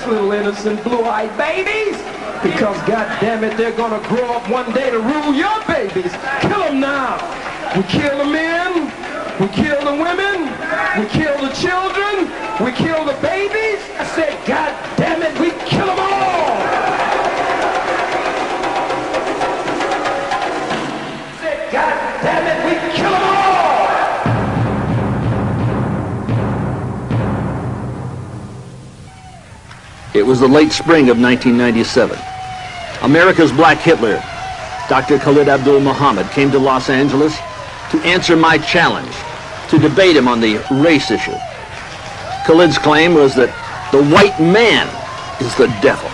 nice little innocent blue-eyed babies. Because, goddammit, they're gonna grow up one day to rule your babies. Kill them now. We kill the men, we kill the women, we kill the children, we kill the babies. I said, goddammit, we kill them all. I said, goddammit, we kill them all. It was the late spring of 1997. America's Black Hitler, Dr. Khalid Abdul Muhammad, came to Los Angeles to answer my challenge, to debate him on the race issue. Khalid's claim was that the white man is the devil.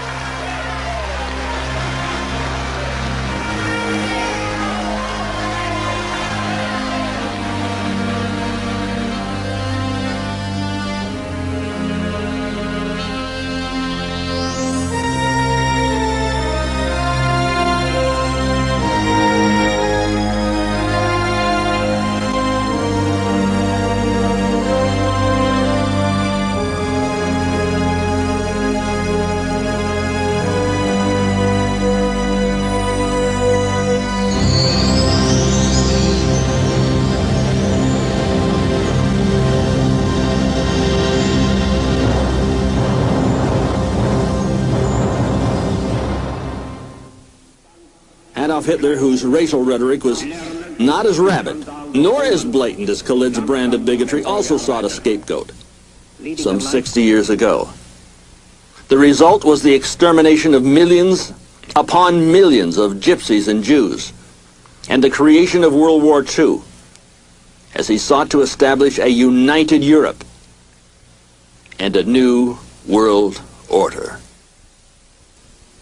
Hitler, whose racial rhetoric was not as rabid nor as blatant as Khalid's brand of bigotry, also sought a scapegoat some 60 years ago. The result was the extermination of millions upon millions of gypsies and Jews, and the creation of World War II, as he sought to establish a united Europe and a new world order.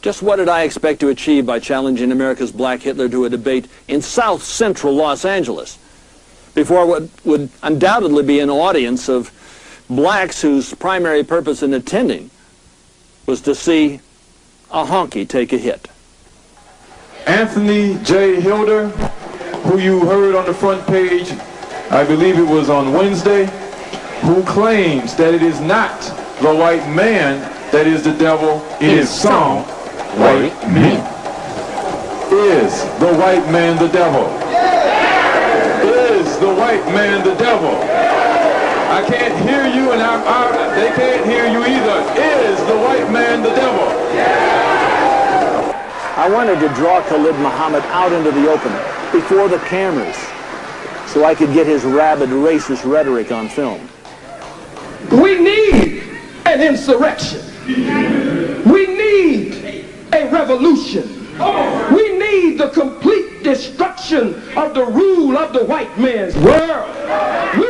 Just what did I expect to achieve by challenging America's Black Hitler to a debate in South Central Los Angeles before what would undoubtedly be an audience of blacks whose primary purpose in attending was to see a honky take a hit? Anthony J. Hilder, who you heard on the front page, I believe it was on Wednesday, who claims that it is not the white man that is the devil, it is some white men. Is the white man the devil? Is the white man the devil? I can't hear you, and they can't hear you either. Is the white man the devil? I wanted to draw Khalid Muhammad out into the open before the cameras so I could get his rabid racist rhetoric on film. We need an insurrection. We need a revolution. We need the complete destruction of the rule of the white man's world. We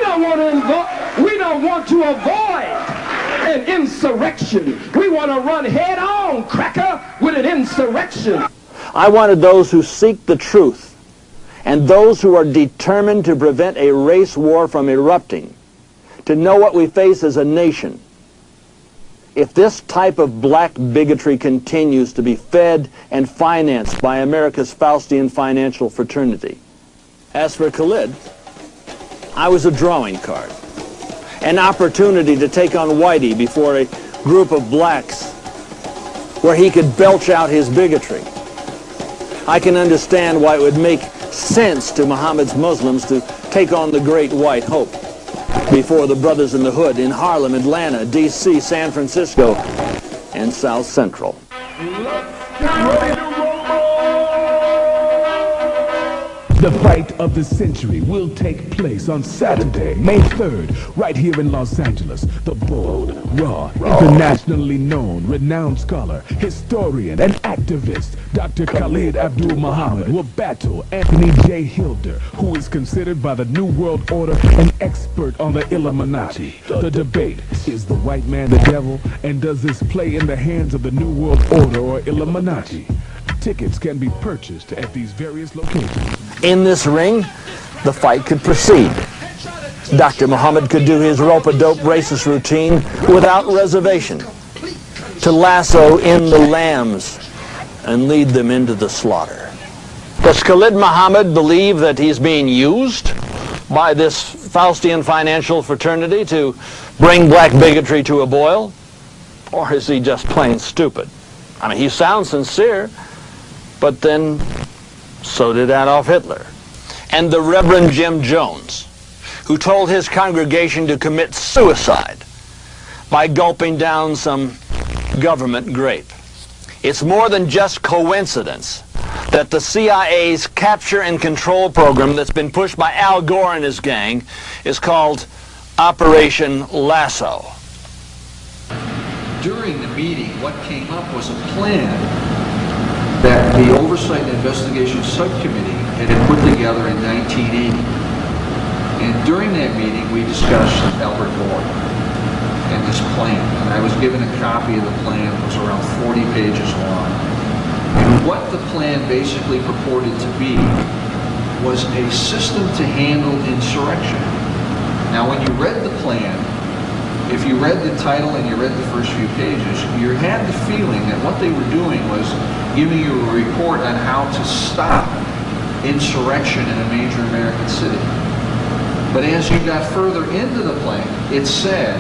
don't want to avoid an insurrection. We want to run head on, cracker, with an insurrection. I wanted those who seek the truth and those who are determined to prevent a race war from erupting to know what we face as a nation. If this type of black bigotry continues to be fed and financed by America's Faustian financial fraternity. As for Khalid, I was a drawing card, an opportunity to take on Whitey before a group of blacks where he could belch out his bigotry. I can understand why it would make sense to Muhammad's Muslims to take on the Great White Hope before the Brothers in the Hood in Harlem, Atlanta, D.C., San Francisco, and South Central. The fight of the century will take place on Saturday, May 3rd, right here in Los Angeles. The bold, raw, internationally known, renowned scholar, historian, and activist, Dr. Khalid Abdul Muhammad will battle Anthony J. Hilder, who is considered by the New World Order an expert on the Illuminati. The debate, is the white man the devil, and does this play in the hands of the New World Order or Illuminati? Tickets can be purchased at these various locations. In this ring, the fight could proceed. Dr. Muhammad could do his rope-a-dope racist routine without reservation, to lasso in the lambs and lead them into the slaughter. Does Khalid Muhammad believe that he's being used by this Faustian financial fraternity to bring black bigotry to a boil? Or is he just plain stupid? I mean, he sounds sincere, but then so did Adolf Hitler. And the Reverend Jim Jones, who told his congregation to commit suicide by gulping down some government grape. It's more than just coincidence that the CIA's capture and control program that's been pushed by Al Gore and his gang is called Operation Lasso. During the meeting, what came up was a plan that the Oversight and Investigation Subcommittee had put together in 1980. And during that meeting, we discussed Albert Gore and this plan. And I was given a copy of the plan. It was around 40 pages long. And what the plan basically purported to be was a system to handle insurrection. Now, when you read the plan, if you read the title and you read the first few pages, you had the feeling that what they were doing was giving you a report on how to stop insurrection in a major American city. But as you got further into the plan, it said,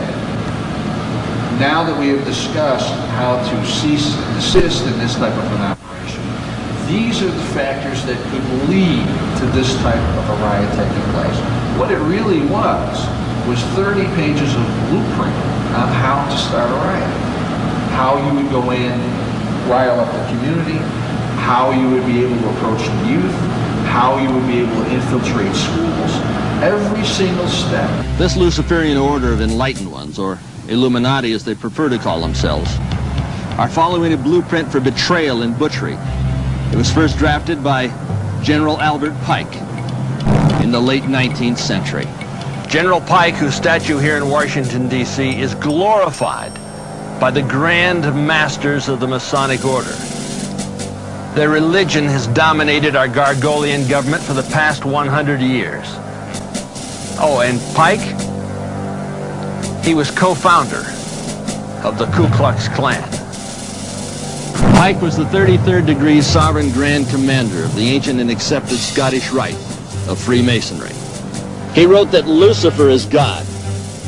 now that we have discussed how to cease and desist in this type of an operation, these are the factors that could lead to this type of a riot taking place. What it really was 30 pages of blueprint on how to start a riot. How you would go in, rile up the community, how you would be able to approach the youth, how you would be able to infiltrate schools, every single step. This Luciferian order of enlightened ones, or Illuminati as they prefer to call themselves, are following a blueprint for betrayal and butchery. It was first drafted by General Albert Pike in the late 19th century. General Pike, whose statue here in Washington, D.C., is glorified by the grand masters of the Masonic Order. Their religion has dominated our Gargolian government for the past 100 years. Oh, and Pike, he was co-founder of the Ku Klux Klan. Pike was the 33rd degree sovereign grand commander of the ancient and accepted Scottish Rite of Freemasonry. He wrote that Lucifer is God,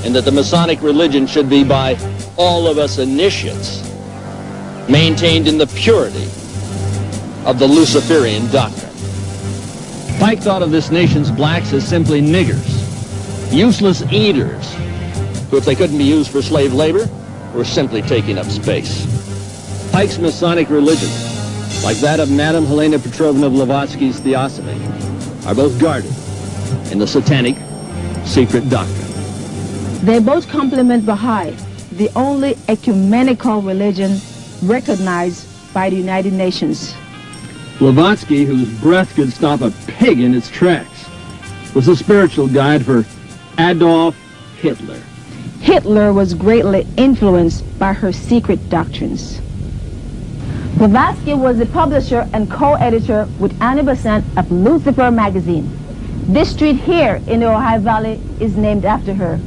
and that the Masonic religion should be by all of us initiates, maintained in the purity of the Luciferian doctrine. Pike thought of this nation's blacks as simply niggers, useless eaters, who, if they couldn't be used for slave labor, were simply taking up space. Pike's Masonic religion, like that of Madame Helena Petrovna Blavatsky's Theosophy, are both guarded in the satanic secret doctrine. They both complement Baha'i, the only ecumenical religion recognized by the United Nations. Blavatsky, whose breath could stop a pig in its tracks, was a spiritual guide for Adolf Hitler. Hitler was greatly influenced by her secret doctrines. Blavatsky was the publisher and co-editor with Annie Besant of Lucifer magazine. This street here in the Ohio Valley is named after her.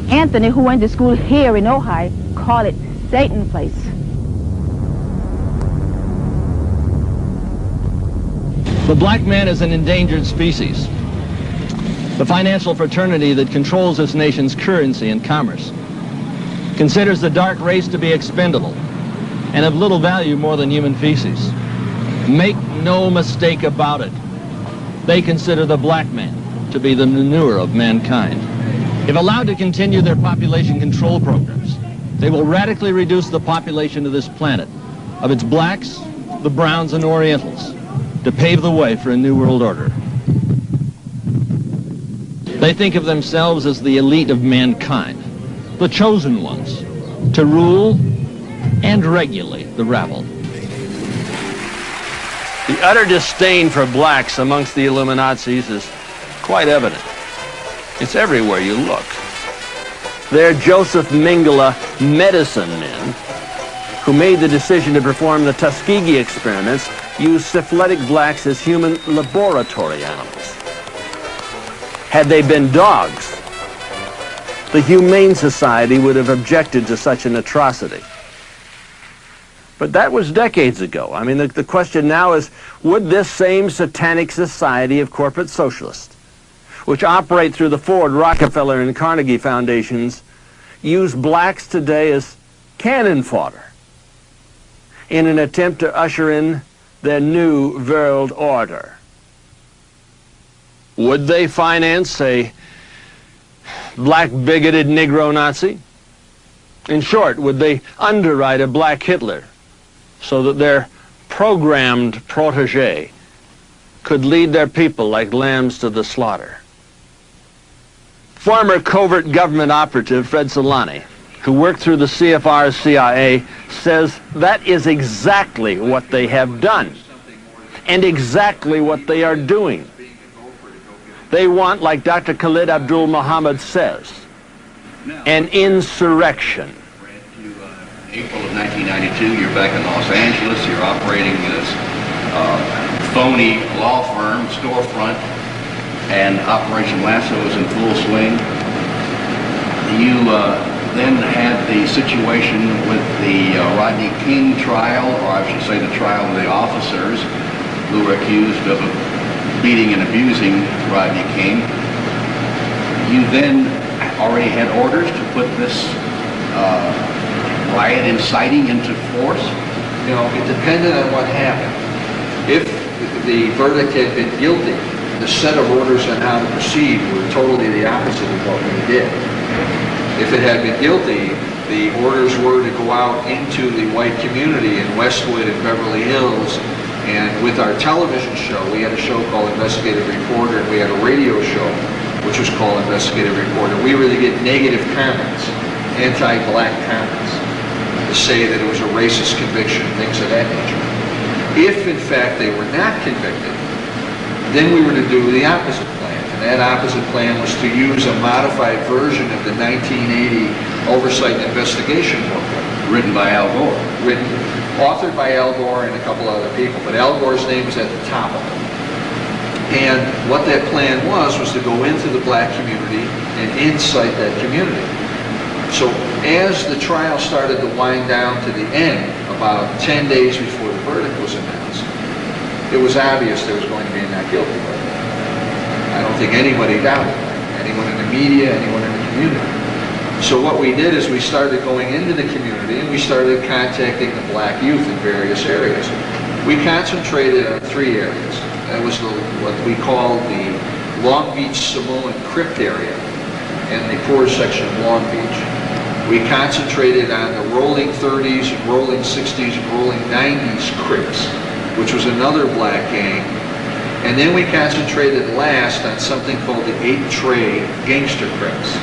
Anthony, who went to school here in Ohio, called it Satan Place. The black man is an endangered species. The financial fraternity that controls this nation's currency and commerce considers the dark race to be expendable and of little value more than human feces. Make no mistake about it. They consider the black man to be the manure of mankind. If allowed to continue their population control programs, they will radically reduce the population of this planet, of its blacks, the browns, and Orientals, to pave the way for a new world order. They think of themselves as the elite of mankind, the chosen ones, to rule and regulate the rabble. The utter disdain for blacks amongst the Illuminazis is quite evident. It's everywhere you look. They're Joseph Mengele medicine men who made the decision to perform the Tuskegee experiments, used syphilitic blacks as human laboratory animals. Had they been dogs, the Humane Society would have objected to such an atrocity. But that was decades ago. I mean, the question now is, would this same satanic society of corporate socialists, which operate through the Ford, Rockefeller, and Carnegie foundations, use blacks today as cannon fodder in an attempt to usher in their new world order. Would they finance a black bigoted Negro Nazi? In short, would they underwrite a black Hitler so that their programmed protege could lead their people like lambs to the slaughter? Former covert government operative Fred Solani, who worked through the CFR's CIA, says that is exactly what they have done and exactly what they are doing. They want, like Dr. Khalid Abdul Muhammad says, an insurrection. April of 1992, you're back in Los Angeles. You're operating this phony law firm, storefront, and Operation Lasso is in full swing. You then had the situation with the Rodney King trial, or I should say the trial of the officers who were accused of beating and abusing Rodney King. You then already had orders to put this riot inciting into force? You know, it depended on what happened. If the verdict had been guilty, the set of orders on how to proceed were totally the opposite of what we did. If it had been guilty, the orders were to go out into the white community in Westwood and Beverly Hills. And with our television show, we had a show called Investigative Reporter, and we had a radio show which was called Investigative Reporter. We were to get negative comments, anti-black comments, to say that it was a racist conviction, things of that nature. If, in fact, they were not convicted, then we were to do the opposite plan. And that opposite plan was to use a modified version of the 1980 Oversight and Investigation booklet. Written by Al Gore. Authored by Al Gore and a couple other people, but Al Gore's name is at the top of it. And what that plan was to go into the black community and incite that community. So as the trial started to wind down to the end, about 10 days before the verdict was announced, it was obvious there was going to be a not guilty verdict. I don't think anybody doubted it. Anyone in the media, anyone in the community. So what we did is we started going into the community and we started contacting the black youth in various areas. We concentrated on 3 areas. That was what we call the Long Beach Samoan Crypt area and the poor section of Long Beach. We concentrated on the rolling 30s and rolling 60s and rolling 90s Crips, which was another black gang. And then we concentrated last on something called the 8 Tray Gangster Crips.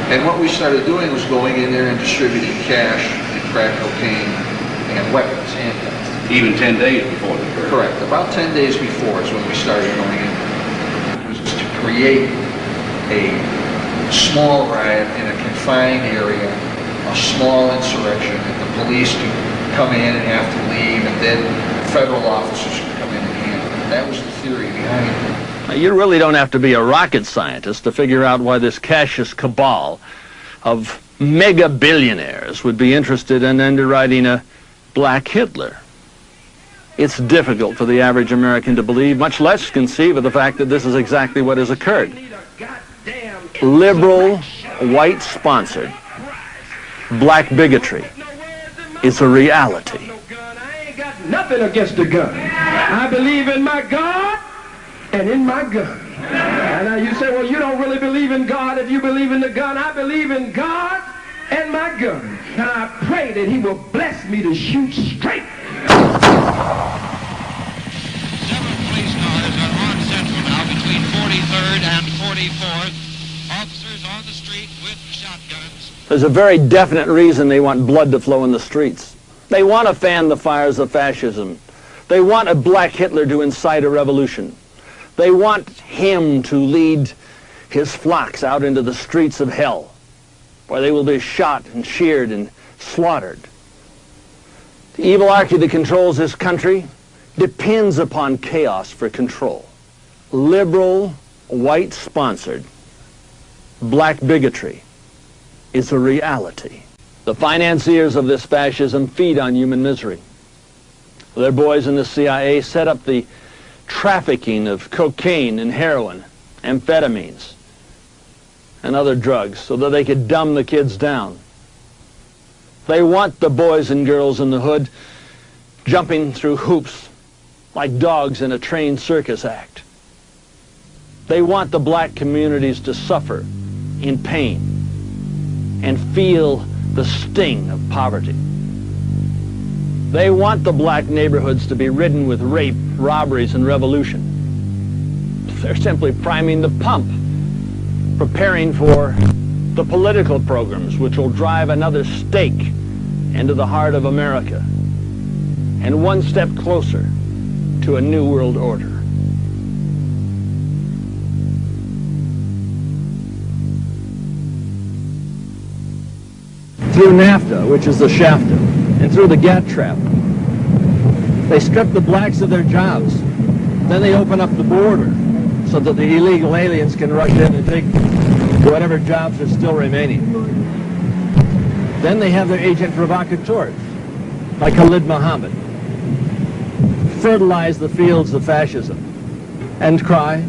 And what we started doing was going in there and distributing cash and crack cocaine and weapons, handguns. Even 10 days before the verdict. Correct. About 10 days before is when we started going in. It was to create a small riot in a confined area, a small insurrection, that the police could come in and have to leave, and then federal officers could come in and handle it. That was the theory behind it. Now, you really don't have to be a rocket scientist to figure out why this Cassius cabal of mega billionaires would be interested in underwriting a black Hitler. It's difficult for the average American to believe, much less conceive of the fact that this is exactly what has occurred. Liberal, white-sponsored black bigotry is a reality. I ain't got nothing against the gun. I believe in my God and in my gun. And now you say, well, you don't really believe in God if you believe in the gun. I believe in God and my gun. And I pray that he will bless me to shoot straight. Several police cars are on Central now between 43rd and 44th. Officers on the street with shotguns. There's a very definite reason they want blood to flow in the streets. They want to fan the fires of fascism. They want a black Hitler to incite a revolution. They want him to lead his flocks out into the streets of hell, where they will be shot and sheared and slaughtered. The evil archy that controls this country depends upon chaos for control. Liberal, white-sponsored black bigotry is a reality. The financiers of this fascism feed on human misery. Their boys in the CIA set up the trafficking of cocaine and heroin, amphetamines. and other drugs so that they could dumb the kids down. They want the boys and girls in the hood jumping through hoops like dogs in a trained circus act. They want the black communities to suffer in pain and feel the sting of poverty. They want the black neighborhoods to be ridden with rape, robberies, and revolution. They're simply priming the pump, preparing for the political programs which will drive another stake into the heart of America and one step closer to a new world order. Through NAFTA, which is the SHAFTA, and through the GATT trap, they strip the blacks of their jobs. Then they open up the border so that the illegal aliens can rush in and take whatever jobs are still remaining. Then they have their agent provocateurs, like Khalid Muhammad, fertilize the fields of fascism and cry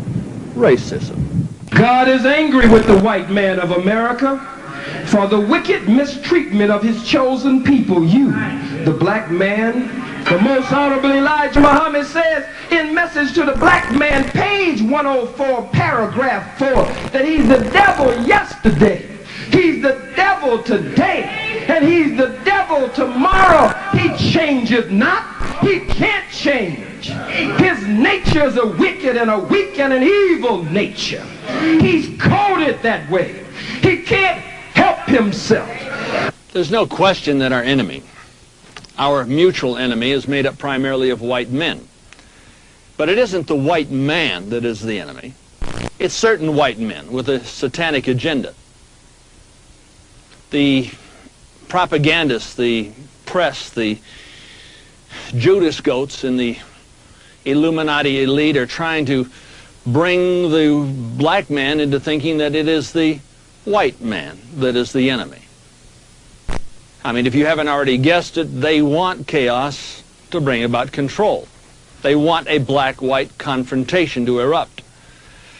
racism. God is angry with the white man of America for the wicked mistreatment of his chosen people, you, the black man. The most honorable Elijah Muhammad says in Message to the Black Man, page 104, paragraph 4, that he's the devil yesterday, he's the devil today, and he's the devil tomorrow. He changeth not. He can't change. His nature is a wicked and a weak and an evil nature. He's coded that way. He can't help himself. There's no question that our enemy, our mutual enemy, is made up primarily of white men. But it isn't the white man that is the enemy. It's certain white men with a satanic agenda. The propagandists, the press, the Judas goats and the Illuminati elite are trying to bring the black man into thinking that it is the white man that is the enemy. I mean, if you haven't already guessed it, they want chaos to bring about control. They want a black-white confrontation to erupt.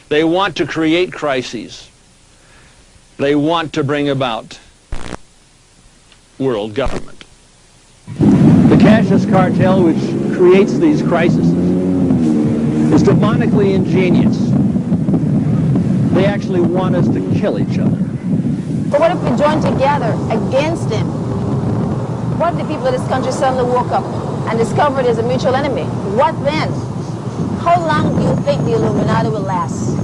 They want to create crises. They want to bring about world government. The Cassius cartel, which creates these crises, is demonically ingenious. They actually want us to kill each other. But what if we join together against him? What if the people of this country suddenly woke up and discovered there's a mutual enemy? What then? How long do you think the Illuminati will last?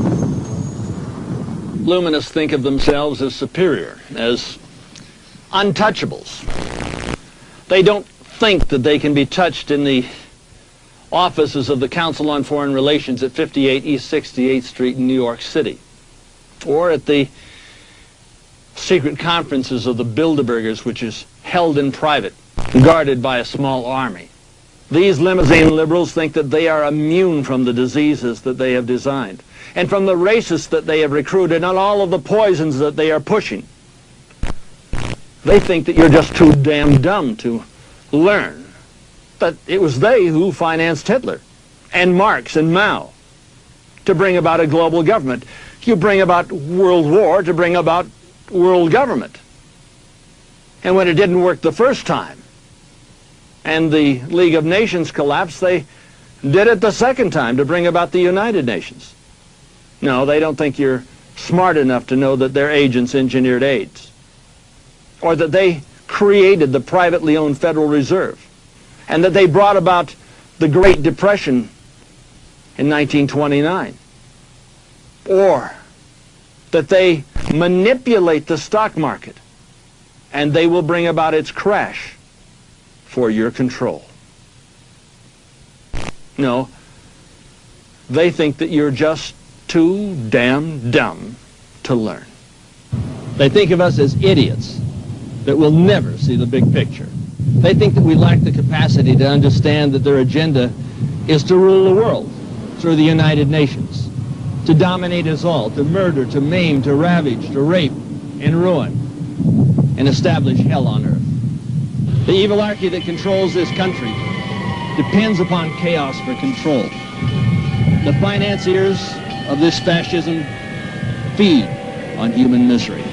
Luminists think of themselves as superior, as untouchables. They don't think that they can be touched in the offices of the Council on Foreign Relations at 58 East 68th Street in New York City, or at the secret conferences of the Bilderbergers, which is held in private, guarded by a small army. These limousine liberals think that they are immune from the diseases that they have designed, and from the racists that they have recruited, and all of the poisons that they are pushing. They think that you're just too damn dumb to learn that it was they who financed Hitler and Marx and Mao to bring about a global government. You bring about world war to bring about world government. And when it didn't work the first time and the League of Nations collapsed, they did it the second time to bring about the United Nations. No, they don't think you're smart enough to know that their agents engineered AIDS, or that they created the privately owned Federal Reserve, and that they brought about the Great Depression in 1929, or that they manipulate the stock market and they will bring about its crash for your control. No, they think that you're just too damn dumb to learn. They think of us as idiots that will never see the big picture. They think that we lack the capacity to understand that their agenda is to rule the world through the United Nations, to dominate us all, to murder, to maim, to ravage, to rape, and ruin, and establish hell on earth. The evilarchy that controls this country depends upon chaos for control. The financiers of this fascism feed on human misery.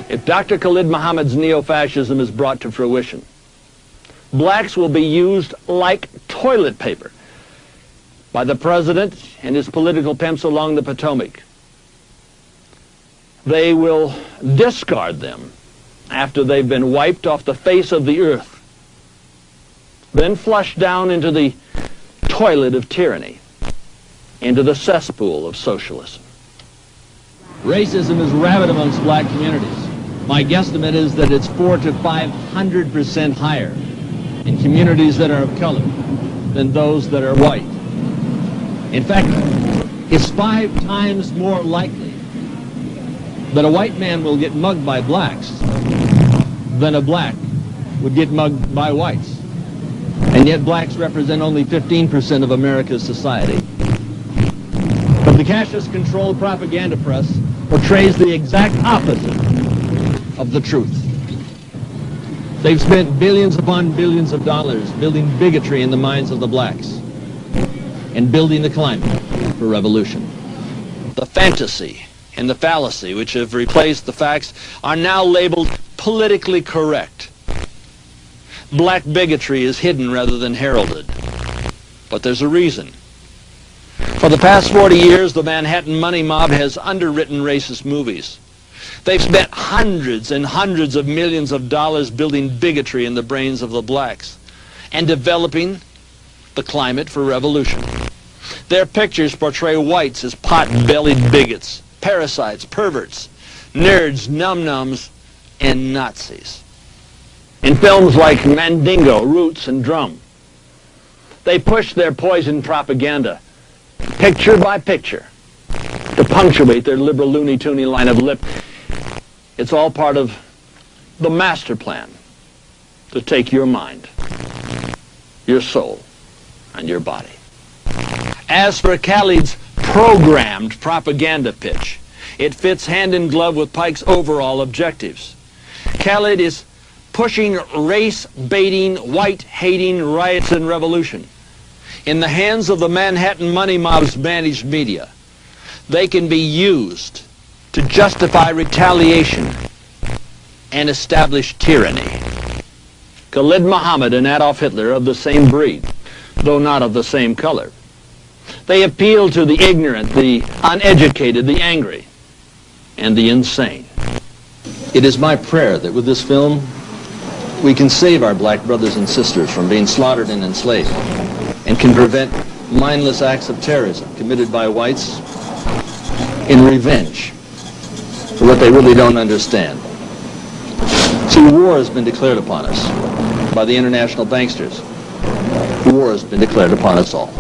If Dr. Khalid Muhammad's neo-fascism is brought to fruition, blacks will be used like toilet paper by the president and his political pimps along the Potomac. They will discard them after they've been wiped off the face of the earth, then flushed down into the toilet of tyranny, into the cesspool of socialism. Racism is rabid amongst black communities. My guesstimate is that it's 400% to 500% higher in communities that are of color than those that are white. In fact, it's 5 times more likely that a white man will get mugged by blacks than a black would get mugged by whites. And yet blacks represent only 15% of America's society. But the capitalist-controlled propaganda press portrays the exact opposite of the truth. They've spent billions upon billions of dollars building bigotry in the minds of the blacks and building the climate for revolution. The fantasy and the fallacy, which have replaced the facts, are now labeled politically correct. Black bigotry is hidden rather than heralded. But there's a reason. For the past 40 years, the Manhattan money mob has underwritten racist movies. They've spent hundreds and hundreds of millions of dollars building bigotry in the brains of the blacks and developing the climate for revolution. Their pictures portray whites as pot-bellied bigots, parasites, perverts, nerds, num-nums, and Nazis. In films like Mandingo, Roots, and Drum, they push their poison propaganda, picture by picture, to punctuate their liberal loony-toony line of lip. It's all part of the master plan to take your mind, your soul, and your body. As for Khalid's programmed propaganda pitch, it fits hand in glove with Pike's overall objectives. Khalid is pushing race-baiting, white-hating riots and revolution. In the hands of the Manhattan money mob's managed media, they can be used to justify retaliation and establish tyranny. Khalid Muhammad and Adolf Hitler are of the same breed, though not of the same color. They appeal to the ignorant, the uneducated, the angry, and the insane. It is my prayer that with this film, we can save our black brothers and sisters from being slaughtered and enslaved, and can prevent mindless acts of terrorism committed by whites in revenge for what they really don't understand. See, war has been declared upon us by the international banksters. War has been declared upon us all.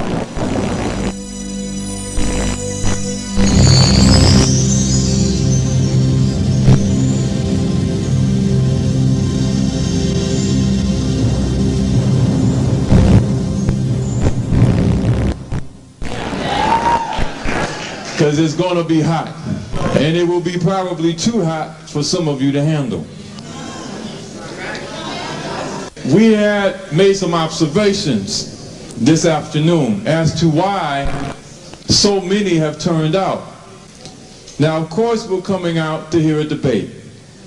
Because it's going to be hot. And it will be probably too hot for some of you to handle. We had made some observations this afternoon as to why so many have turned out. Now, of course, we're coming out to hear a debate.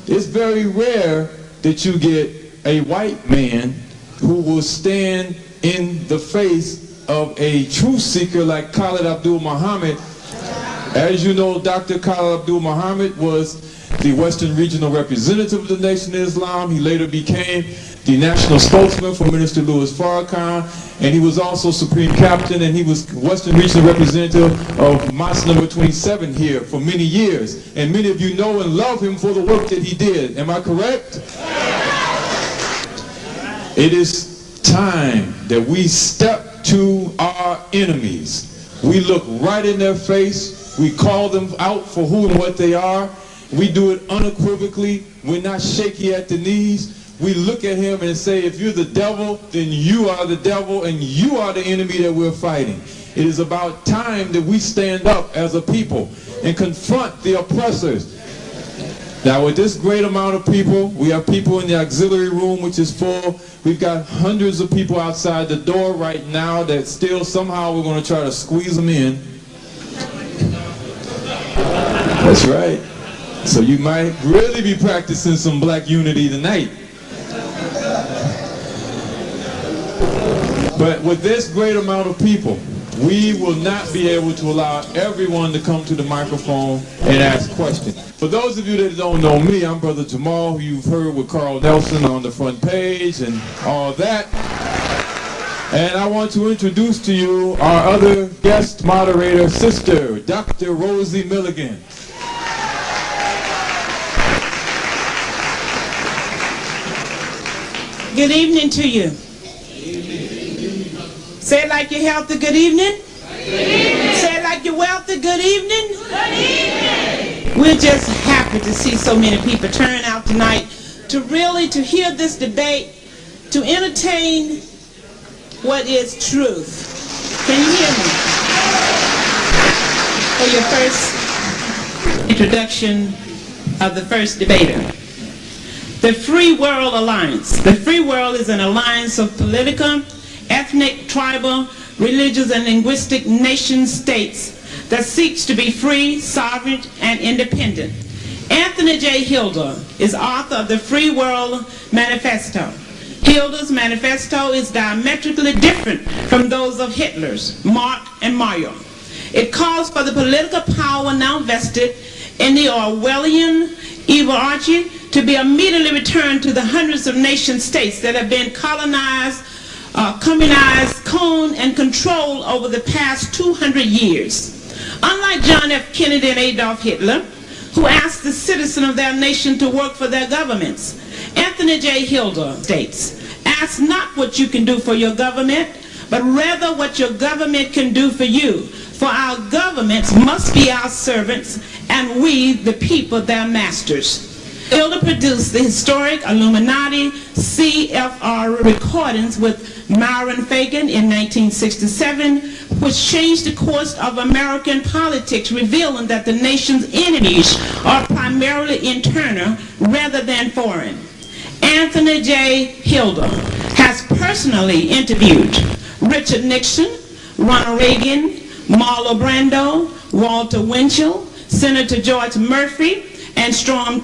It's very rare that you get a white man who will stand in the face of a truth seeker like Khalid Abdul Muhammad. As you know, Dr. Khalid Abdul Muhammad was the Western Regional Representative of the Nation of Islam. He later became the national spokesman for Minister Louis Farrakhan, and he was also Supreme Captain, and he was Western Regional Representative of Mosque number 27 here for many years. And many of you know and love him for the work that he did. Am I correct? It is time that we step to our enemies. We look right in their face. We call them out for who and what they are. We do it unequivocally. We're not shaky at the knees. We look at him and say, if you're the devil, then you are the devil and you are the enemy that we're fighting. It is about time that we stand up as a people and confront the oppressors. Now, with this great amount of people, we have people in the auxiliary room, which is full. We've got hundreds of people outside the door right now that still somehow we're going to try to squeeze them in. That's right. So you might really be practicing some black unity tonight. But with this great amount of people, we will not be able to allow everyone to come to the microphone and ask questions. For those of you that don't know me, I'm Brother Jamal, who you've heard with Carl Nelson on the front page and all that. And I want to introduce to you our other guest moderator, Sister Dr. Rosie Milligan. Good evening to you. Say it like you're healthy, good evening. Good evening. Say it like you're wealthy, good evening. Good evening. We're just happy to see so many people turn out tonight to hear this debate, to entertain what is truth. Can you hear me? For your first introduction of the first debater. The Free World Alliance. The Free World is an alliance of political, ethnic, tribal, religious, and linguistic nation-states that seeks to be free, sovereign, and independent. Anthony J. Hilder is author of the Free World Manifesto. Hilder's manifesto is diametrically different from those of Hitler's, Marx, and Mayo. It calls for the political power now vested in the Orwellian hierarchy to be immediately returned to the hundreds of nation-states that have been colonized, communized, coned, and controlled over the past 200 years. Unlike John F. Kennedy and Adolf Hitler, who asked the citizens of their nation to work for their governments, Anthony J. Hilder states, ask not what you can do for your government, but rather what your government can do for you. For our governments must be our servants, and we, the people, their masters. Hilder produced the historic Illuminati CFR recordings with Myron Fagan in 1967, which changed the course of American politics, revealing that the nation's enemies are primarily internal rather than foreign. Anthony J. Hilder has personally interviewed Richard Nixon, Ronald Reagan, Marlon Brando, Walter Winchell, Senator George Murphy, and Strom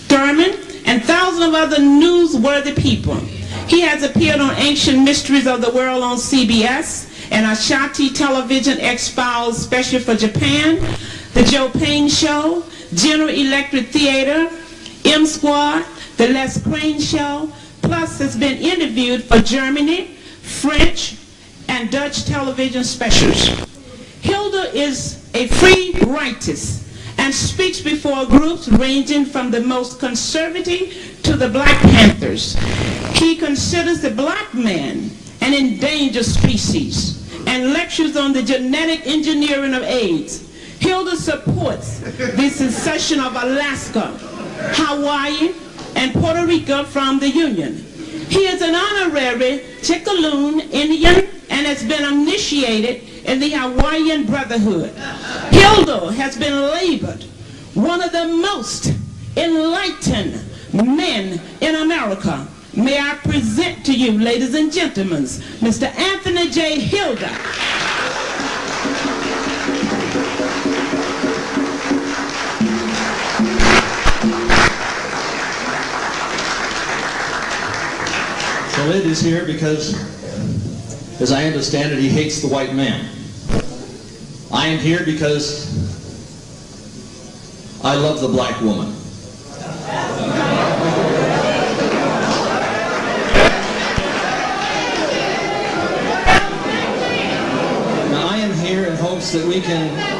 Thurmond, and thousands of other newsworthy people. He has appeared on Ancient Mysteries of the World on CBS, and Ashanti Television X-Files special for Japan, The Joe Payne Show, General Electric Theater, M Squad, The Les Crane Show, plus has been interviewed for Germany, French, and Dutch television specials. Hilder is a free rightist and speaks before groups ranging from the most conservative to the Black Panthers. He considers the black man an endangered species and lectures on the genetic engineering of AIDS. Hilder supports the secession of Alaska, Hawaii, and Puerto Rico from the Union. He is an honorary Chicaloon Indian and has been initiated in the Hawaiian Brotherhood. Hilder has been labeled one of the most enlightened men in America. May I present to you, ladies and gentlemen, Mr. Anthony J. Hilder. Khalid is here because, as I understand it, he hates the white man. I am here because I love the black woman. Now, I am here in hopes that we can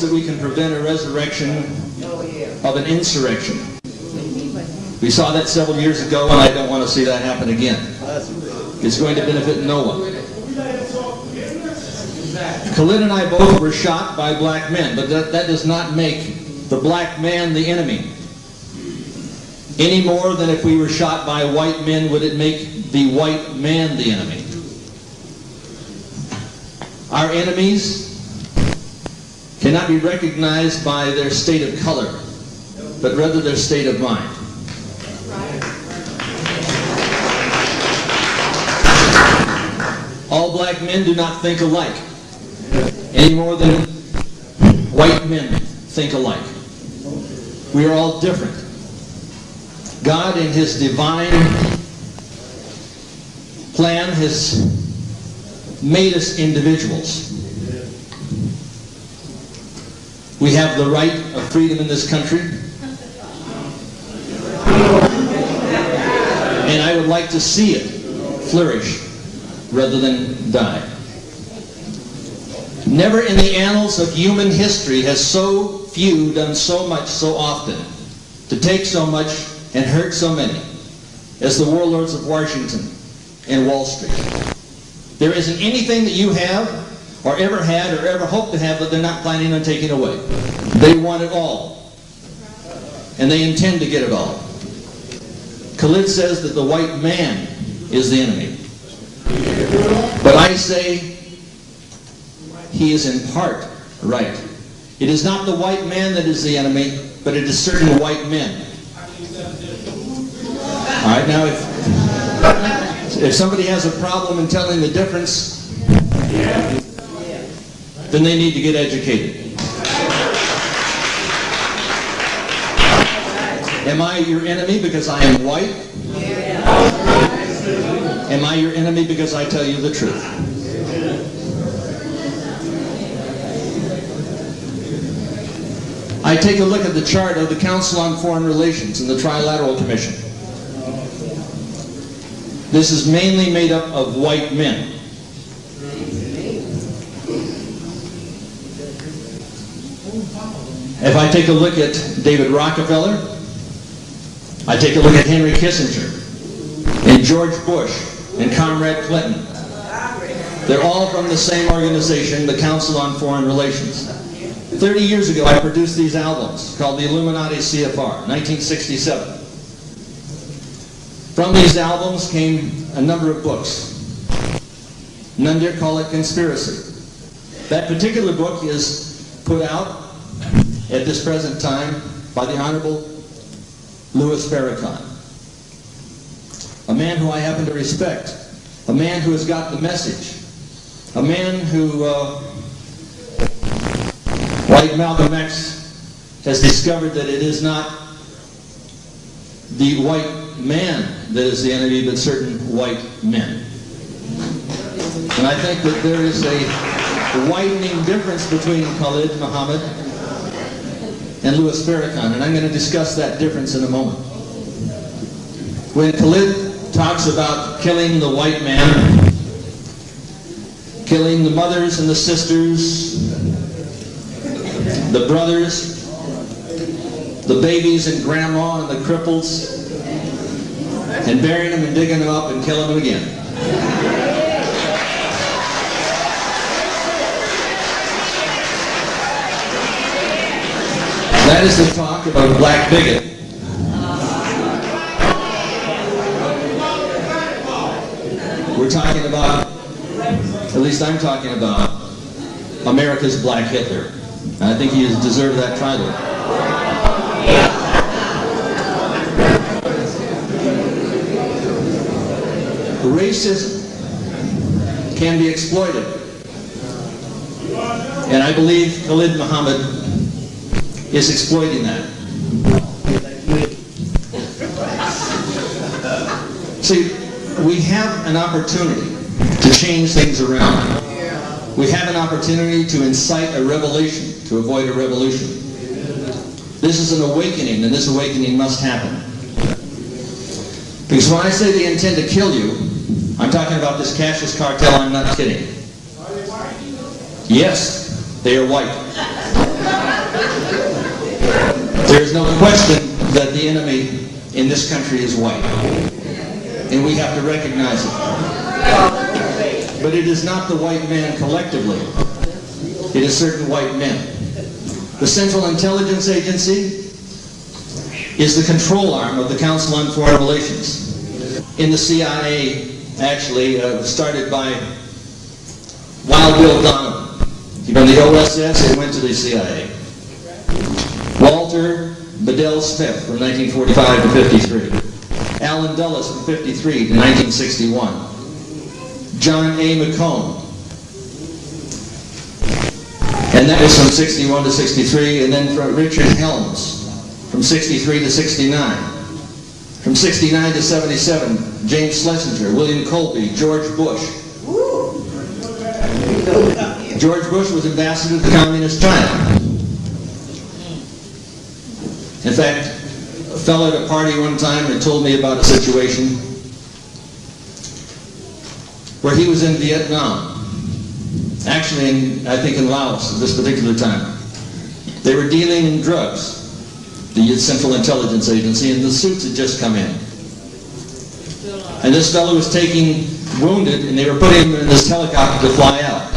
that we can prevent a resurrection of an insurrection. We saw that several years ago, and I don't want to see that happen again. It's going to benefit no one. Khalid and I both were shot by black men, but that does not make the black man the enemy. Any more than if we were shot by white men would it make the white man the enemy. Our enemies cannot be recognized by their state of color, but rather their state of mind. All black men do not think alike, any more than white men think alike. We are all different. God, in His divine plan, has made us individuals. We have the right of freedom in this country. And I would like to see it flourish rather than die. Never in the annals of human history has so few done so much so often, to take so much and hurt so many, as the warlords of Washington and Wall Street. There isn't anything that you have, or ever had, or ever hope to have that they're not planning on taking away. They want it all. And they intend to get it all. Khalid says that the white man is the enemy. But I say he is in part right. It is not the white man that is the enemy, but it is certain white men. All right, now if somebody has a problem in telling the difference, then they need to get educated. Am I your enemy because I am white? Am I your enemy because I tell you the truth? I take a look at the chart of the Council on Foreign Relations and the Trilateral Commission. This is mainly made up of white men. If I take a look at David Rockefeller, I take a look at Henry Kissinger, and George Bush, and Comrade Clinton. They're all from the same organization, the Council on Foreign Relations. 30 years ago, I produced these albums called the Illuminati CFR, 1967. From these albums came a number of books. None dare call it conspiracy. That particular book is put out at this present time by the Honorable Louis Farrakhan, a man who I happen to respect, a man who has got the message, a man who, like Malcolm X, has discovered that it is not the white man that is the enemy, but certain white men. And I think that there is a widening difference between Khalid Muhammad and Louis Farrakhan, and I'm going to discuss that difference in a moment. When Khalid talks about killing the white man, killing the mothers and the sisters, the brothers, the babies and grandma and the cripples, and burying them and digging them up and killing them again. That is the talk of a black bigot. We're talking about, at least I'm talking about, America's Black Hitler. And I think he has deserved that title. Racism can be exploited. And I believe Khalid Muhammad is exploiting that. See, we have an opportunity to change things around. We have an opportunity to incite a revelation, to avoid a revolution. This is an awakening, and this awakening must happen. Because when I say they intend to kill you, I'm talking about this Cassius cartel, I'm not kidding. Yes, they are white. There's no question that the enemy in this country is white. And we have to recognize it. But it is not the white man collectively. It is certain white men. The Central Intelligence Agency is the control arm of the Council on Foreign Relations. In the CIA, actually, started by Wild Bill Donovan. From the OSS, it went to the CIA. Walter Bedell Smith from 1945 to 53. Allen Dulles from 53 to 1961. John A. McComb. And that was from 61 to 63. And then from Richard Helms from 63 to 69. From 69 to 77, James Schlesinger, William Colby, George Bush. George Bush was ambassador to Communist China. In fact, a fellow at a party one time had told me about a situation where he was in Vietnam. Actually, I think in Laos at this particular time. They were dealing in drugs, the Central Intelligence Agency, and the suits had just come in. And this fellow was taking wounded, and they were putting him in this helicopter to fly out.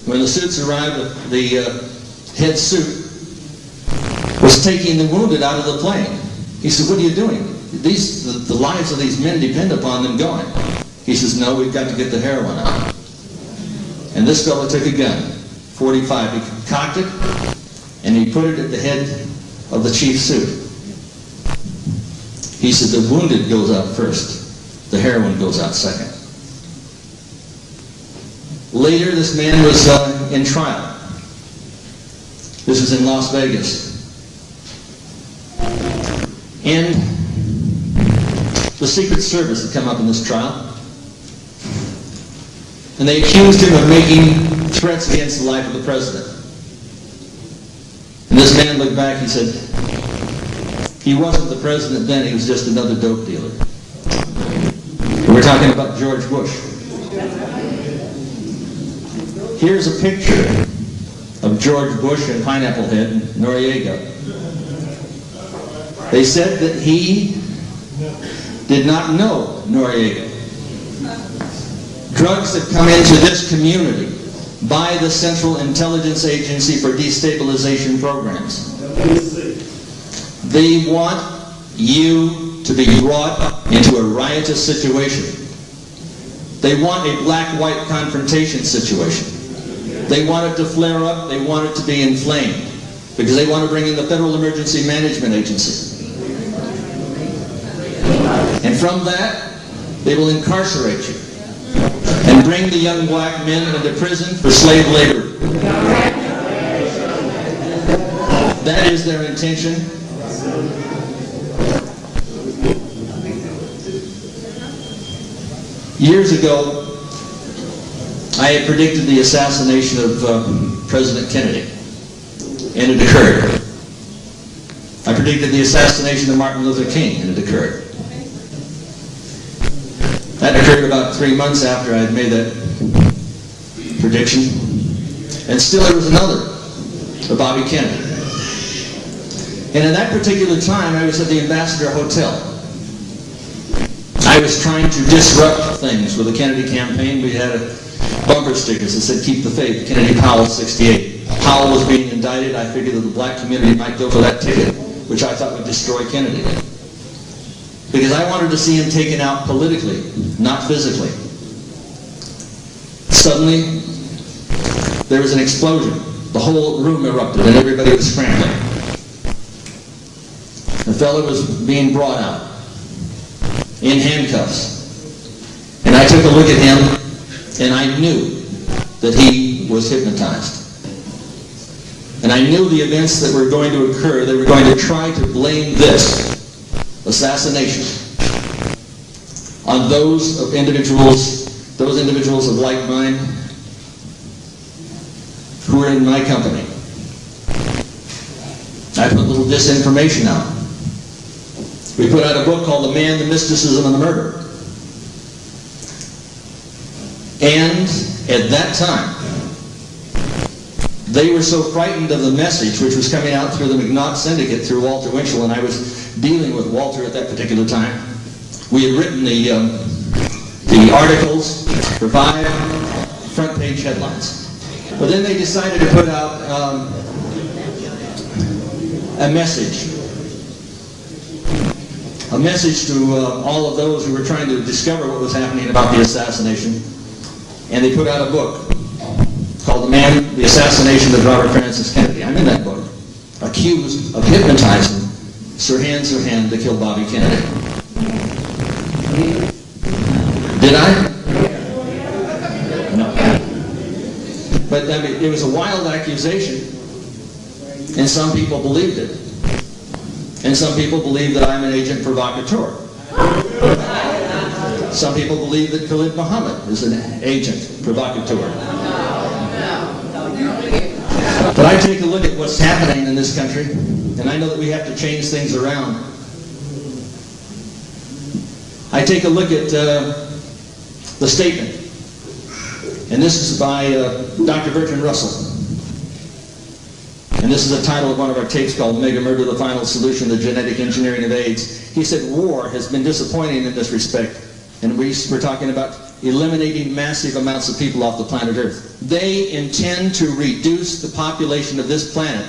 When the suits arrived, the head suit was taking the wounded out of the plane. He said, "What are you doing? The lives of these men depend upon them going." He says, "No, we've got to get the heroin out." And this fellow took a gun, 45. He cocked it, and he put it at the head of the chief suit. He said, "The wounded goes out first. The heroin goes out second." Later, this man was in trial. This was in Las Vegas. And the Secret Service had come up in this trial. And they accused him of making threats against the life of the president. And this man looked back, he said, he wasn't the president then, he was just another dope dealer. We're talking about George Bush. Here's a picture of George Bush and Pineapple Head and Noriega. They said that he did not know Noriega. Drugs that come into this community by the Central Intelligence Agency for destabilization programs. They want you to be brought into a riotous situation. They want a black-white confrontation situation. They want it to flare up. They want it to be inflamed because they want to bring in the Federal Emergency Management Agency. And from that, they will incarcerate you and bring the young black men into prison for slave labor. That is their intention. Years ago, I had predicted the assassination of President Kennedy, and it occurred. I predicted the assassination of Martin Luther King, and it occurred. That occurred about 3 months after I had made that prediction. And still there was another, of Bobby Kennedy. And at that particular time, I was at the Ambassador Hotel. I was trying to disrupt things with the Kennedy campaign. We had bumper stickers that said, "Keep the faith, Kennedy Powell 68. Powell was being indicted. I figured that the black community might go for that ticket, which I thought would destroy Kennedy. Because I wanted to see him taken out politically, not physically. Suddenly, there was an explosion. The whole room erupted and everybody was scrambling. The fellow was being brought out in handcuffs. And I took a look at him and I knew that he was hypnotized. And I knew the events that were going to occur, they were going to try to blame this assassination on those individuals of like mind who were in my company. I put a little disinformation out. We put out a book called The Man, the Mysticism, and the Murder. And at that time, they were so frightened of the message which was coming out through the McNaught Syndicate, through Walter Winchell, and I was dealing with Walter at that particular time. We had written the articles for 5 front-page headlines. But then they decided to put out a message to all of those who were trying to discover what was happening about the assassination. And they put out a book called The planned the assassination of Robert Francis Kennedy. I'm in that book, accused of hypnotizing Sirhan Sirhan to kill Bobby Kennedy. Did I? No. But I mean, it was a wild accusation, and some people believed it. And some people believe that I'm an agent provocateur. Some people believe that Khalid Muhammad is an agent provocateur. But I take a look at what's happening in this country, and I know that we have to change things around. I take a look at the statement, and this is by Dr. Bertrand Russell. And this is the title of one of our tapes called Mega Murder, the Final Solution, the Genetic Engineering of AIDS. He said, war has been disappointing in this respect. And we're talking about eliminating massive amounts of people off the planet Earth. They intend to reduce the population of this planet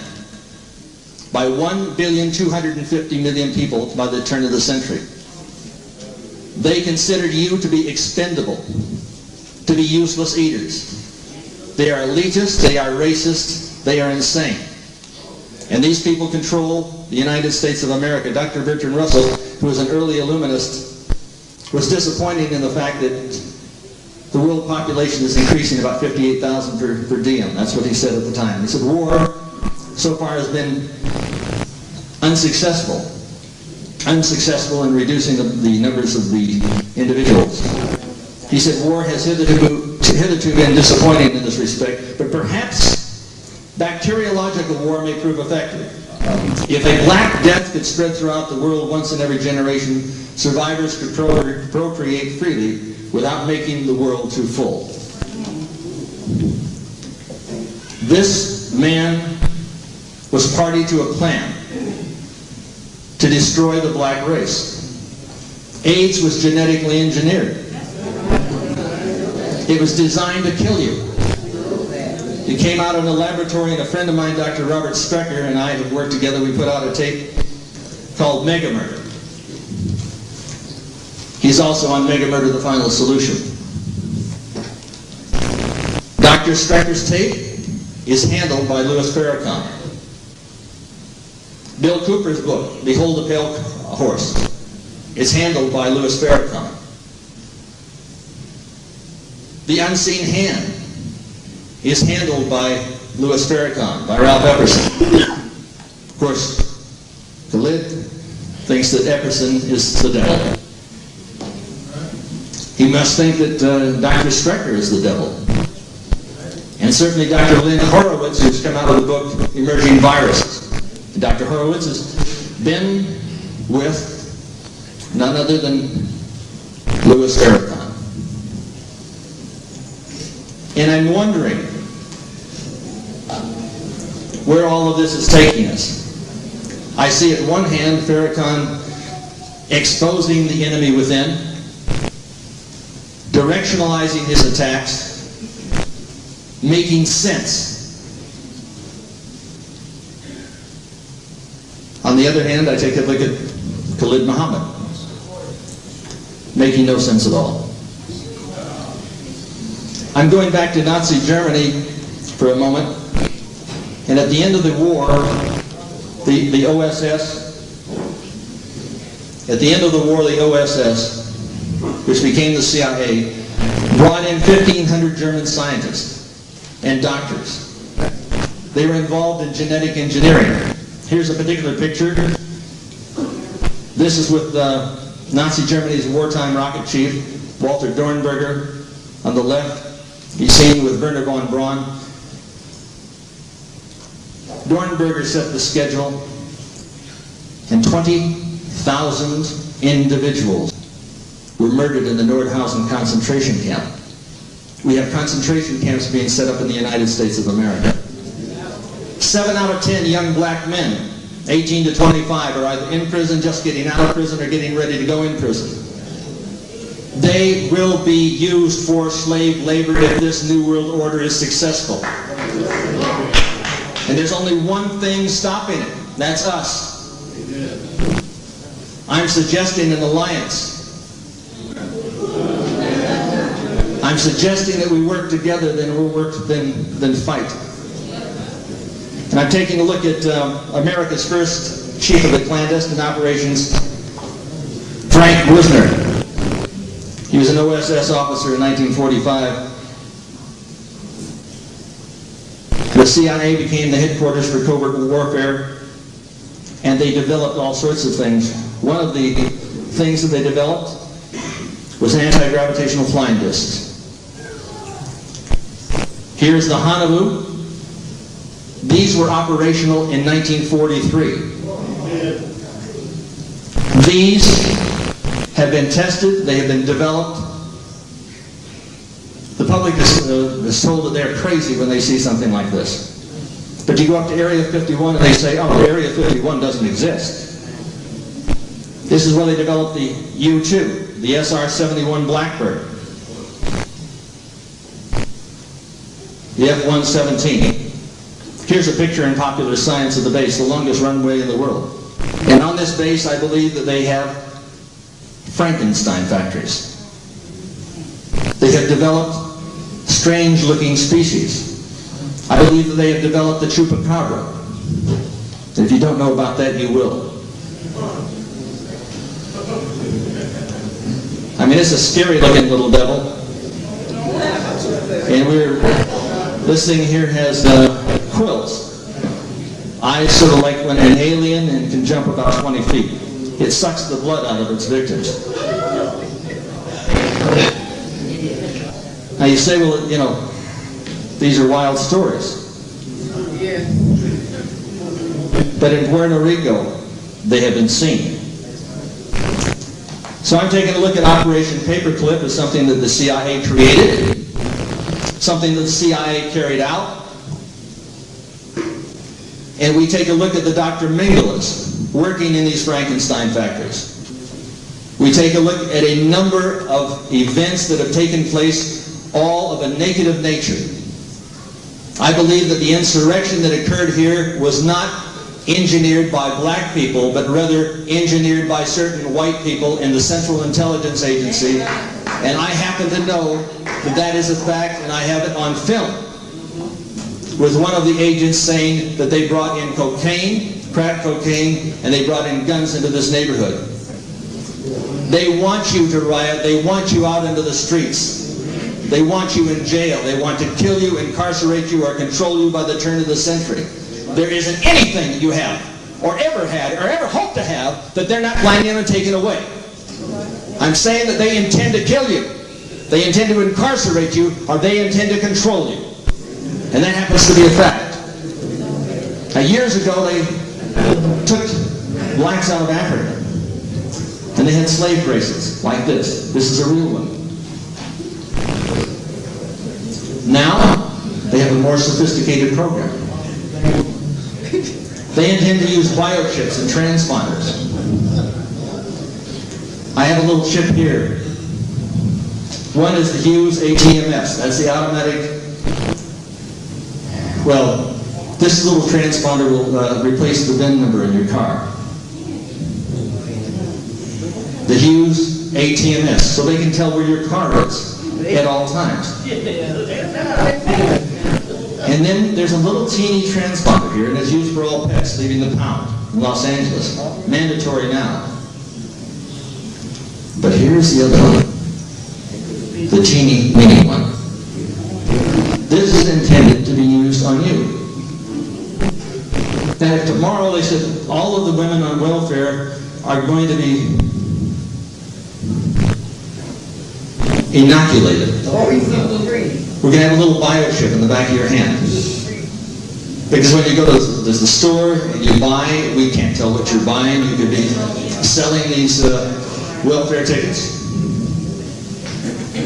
by 1,250,000,000 people by the turn of the century. They consider you to be expendable, to be useless eaters. They are elitist, they are racist, they are insane. And these people control the United States of America. Dr. Bertrand Russell, who was an early Illuminist, was disappointed in the fact that the world population is increasing about 58,000 per diem. That's what he said at the time. He said war so far has been unsuccessful in reducing the numbers of the individuals. He said war has hitherto been disappointing in this respect, but perhaps bacteriological war may prove effective. If a black death could spread throughout the world once in every generation, survivors could procreate freely without making the world too full. This man was party to a plan to destroy the black race. AIDS was genetically engineered. It was designed to kill you. It came out in a laboratory, and a friend of mine, Dr. Robert Strecker, and I have worked together. We put out a tape called Mega Murder. He's also on Mega Murder, the Final Solution. Dr. Strecker's tape is handled by Louis Farrakhan. Bill Cooper's book, Behold the Pale Horse, is handled by Louis Farrakhan. The Unseen Hand is handled by Louis Farrakhan, by Ralph Epperson. Of course, Khalid thinks that Epperson is the devil. He must think that Dr. Strecker is the devil. And certainly Dr. Lynn Horowitz, who's come out of the book Emerging Viruses. And Dr. Horowitz has been with none other than Louis Farrakhan. And I'm wondering where all of this is taking us. I see at one hand Farrakhan exposing the enemy within, directionalizing his attacks, making sense. On the other hand, I take a look at Khalid Muhammad, making no sense at all. I'm going back to Nazi Germany for a moment, and at the end of the war, the OSS, at the end of the war, the OSS, which became the CIA, brought in 1,500 German scientists and doctors. They were involved in genetic engineering. Here's a particular picture. This is with Nazi Germany's wartime rocket chief, Walter Dornberger, on the left. He's seen with Werner von Braun. Dornberger set the schedule, and 20,000 individuals were murdered in the Nordhausen concentration camp. We have concentration camps being set up in the United States of America. 7 out of 10 young black men, 18 to 25, are either in prison, just getting out of prison, or getting ready to go in prison. They will be used for slave labor if this New World Order is successful. And there's only one thing stopping it. That's us. I'm suggesting an alliance. I'm suggesting that we work together than fight. And I'm taking a look at America's first chief of the clandestine operations, Frank Wisner. He was an OSS officer in 1945. The CIA became the headquarters for covert warfare, and they developed all sorts of things. One of the things that they developed was anti-gravitational flying discs. Here's the Hanabu. These were operational in 1943. These have been tested, they have been developed. The public is told that they're crazy when they see something like this. But you go up to Area 51 and they say, oh, Area 51 doesn't exist. This is where they developed the U-2, the SR-71 Blackbird, the F-117. Here's a picture in Popular Science of the base, the longest runway in the world. And on this base, I believe that they have Frankenstein factories. They have developed strange-looking species. I believe that they have developed the chupacabra. And if you don't know about that, you will. I mean, it's a scary-looking little devil. And this thing here has quills. Eyes sort of like when an alien and can jump about 20 feet. It sucks the blood out of its victims. Now you say, well, you know, these are wild stories. But in Puerto Rico, they have been seen. So I'm taking a look at Operation Paperclip as something that the CIA created, something that the CIA carried out. And we take a look at the Dr. Mengeles working in these Frankenstein factories. We take a look at a number of events that have taken place, all of a negative nature. I believe that the insurrection that occurred here was not engineered by black people, but rather engineered by certain white people in the Central Intelligence Agency. And I happen to know that that is a fact, and I have it on film, with one of the agents saying that they brought in cocaine, crack cocaine, and they brought in guns into this neighborhood. They want you to riot. They want you out into the streets. They want you in jail. They want to kill you, incarcerate you, or control you by the turn of the century. There isn't anything that you have, or ever had, or ever hope to have, that they're not planning on taking away. I'm saying that they intend to kill you. They intend to incarcerate you, or they intend to control you. And that happens to be a fact. Now, years ago, they took blacks out of Africa, and they had slave bracelets like this. This is a real one. Now, they have a more sophisticated program. They intend to use biochips and transponders. I have a little chip here. One is the Hughes ATMS. That's the automatic. Well, this little transponder will replace the VIN number in your car. The Hughes ATMS, so they can tell where your car is at all times. And then there's a little teeny transponder here, and it's used for all pets leaving the pound in Los Angeles. Mandatory now. But here's the other one. The teeny mini one. This is intended to be used on you. And if tomorrow they said all of the women on welfare are going to be inoculated. We're going to have a little biochip in the back of your hand. Because when you go to the store and you buy, we can't tell what you're buying. You could be selling these welfare tickets.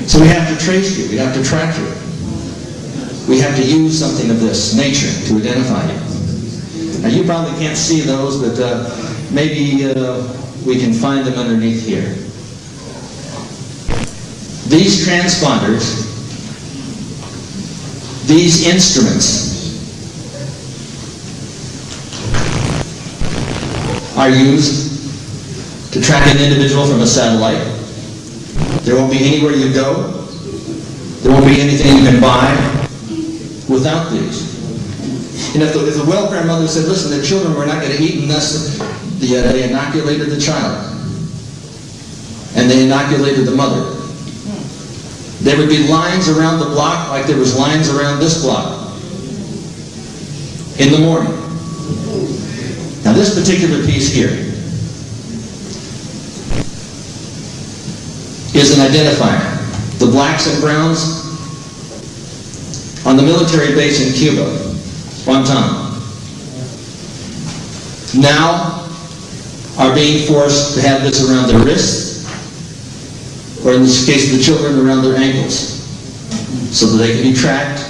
So we have to trace you. We have to track you. We have to use something of this nature to identify you. Now you probably can't see those, but maybe we can find them underneath here. These transponders, these instruments, are used to track an individual from a satellite. There won't be anywhere you go. There won't be anything you can buy without these. And if the welfare mother said, listen, the children were not going to eat unless they inoculated the child. And they inoculated the mother. There would be lines around the block like there was lines around this block in the morning. Now this particular piece here is an identifier. The blacks and browns on the military base in Cuba, Guantanamo, now are being forced to have this around their wrists, or in this case of the children, around their ankles, so that they can be tracked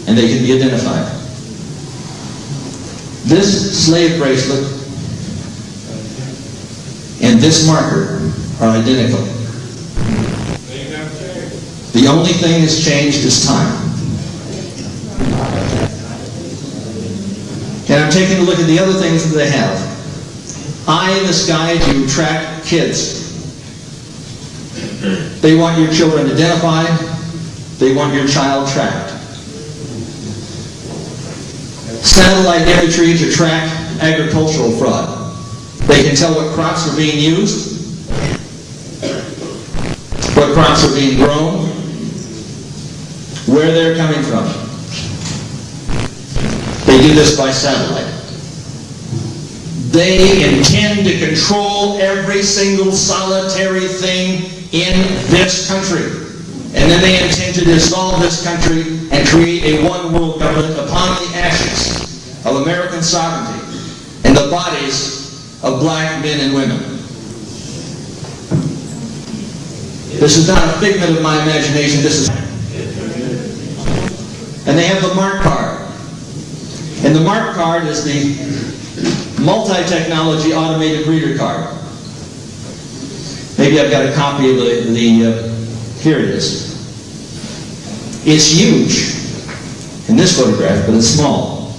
and they can be identified. This slave bracelet and this marker are identical. The only thing that's changed is time. And I'm taking a look at the other things that they have. Eye in the sky to track kids. They want your children identified. They want your child tracked. Satellite imagery to track agricultural fraud. They can tell what crops are being used, what crops are being grown, where they're coming from. They do this by satellite. They intend to control every single solitary thing in this country. And then they intend to dissolve this country and create a one-world government upon the ashes of American sovereignty and the bodies of black men and women. This is not a figment of my imagination. This is... And they have the mark card. And the mark card is the multi-technology automated reader card. Maybe I've got a copy of here it is. It's huge in this photograph, but it's small.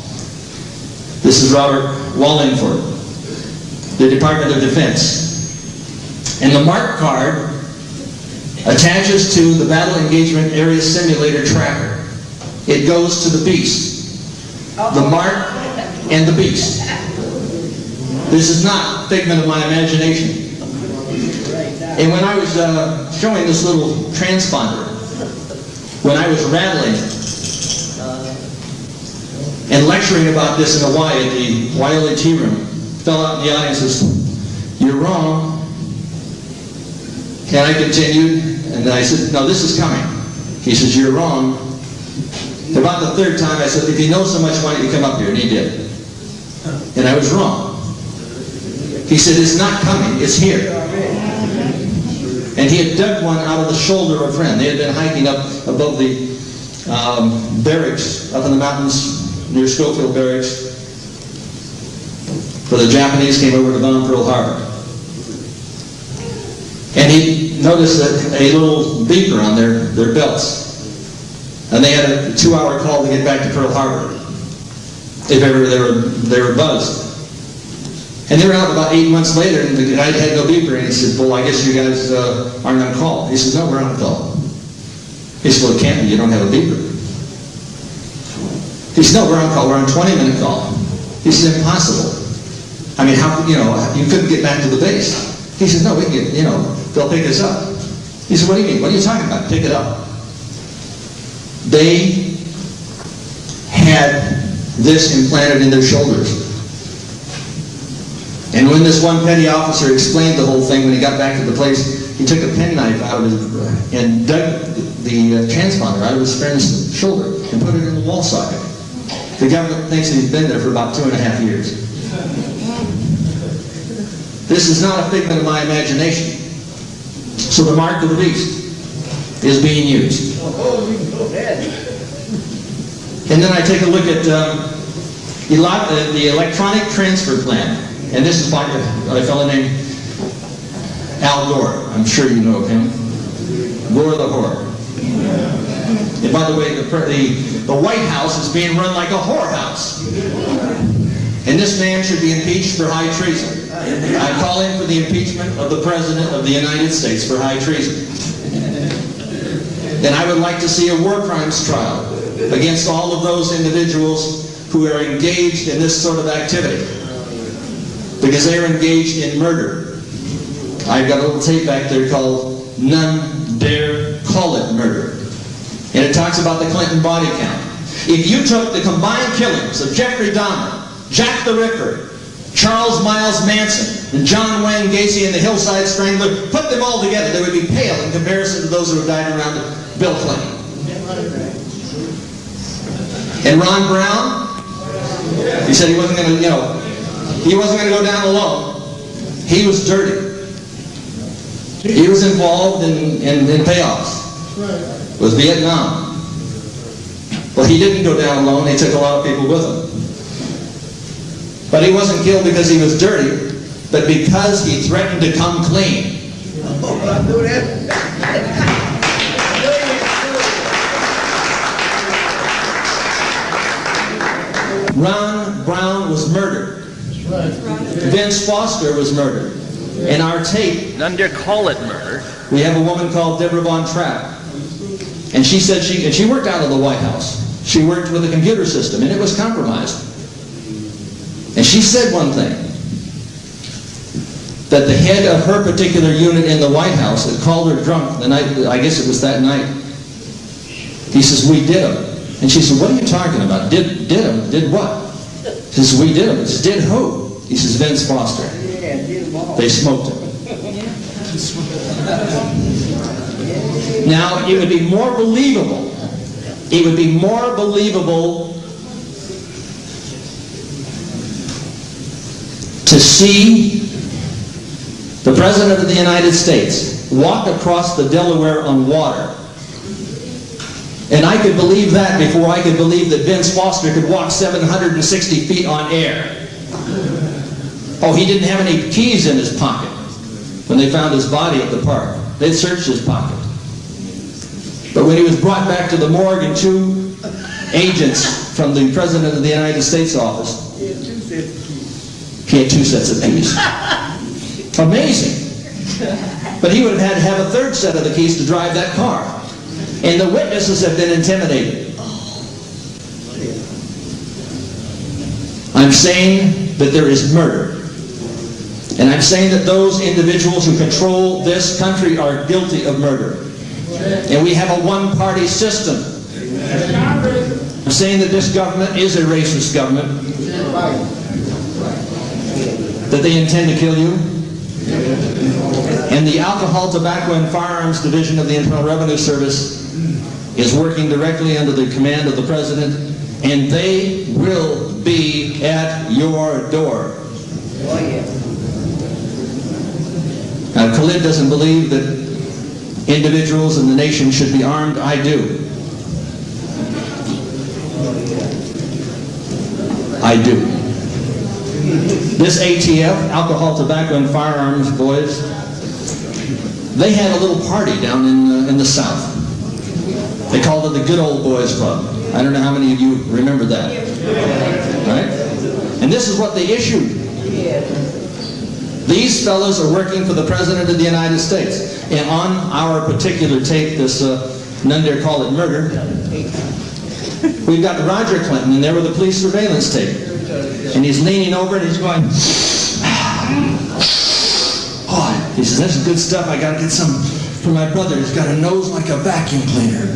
This is Robert Wallingford, the Department of Defense. And the mark card attaches to the Battle Engagement Area Simulator tracker. It goes to the beast, the mark and the beast. This is not a figment of my imagination. And when I was showing this little transponder, when I was rattling and lecturing about this in Hawaii at the Waiole Tea Room, fell out in the audience and said, "You're wrong." And I continued, and I said, "No, this is coming." He says, "You're wrong." About the third time I said, "If you know so much, why don't you come up here?" And he did. And I was wrong. He said, "It's not coming, it's here." And he had dug one out of the shoulder of a friend. They had been hiking up above the barracks up in the mountains near Schofield Barracks, where the Japanese came over to bomb Pearl Harbor. And he noticed that a little beeper on their belts. And they had a 2-hour call to get back to Pearl Harbor, if ever they were buzzed. And they were out about 8 months later, and the guy had no beeper, and he said, "Well, I guess you guys aren't on call." He said, "No, we're on call." He said, "Well, it can't be, you don't have a beeper." He said, "No, we're on call, we're on 20-minute call." He said, "Impossible. I mean, how, you couldn't get back to the base." He said, "No, we can get, they'll pick us up." He said, "What do you mean? What are you talking about? Pick it up." They had this implanted in their shoulders. And when this one petty officer explained the whole thing, when he got back to the place, he took a penknife out of his, and dug the transponder out of his friend's shoulder and put it in the wall socket. The government thinks that he's been there for about 2.5 years. This is not a figment of my imagination. So the mark of the beast is being used. And then I take a look at the electronic transfer plan. And this is by a fellow named Al Gore. I'm sure you know of him. Gore the Whore. And by the way, the White House is being run like a whorehouse. And this man should be impeached for high treason. I call him for the impeachment of the President of the United States for high treason. And I would like to see a war crimes trial against all of those individuals who are engaged in this sort of activity, because they are engaged in murder. I've got a little tape back there called None Dare Call It Murder. And it talks about the Clinton body count. If you took the combined killings of Jeffrey Dahmer, Jack the Ripper, Charles Miles Manson, and John Wayne Gacy and the Hillside Strangler, put them all together, they would be pale in comparison to those who have died around Bill Clinton. And Ron Brown, he said he wasn't going to, he wasn't going to go down alone. He was dirty. He was involved in payoffs with Vietnam. Well, he didn't go down alone. He took a lot of people with him. But he wasn't killed because he was dirty, but because he threatened to come clean. Ron Brown was murdered. Vince Foster was murdered. In our tape, None dare call it murder. we have a woman called Deborah Von Trapp. And she said she worked out of the White House. She worked with a computer system, and it was compromised. And she said one thing, that the head of her particular unit in the White House had called her drunk the night, I guess it was that night. He says, we did them. And she said, what are you talking about? Did them? Did what? He says, we did them. He says, did who? He says, Vince Foster. They smoked him. Now, it would be more believable. It would be more believable to see the President of the United States walk across the Delaware on water. And I could believe that before I could believe that Vince Foster could walk 760 feet on air. Oh, he didn't have any keys in his pocket when they found his body at the park. They'd searched his pocket. But when he was brought back to the morgue and two agents from the President of the United States office, he had 2 sets of keys. Amazing. But he would have had to have a 3rd set of the keys to drive that car. And the witnesses have been intimidated. I'm saying that there is murder. And I'm saying that those individuals who control this country are guilty of murder. And we have a one-party system. I'm saying that this government is a racist government. That they intend to kill you. And the Alcohol, Tobacco, and Firearms Division of the Internal Revenue Service is working directly under the command of the President, and they will be at your door. Now, Khalid doesn't believe that individuals in the nation should be armed. I do. I do. This ATF, Alcohol, Tobacco, and Firearms boys, they had a little party down in the South. They called it the Good Old Boys Club. I don't know how many of you remember that. Right? And this is what they issued. These fellows are working for the President of the United States. And on our particular tape, this None Dare Call It Murder, we've got Roger Clinton, and there were the police surveillance tape. And he's leaning over and he's going, oh, he says, that's good stuff. I got to get some for my brother. He's got a nose like a vacuum cleaner.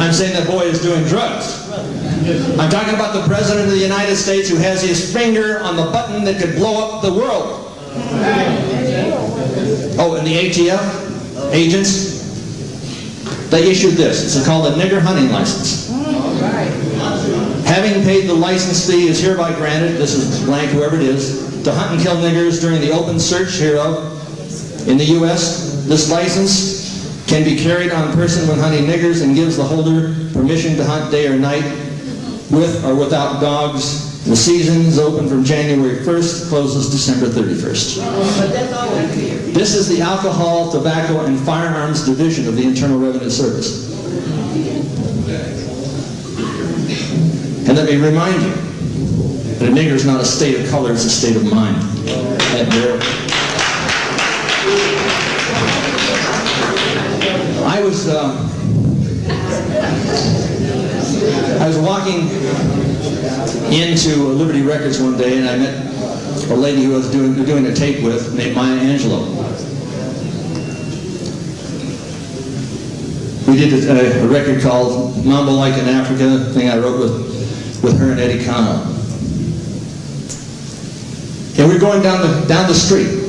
I'm saying that boy is doing drugs. I'm talking about the President of the United States who has his finger on the button that could blow up the world. Oh, and the ATF agents, they issued this. It's called a nigger hunting license. Having paid the license fee is hereby granted, this is blank, whoever it is, to hunt and kill niggers during the open search hereof in the U.S. This license can be carried on a person when hunting niggers and gives the holder permission to hunt day or night with or without dogs. The season is open from January 1st, closes December 31st. This is the Alcohol, Tobacco, and Firearms Division of the Internal Revenue Service. And let me remind you that a nigger is not a state of color, it's a state of mind. I was walking into Liberty Records one day, and I met a lady who I was doing a tape with named Maya Angelou. We did a record called Mambo Like in Africa, a thing I wrote with her and Eddie Cano. And we're going down the street.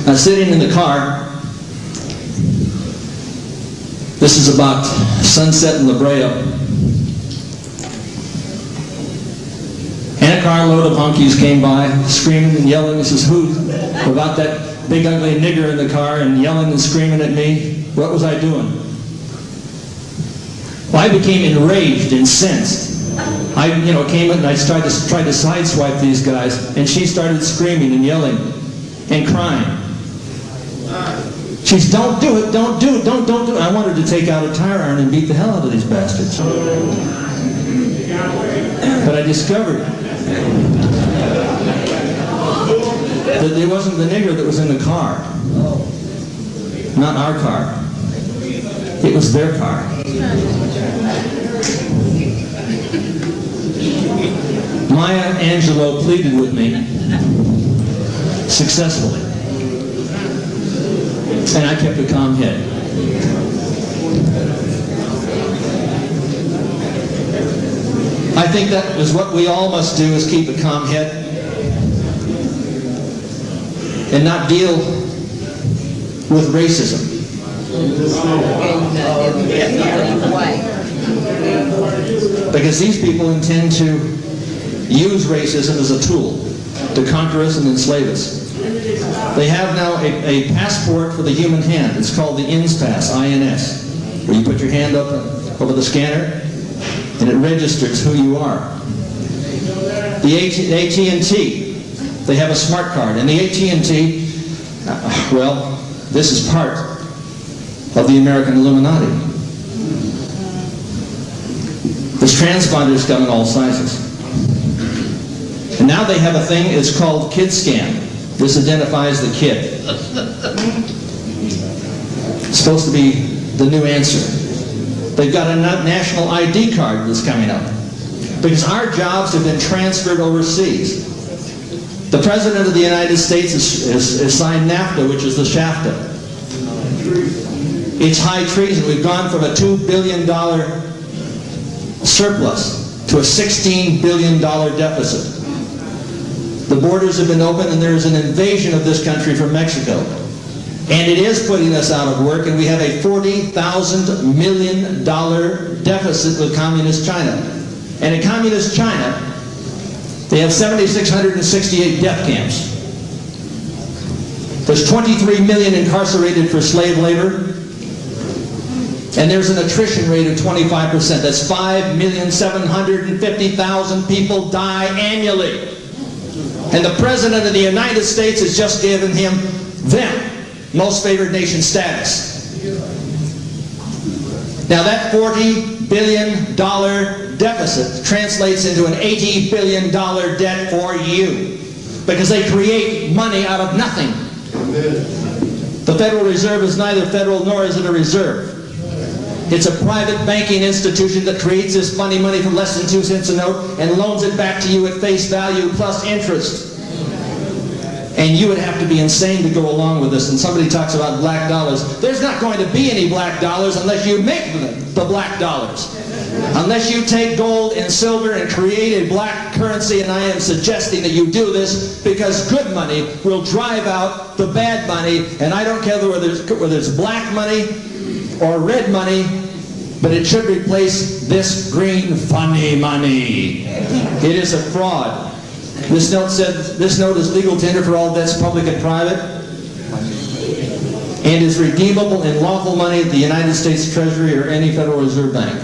I'm sitting in the car. This is about sunset in La Brea. And a carload of honkies came by, screaming and yelling. This is who? About that big ugly nigger in the car and yelling and screaming at me. What was I doing? Well, I became enraged, incensed. I came in and I tried to sideswipe these guys, and she started screaming and yelling and crying. She said, "Don't do it, don't do it, don't do it." I wanted to take out a tire iron and beat the hell out of these bastards. But I discovered that it wasn't the nigger that was in the car. Not our car. It was their car. Maya Angelou pleaded with me successfully. And I kept a calm head. I think that is what we all must do, is keep a calm head and not deal with racism. Because these people intend to use racism as a tool to conquer us and enslave us. They have now a passport for the human hand. It's called the INS Pass, INS, where you put your hand up over the scanner and it registers who you are. The AT&T, they have a smart card. And the AT&T, well, this is part of the American Illuminati. There's transponders come in all sizes. And now they have a thing, it's called KidScan. This identifies the kid. It's supposed to be the new answer. They've got a national ID card that's coming up. Because our jobs have been transferred overseas. The President of the United States has signed NAFTA, which is the SHAFTA. It's high treason. We've gone from a $2 billion surplus to a $16 billion deficit. The borders have been open, and there's an invasion of this country from Mexico. And it is putting us out of work, and we have a $40,000 million deficit with Communist China. And in Communist China, they have 7,668 death camps. There's 23 million incarcerated for slave labor. And there's an attrition rate of 25%. That's 5,750,000 people die annually. And the President of the United States has just given them most favored nation status. Now that $40 billion deficit translates into an $80 billion debt for you, because they create money out of nothing. The Federal Reserve is neither federal nor is it a reserve. It's a private banking institution that creates this funny money for less than 2 cents a note and loans it back to you at face value plus interest. And you would have to be insane to go along with this. And somebody talks about black dollars. There's not going to be any black dollars unless you make the black dollars. Unless you take gold and silver and create a black currency, and I am suggesting that you do this because good money will drive out the bad money. And I don't care whether it's black money or red money, but it should replace this green funny money. It is a fraud. This note said, this note is legal tender for all debts, public and private, and is redeemable in lawful money at the United States Treasury or any Federal Reserve Bank.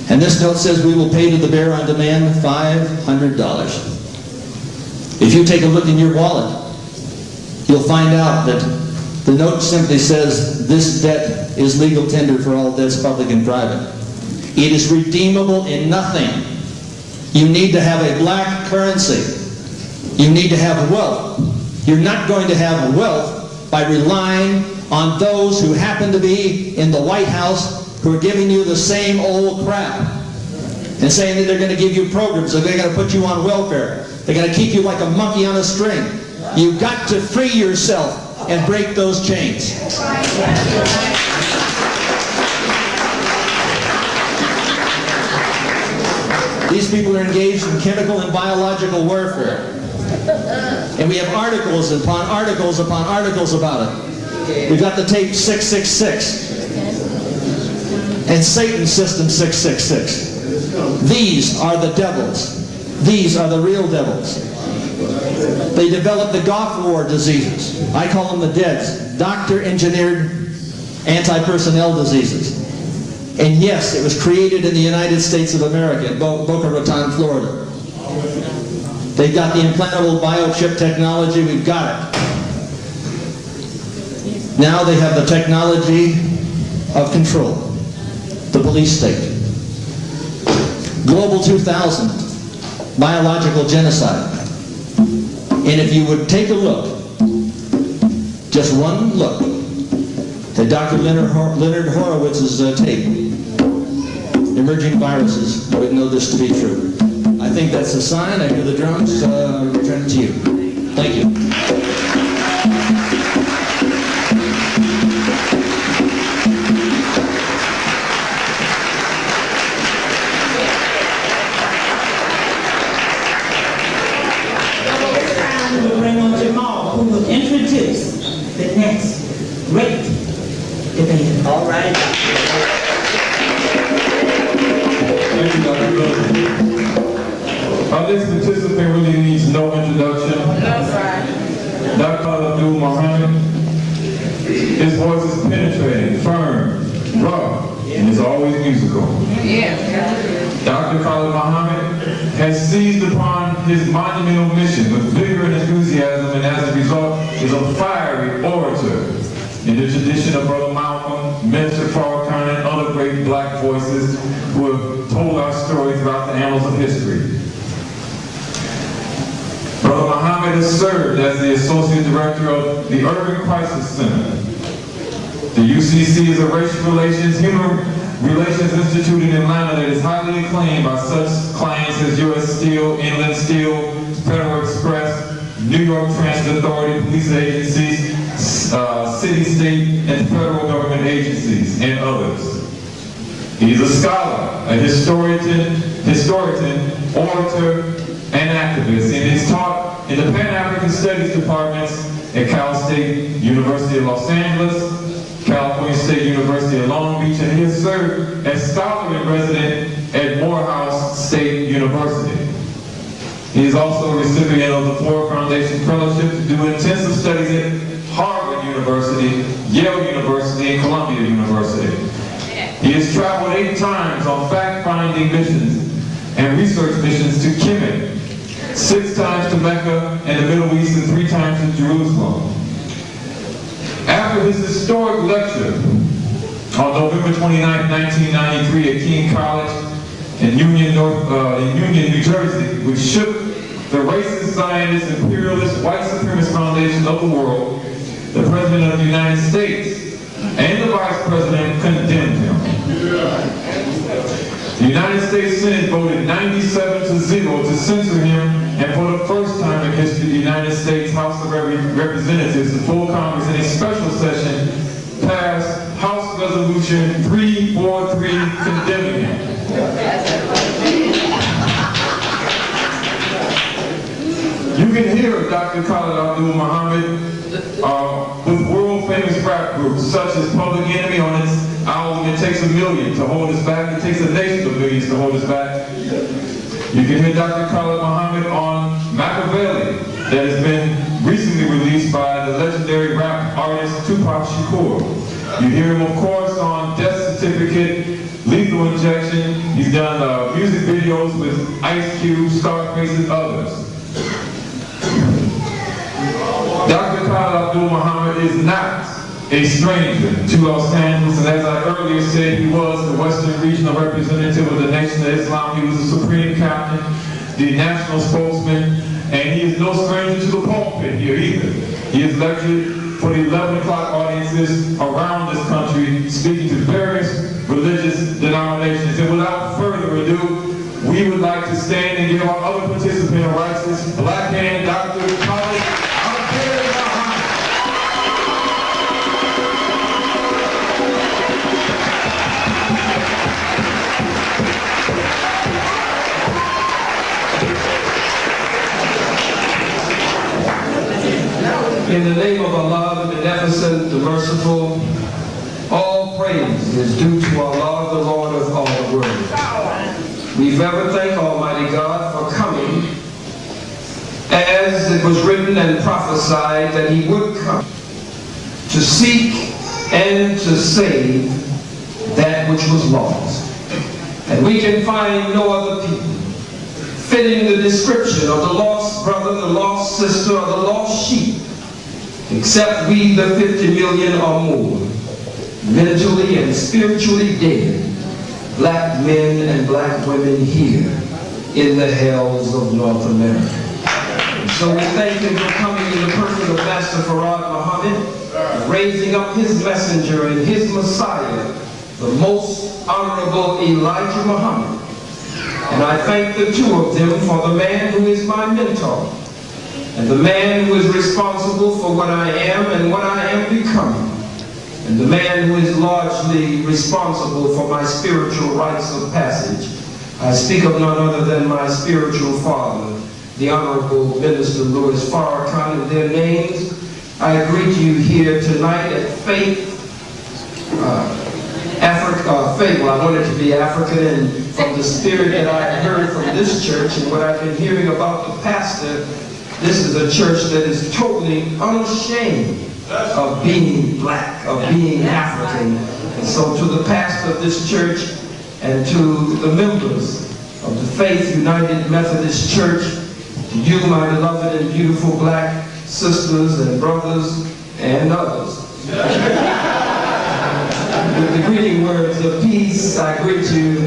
And this note says we will pay to the bearer on demand $500. If you take a look in your wallet, you'll find out that the note simply says this debt is legal tender for all debts, public and private. It is redeemable in nothing. You need to have a black currency. You need to have wealth. You're not going to have wealth by relying on those who happen to be in the White House who are giving you the same old crap and saying that they're going to give you programs, that they're going to put you on welfare, they're going to keep you like a monkey on a string. You've got to free yourself and break those chains. These people are engaged in chemical and biological warfare. And we have articles upon articles upon articles about it. We've got the tape 666 and Satan System 666. These are the devils. These are the real devils. They developed the Goth War diseases. I call them the DEADs, doctor-engineered anti-personnel diseases. And yes, it was created in the United States of America, in Boca Raton, Florida. They've got the implantable biochip technology. We've got it. Now they have the technology of control, the police state. Global 2000, biological genocide. And if you would take a look, just one look, at Dr. Leonard Horowitz's tape, Emerging Viruses, I would know this to be true. I think that's a sign. I hear the drums. I return it to you. Thank you. We'll bring on Jamal, who will introduce the next great debater. All right. Thank you, Dr. Hilder. Our next participant really needs no introduction. Dr. Abdul Muhammad. His voice is penetrating, firm, rough, and it's always musical. Dr. Khalid Muhammad has seized upon his monumental mission with vigor and enthusiasm, and as a result is a fiery orator in the tradition of Brother Malcolm, Minister Farrakhan, and other great black voices who have told our story throughout the annals of history. Brother Muhammad has served as the Associate Director of the Urban Crisis Center. The UCC is a racial relations, human relations institute in Atlanta that is highly acclaimed by such clients as U.S. Steel, Inland Steel, Federal Express, New York Transit Authority, police agencies, city, state, and federal government agencies, and others. He's a scholar, a historian, orator, and activist, and he's taught in the Pan-African Studies departments at Cal State University of Los Angeles, California State University of Long Beach, and he has served as scholar and resident at Morehouse State University. He is also a recipient of the Ford Foundation Fellowship to do intensive studies at Harvard University, Yale University, and Columbia University. He has traveled 8 times on fact-finding missions and research missions to Kemet, 6 times to Mecca and the Middle East, and 3 times to Jerusalem. After his historic lecture on November 29, 1993 at King College in Union, New Jersey, which shook the racist, Zionist, imperialist, white supremacist foundation of the world, the President of the United States and the Vice President condemned him. The United States Senate voted 97-0 to censor him, and for the first time in history, the United States House of Representatives, the full Congress, in a special session, passed House Resolution 343 condemning him. You can hear Dr. Khalid Abdul Muhammad with world-famous rap groups such as Public Enemy on its album It Takes a Million to Hold Us Back. It takes a nation of millions to hold us back. You can hear Dr. Khalid Muhammad on Machiavelli, that has been recently released by the legendary rap artist Tupac Shakur. You hear him, of course, on Death Certificate, Lethal Injection. He's done music videos with Ice Cube, Scarface, and others. Dr. Khalid Abdul Muhammad is not a stranger to Los Angeles, and as I earlier said, he was the Western Regional Representative of the Nation of Islam. He was the Supreme Captain, the National Spokesman, and he is no stranger to the pulpit here either. He has lectured for the 11 o'clock audiences around this country, speaking to various religious denominations. And without further ado, we would like to stand and give our other participant rights, this black man, Dr. Khalid. In the name of Allah, the Beneficent, the Merciful, all praise is due to Allah, the Lord of all the world. We forever thank Almighty God for coming, as it was written and prophesied that He would come, to seek and to save that which was lost. And we can find no other people fitting the description of the lost brother, the lost sister, or the lost sheep, except we, the 50 million or more, mentally and spiritually dead, black men and black women here in the hells of North America. And so we thank Him for coming in the person of Master Farad Muhammad, raising up His messenger and His Messiah, the most honorable Elijah Muhammad. And I thank the two of them for the man who is my mentor, and the man who is responsible for what I am and what I am becoming, and the man who is largely responsible for my spiritual rites of passage. I speak of none other than my spiritual father, the Honorable Minister Louis Farrakhan. In their names, I greet you here tonight at Faith, well, I wanted to be African, and from the spirit that I heard from this church and what I've been hearing about the pastor, this is a church that is totally unashamed of being black, of being African. And so to the pastor of this church and to the members of the Faith United Methodist Church, to you, my beloved and beautiful black sisters and brothers and others, with the greeting words of peace, I greet you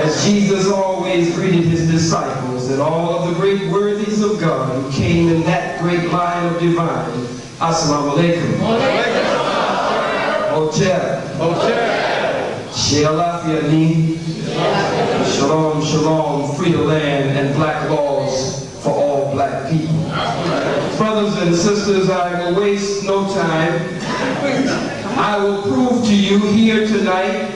as Jesus always greeted His disciples and all of the great worthies of God who came in that great line of divine. Assalamu alaikum. Hotel. Shealafia ni. Shalom, shalom, free the land and black laws for all black people. Brothers and sisters, I will waste no time. I will prove to you here tonight,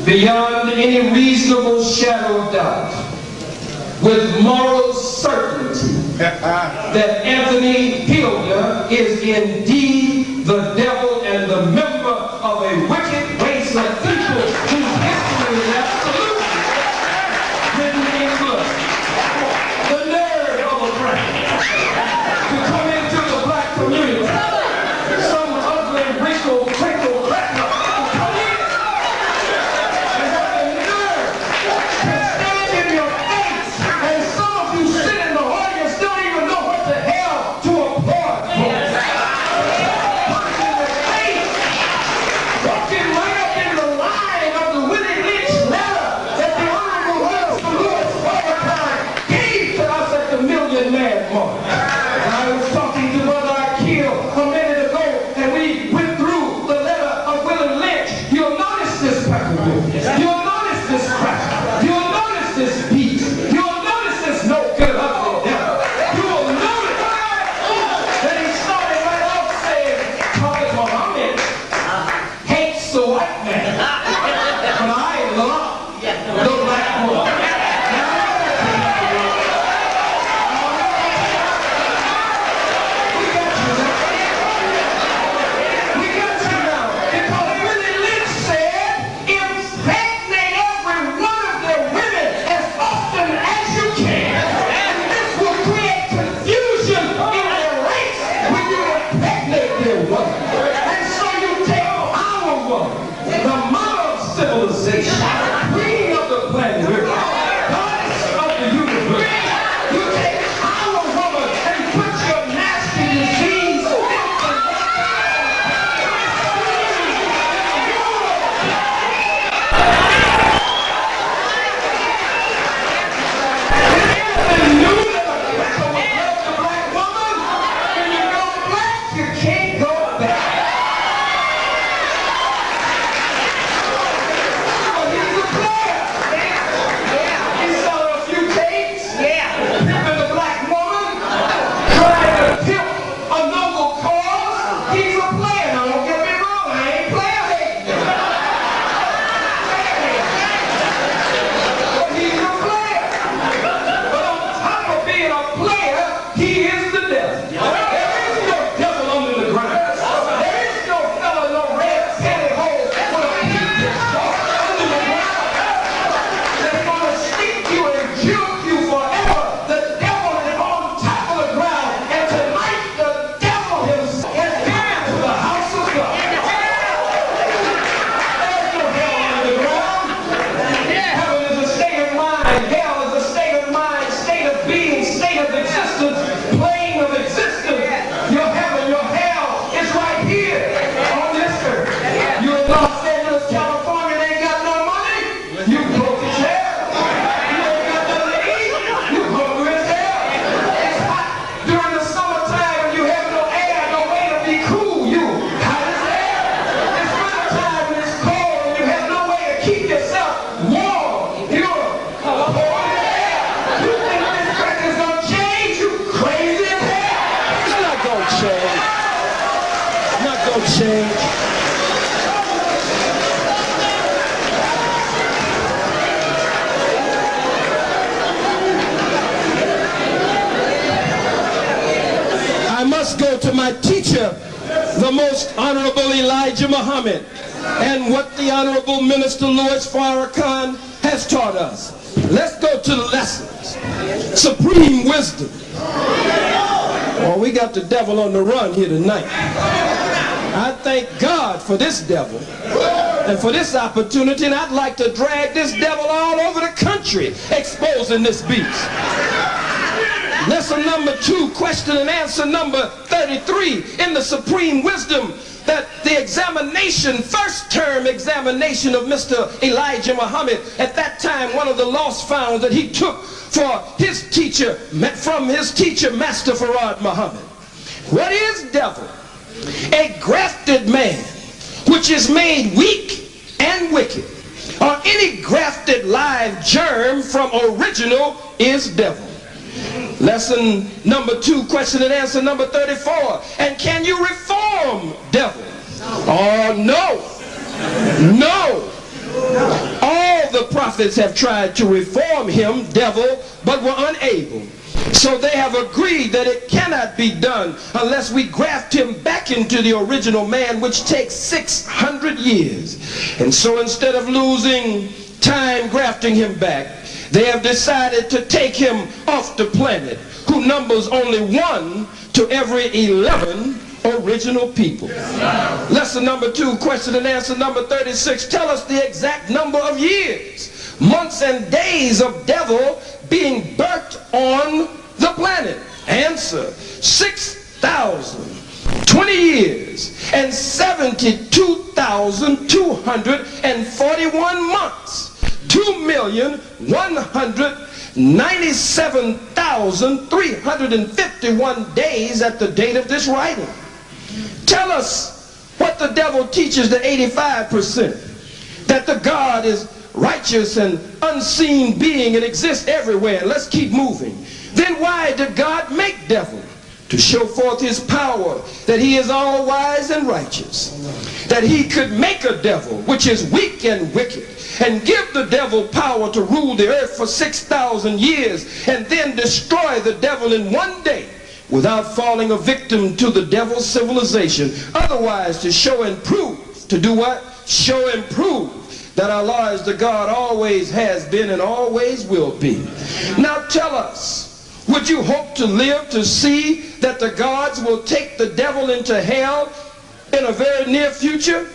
beyond any reasonable shadow of doubt, with moral certainty, that Anthony Hilder is indeed the devil and the member of a wicked race of people whose history is absolutely written in blood. The nerve of a brand to come into the black community. change. I must go to my teacher, the most honorable Elijah Muhammad, and what the honorable minister Louis Farrakhan has taught us. Let's go to the lessons. Supreme wisdom. Well, we got the devil on the run here tonight. I thank God for this devil and for this opportunity, and I'd like to drag this devil all over the country exposing this beast. Lesson number 2, question and answer number 33 in the supreme wisdom, that the examination, first term examination of Mr. Elijah Muhammad, at that time one of the lost found that he took for his teacher, from his teacher, Master Farad Muhammad. What is devil? A grafted man, which is made weak and wicked, or any grafted live germ from original is devil. Lesson number 2, question and answer number 34. And can you reform devil? Oh, no. No. All the prophets have tried to reform him, devil, but were unable. So they have agreed that it cannot be done unless we graft him back into the original man, which takes 600 years. And so instead of losing time grafting him back, they have decided to take him off the planet, who numbers only 1 to every 11 original people. Lesson number 2, question and answer number 36. Tell us the exact number of years, months, and days of devil being burnt on the planet. Answer: 6,020 years and 72,241 months. 2,197,351 days at the date of this writing. Tell us what the devil teaches the 85%, that the God is righteous and unseen being and exists everywhere. Let's keep moving. Then why did God make devil? To show forth his power, that he is all wise and righteous, that he could make a devil which is weak and wicked, and give the devil power to rule the earth for 6,000 years, and then destroy the devil in one day without falling a victim to the devil's civilization. Otherwise, to show and prove, to do what? Show and prove that Allah is the God, always has been and always will be. Now tell us, would you hope to live to see that the gods will take the devil into hell in a very near future?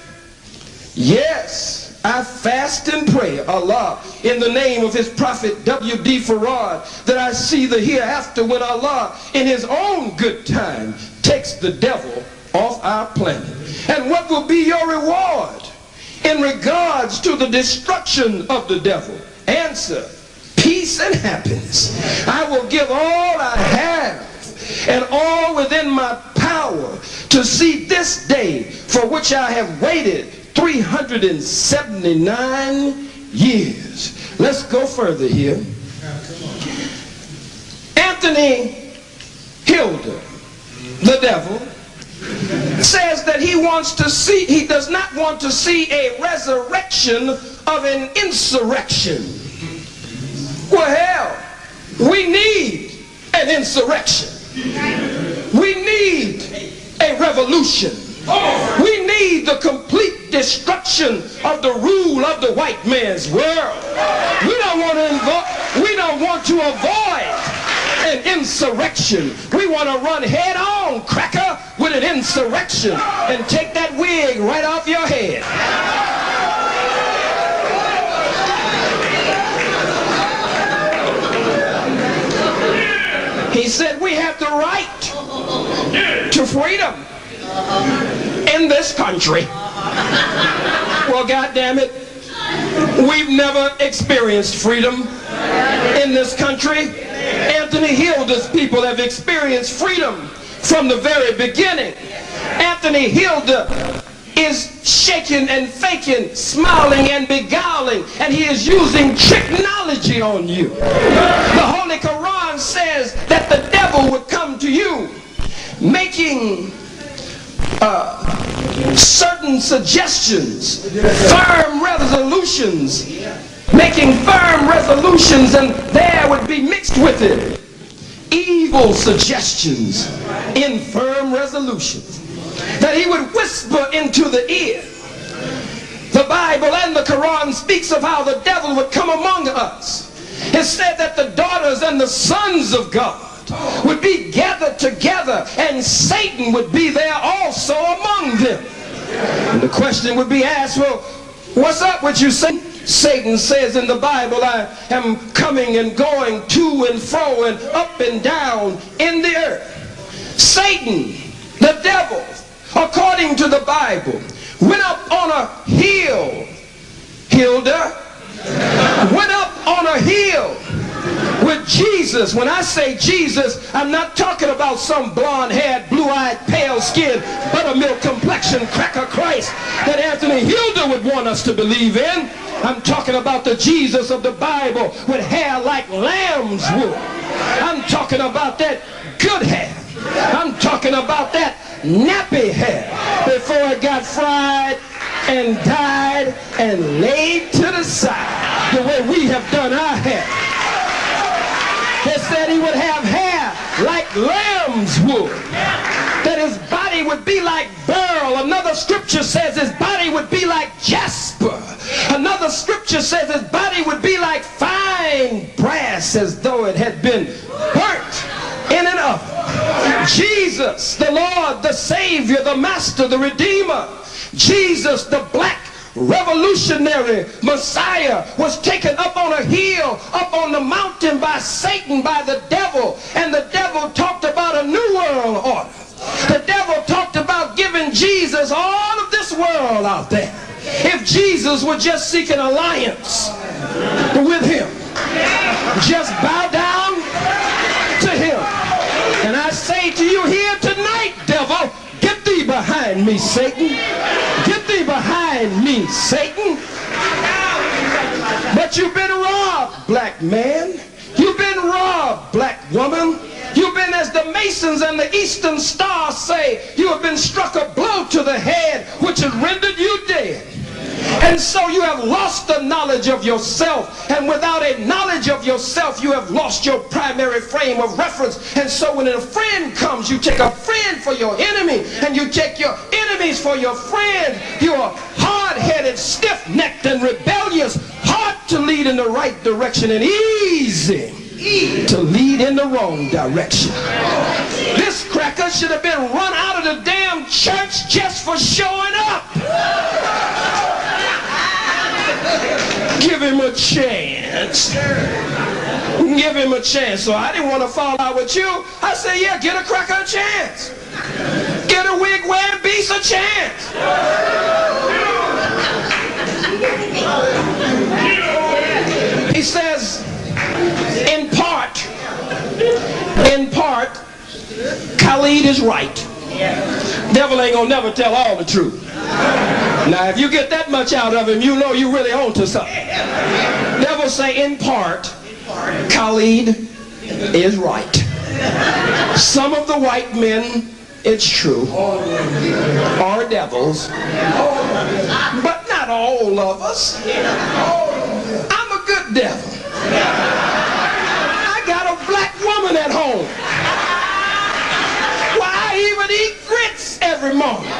Yes. I fast and pray, Allah, in the name of his prophet W.D. Farad, that I see the hereafter when Allah, in his own good time, takes the devil off our planet. And what will be your reward in regards to the destruction of the devil? Answer: peace and happiness. I will give all I have and all within my power to see this day for which I have waited 379 years. Let's go further here. Anthony Hilder, the devil, says that he does not want to see a resurrection of an insurrection. Well, hell, we need an insurrection. We need a revolution. We need the complete destruction of the rule of the white man's world. We don't want to avoid an insurrection. We want to run head on, cracker, with an insurrection and take that wig right off your head. He said we have the right to freedom in this country. Well, goddamn it, we've never experienced freedom in this country. Anthony Hilder's people have experienced freedom from the very beginning. Anthony Hilder is shaking and faking, smiling and beguiling, and he is using technology on you. The Holy Quran says that the devil would come to you making certain suggestions, firm resolutions, making firm resolutions, and there would be mixed with it evil suggestions in firm resolutions that he would whisper into the ear. The Bible and the Quran speaks of how the devil would come among us. It said that the daughters and the sons of God would be gathered together, and Satan would be there also among them. And the question would be asked, well, what's up with you, Satan? Satan says in the Bible, I am coming and going to and fro and up and down in the earth. Satan, the devil, according to the Bible, went up on a hill, Hilder, went up on a hill with Jesus. When I say Jesus, I'm not talking about some blonde-haired, blue-eyed, pale-skinned, buttermilk complexion cracker Christ that Anthony Hilder would want us to believe in. I'm talking about the Jesus of the Bible with hair like lamb's wool. I'm talking about that good hair. I'm talking about that nappy hair before it got fried and dyed and laid to the side the way we have done our hair. They said he would have hair like lamb's wool, that his body would be like beryl. Another scripture says his body would be like jasper. Another scripture says his body would be like fine brass, as though it had been burnt in an oven. Jesus, the Lord, the Savior, the Master, the Redeemer, Jesus, the black revolutionary Messiah, was taken up on a hill, up on the mountain by Satan, by the devil. And the devil talked about a new world order. The devil talked about giving Jesus all of this world out there if Jesus would just seek an alliance with him. Just bow down to him. And I say to you here tonight, devil, get thee behind me, Satan. Get thee behind me, Satan. But you've been robbed, black man. You've been robbed, black woman. You've been, as the Masons and the Eastern Star say, you have been struck a blow to the head which has rendered you dead. And so you have lost the knowledge of yourself, and without a knowledge of yourself you have lost your primary frame of reference. And so when a friend comes, you take a friend for your enemy, and you take your enemies for your friend. You are hard-headed, stiff-necked, and rebellious, hard to lead in the right direction and easy to lead in the wrong direction. This cracker should have been run out of the damn church just for showing up. Give him a chance. Give him a chance. So I didn't want to fall out with you. I said, yeah, get a cracker a chance. Get a wig wearing beast a chance. He says, in part, Khalid is right. Devil ain't gonna never tell all the truth. Now, if you get that much out of him, you know you really on to something. Devil say, in part, Khalid is right. Some of the white men, it's true, are devils, but not all of us. I'm a good devil. I got a black woman at home. Why, I even eat grits every morning.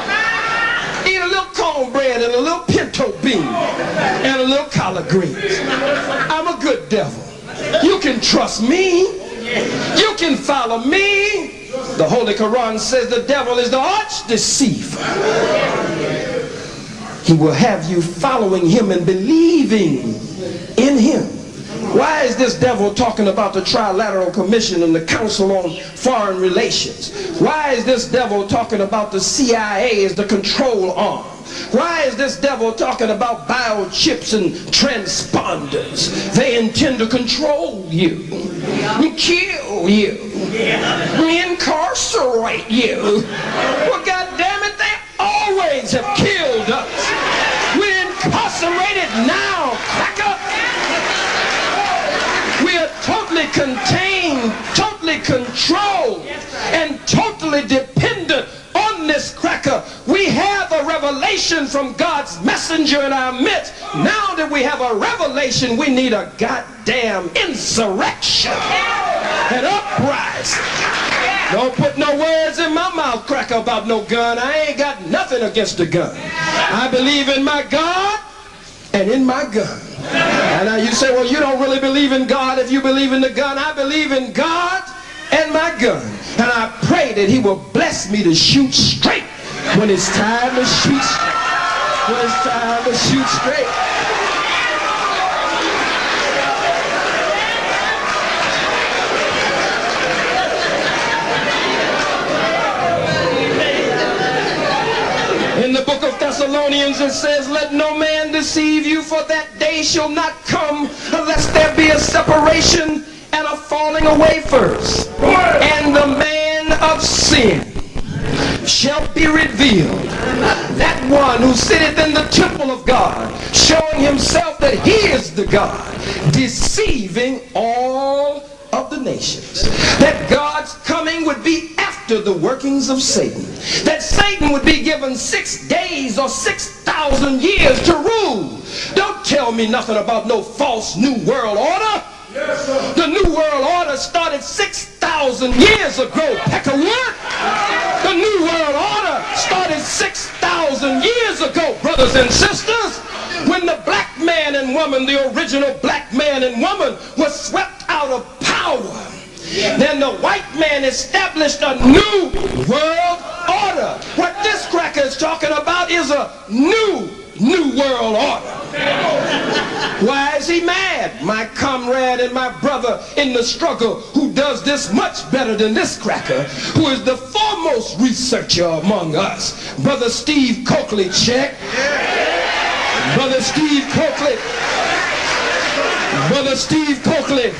Eat a little cornbread and a little pinto bean and a little collard greens. I'm a good devil. You can trust me. You can follow me. The Holy Quran says the devil is the arch deceiver. He will have you following him and believing in him. Why is this devil talking about the Trilateral Commission and the Council on Foreign Relations? Why is this devil talking about the CIA as the control arm? Why is this devil talking about biochips and transponders? They intend to control you, kill you, incarcerate you. Well, goddammit, they always have killed us. We're incarcerated now, cracker. We are totally contained, totally controlled, and totally dependent on this cracker. We have a revelation from God's messenger in our midst. Now that we have a revelation, we need a goddamn insurrection, an uprising. Don't put no words in my mouth, cracker, about no gun. I ain't got nothing against the gun. I believe in my God and in my gun. And now you say, well, you don't really believe in God if you believe in the gun. I believe in God and my gun. And I pray that he will bless me to shoot straight when it's time to shoot straight. When it's time to shoot straight. In the book of Thessalonians it says, let no man deceive you, for that day shall not come unless there be a separation and a falling away first. And the man of sin shall be revealed, that one who sitteth in the temple of God, showing himself that he is the God, deceiving all of the nations. That God's coming would be after the workings of Satan. That Satan would be given 6 days or 6,000 years to rule. Don't tell me nothing about no false new world order. The new world order started 6,000 years ago, Peckerwood. The new world order started 6,000 years ago, brothers and sisters, when the black man and woman, the original black man and woman, was swept out of power. Then the white man established a new world order. What this cracker is talking about is a new world order. Why is he mad? My comrade and my brother in the struggle, who does this much better than this cracker, who is the foremost researcher among us, Brother Steve Coakley, check. Brother Steve Coakley. Brother Steve Coakley.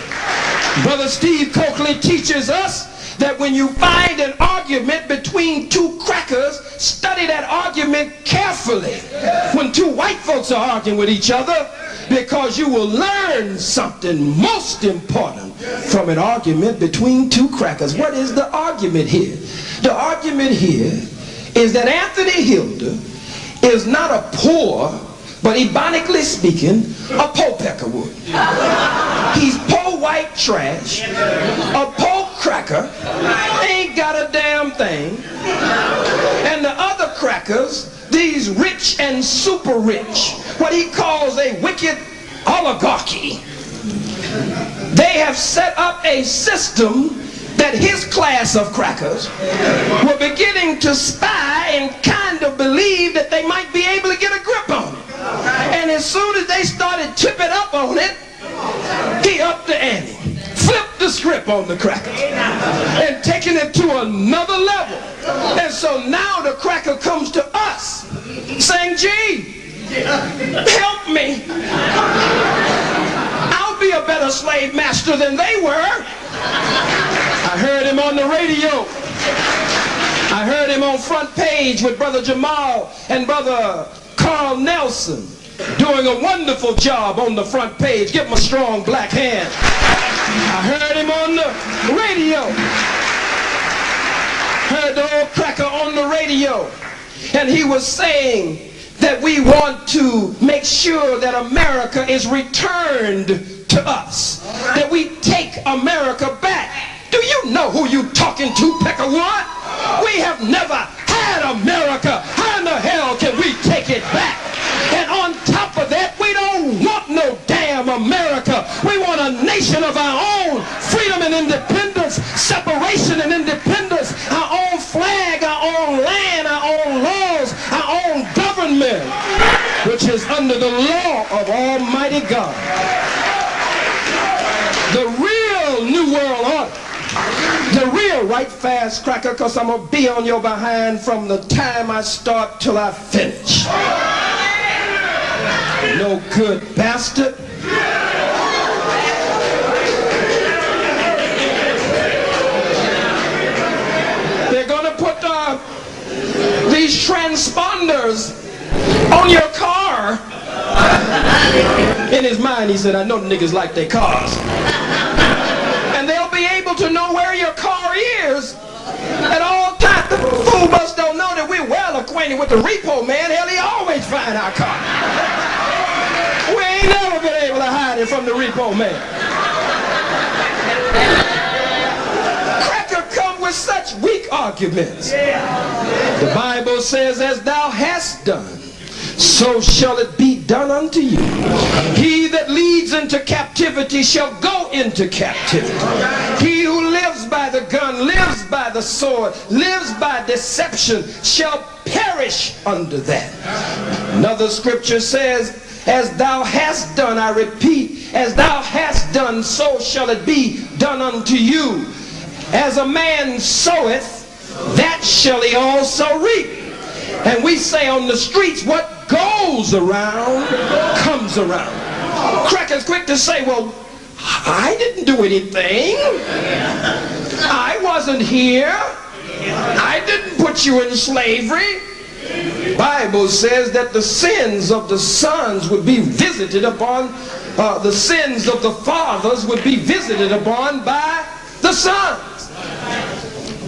Brother Steve Coakley teaches us that when you find an argument between two crackers, study that argument carefully. When two white folks are arguing with each other, because you will learn something most important from an argument between two crackers. What is the argument here? The argument here is that Anthony Hilder is not a poor, but ebonically speaking, a poor Peckerwood. He's poor white trash, a poor cracker, ain't got a damn thing. And the other crackers, these rich and super rich, what he calls a wicked oligarchy, they have set up a system that his class of crackers were beginning to spy and kind of believe that they might be able to get a grip on it. And as soon as they started tipping up on it, he upped the ante, flipped the script on the cracker, and taking it to another level. And so now the cracker comes to us saying, gee, help me. I'll be a better slave master than they were. I heard him on the radio. I heard him on Front Page with Brother Jamal and Brother Carl Nelson doing a wonderful job on the front page. Give him a strong black hand. I heard him on the radio. Heard the old cracker on the radio. And he was saying that we want to make sure that America is returned to us. That we take America back. Do you know who you talking to, Peckerwood? We have never had America. How in the hell can we take it back? And on top of that, we don't want no damn America. We want a nation of our own. Freedom and independence, separation and independence, our own flag, our own land, our own laws, our own government, which is under the law of Almighty God. The real New World Order. The real right fast cracker, because I'm going to be on your behind from the time I start till I finish. No good bastard. They're going to put these transponders on your car. In his mind, he said, I know the niggas like their cars. And they'll be able to know where your car is at all times. The fool bus don't know that we're well acquainted acquainted with the repo man, hell, he always find our car. We ain't never been able to hide it from the repo man. Cracker come with such weak arguments. The Bible says, as thou hast done, so shall it be done unto you. He that leads into captivity shall go into captivity. He who lives by the gun, lives by the sword, lives by deception, shall perish under that. Another scripture says, as thou hast done, I repeat, as thou hast done, so shall it be done unto you. As a man soweth, that shall he also reap. And we say on the streets, what goes around comes around. Cracker's quick to say, well, I didn't do anything. I wasn't here. I didn't put you in slavery. The Bible says that the sins of the sons would be visited upon, the sins of the fathers would be visited upon by the sons.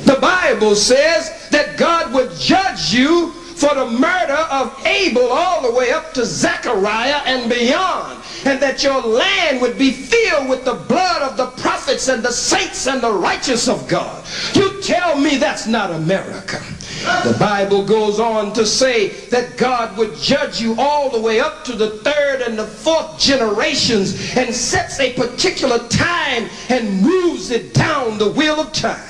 The Bible says that God would judge you for the murder of Abel all the way up to Zechariah and beyond, and that your land would be filled with the blood of the prophets and the saints and the righteous of God. You tell me that's not America. The Bible goes on to say that God would judge you all the way up to the third and the fourth generations, and sets a particular time and moves it down the wheel of time.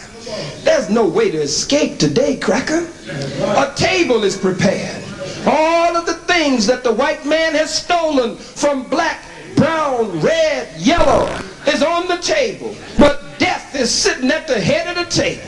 There's no way to escape today, Cracker. A table is prepared. All of the things that the white man has stolen from black, brown, red, yellow is on the table. But death is sitting at the head of the table.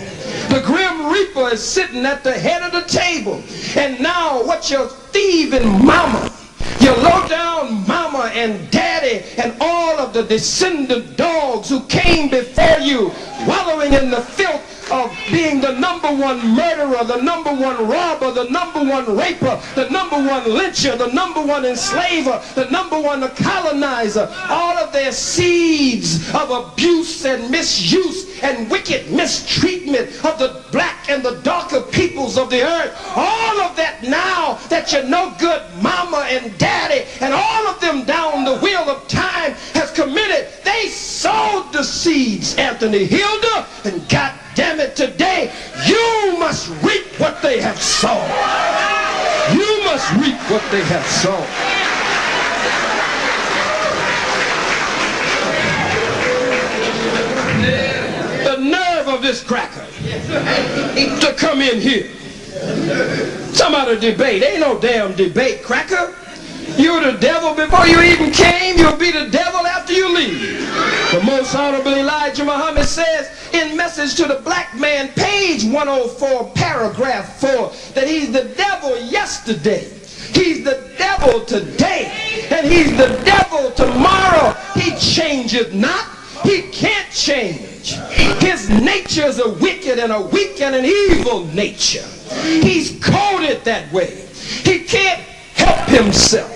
The grim reaper is sitting at the head of the table. And now what your thieving mama, your low-down mama and daddy and all of the descendant dogs who came before you, wallowing in the filth of being the number one murderer, the number one robber, the number one raper, the number one lyncher, the number one enslaver, the number one colonizer, all of their seeds of abuse and misuse and wicked mistreatment of the black and the darker peoples of the earth, all of that now that your no good mama and daddy and all of them down the wheel of time has committed, they sowed the seeds, Anthony Hilder, and God damn it, today you must reap what they have sown. You must reap what they have sown. The nerve of this cracker to come in here. Somebody debate. Ain't no damn debate, Cracker. You're the devil before you even came. You'll be the devil after you leave. The most honorable Elijah Muhammad says in Message to the Black Man, page 104, paragraph 4, that he's the devil yesterday, he's the devil today, and he's the devil tomorrow. He changeth not. He can't change. His nature is a wicked and a weak and an evil nature. He's coded that way. He can't help himself.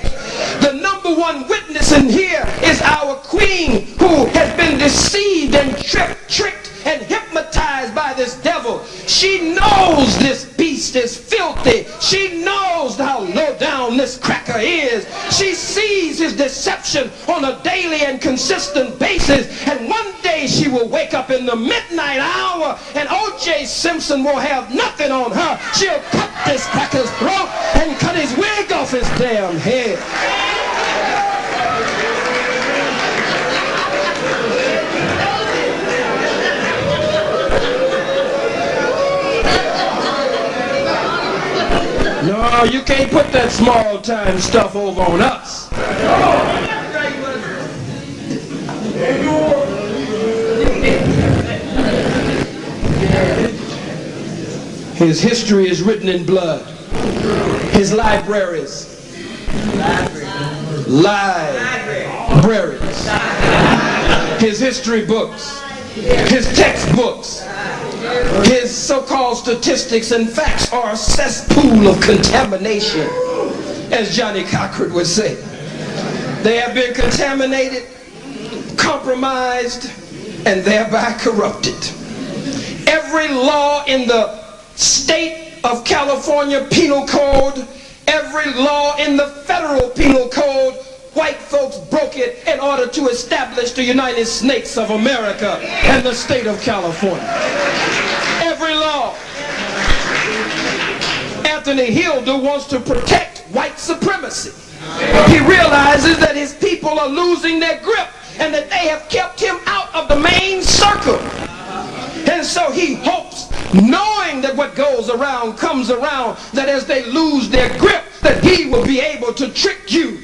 The number one witness in here is our queen, who has been deceived and tricked and hypnotized by this devil. She knows this beast is filthy. She knows how low down this cracker is. She sees his deception on a daily and consistent basis, and one day she will wake up in the midnight hour and O.J. Simpson will have nothing on her. She'll cut this cracker's throat and cut his wig off his damn head. No, you can't put that small time stuff over on us. His history is written in blood. His libraries. Libraries. His history books. His textbooks. His so-called statistics and facts are a cesspool of contamination, as Johnny Cochran would say. They have been contaminated, compromised, and thereby corrupted. Every law in the state of California Penal Code, every law in the federal penal code, white folks broke it in order to establish the United States of America and the state of California. Every law. Anthony Hilder wants to protect white supremacy. He realizes that his people are losing their grip and that they have kept him out of the main circle. And so he hopes, knowing that what goes around comes around, that as they lose their grip, that he will be able to trick you,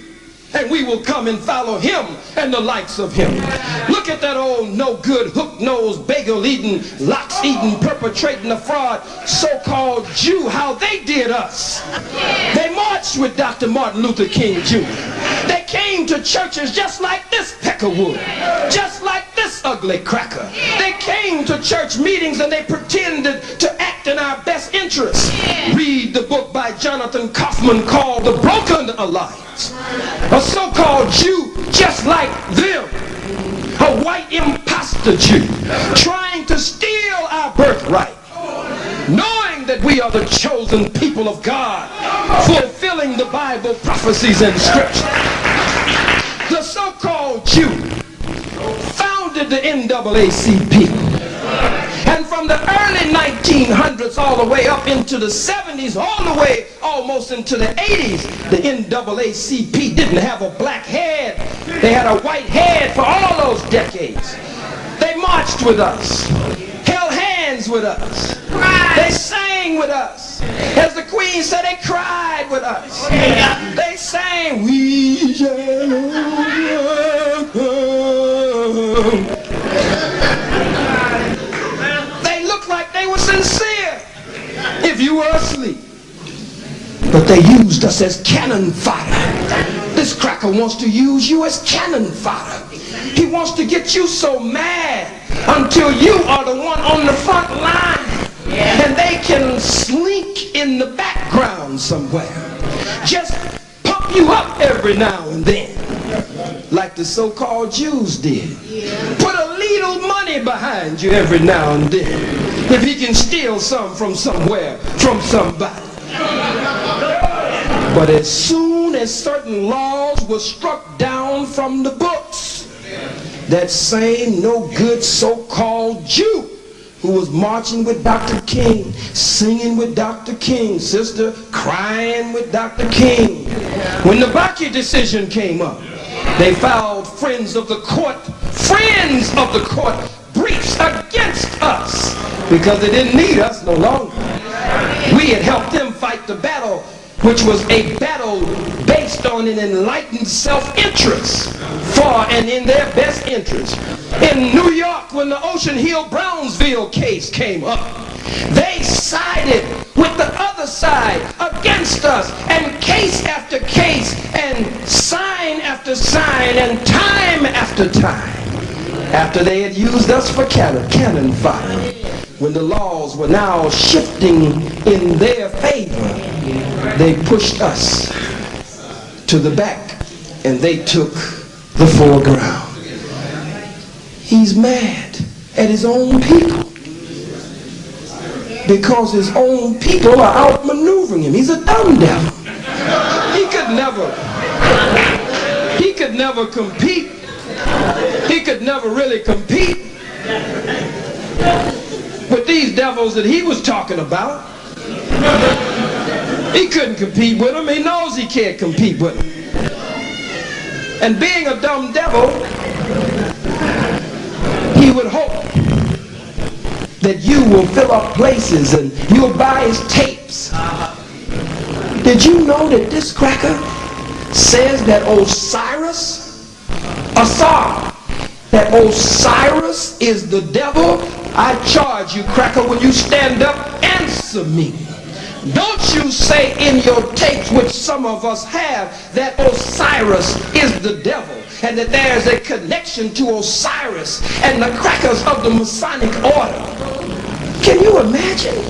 and we will come and follow him and the likes of him. Look at that old no-good, hook-nosed, bagel-eating, locks-eating, perpetrating the fraud, so-called Jew, how they did us. They marched with Dr. Martin Luther King Jr. They came to churches just like this peckerwood, just like this ugly cracker. They came to church meetings and they pretended to act in our best interests. Read the book by Jonathan Kaufman called The Broken Alliance. A so-called Jew just like them, a white imposter Jew, trying to steal our birthright, knowing that we are the chosen people of God, fulfilling the Bible prophecies and scripture. The so-called Jew founded the NAACP. And from the early 1900s all the way up into the 70s, all the way almost into the 80s, the NAACP didn't have a black head. They had a white head for all those decades. They marched with us, held hands with us. They sang with us. As the Queen said, they cried with us. They sang, "We shall overcome." They were sincere if you were asleep. But they used us as cannon fodder. This cracker wants to use you as cannon fodder. He wants to get you so mad until you are the one on the front line. And they can slink in the background somewhere. Just pump you up every now and then. Like the so-called Jews did. Put a little money behind you every now and then. If he can steal some from somewhere, from somebody. But as soon as certain laws were struck down from the books, that same no good so-called Jew who was marching with Dr. King, singing with Dr. King, sister, crying with Dr. King. When the Bakke decision came up, they filed friends of the court briefs against us because they didn't need us no longer. We had helped them fight the battle, which was a battle based on an enlightened self-interest for and in their best interest. In New York, when the Ocean Hill-Brownsville case came up, they sided with the other side against us, and case after case, and sign after sign, and time after time, after they had used us for cannon fodder, when the laws were now shifting in their favor, they pushed us to the back and they took the foreground. He's mad at his own people because his own people are outmaneuvering him. He's a dumb devil. He could never compete. He could never really compete with these devils that he was talking about. He couldn't compete with them. He knows he can't compete with them. And being a dumb devil, he would hope that you will fill up places and you'll buy his tapes. Did you know that this cracker says that that Osiris is the devil? I charge you, cracker, when you stand up, answer me. Don't you say in your tapes, which some of us have, that Osiris is the devil and that there's a connection to Osiris and the crackers of the Masonic order. Can you imagine?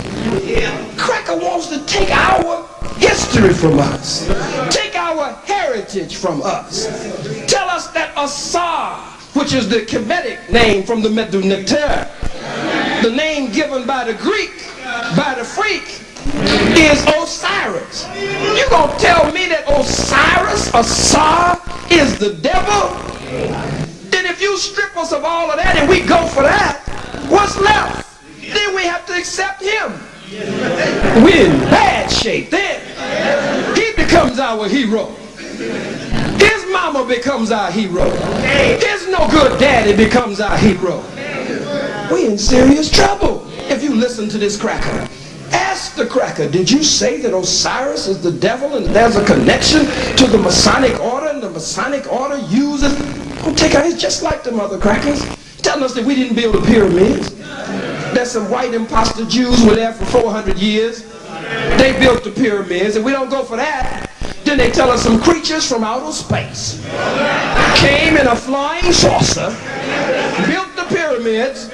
Cracker wants to take our history from us, take our heritage from us, tell us that Asar, which is the Kemetic name from the Medunekter, the name given by the Greek, by the freak, is Osiris. You gonna tell me that Osiris, Asar, is the devil? Then if you strip us of all of that and we go for that, what's left? Then we have to accept him. We're in bad shape then. He becomes our hero. His mama becomes our hero. His no good daddy becomes our hero. We're in serious trouble if you listen to this cracker. Ask the cracker, did you say that Osiris is the devil and there's a connection to the Masonic order and the Masonic order uses... Don't take out, it's just like the mother crackers. Telling us that we didn't build the pyramids. That some white imposter Jews were there for 400 years. They built the pyramids and we don't go for that. Then they tell us some creatures from outer space came in a flying saucer, built the pyramids,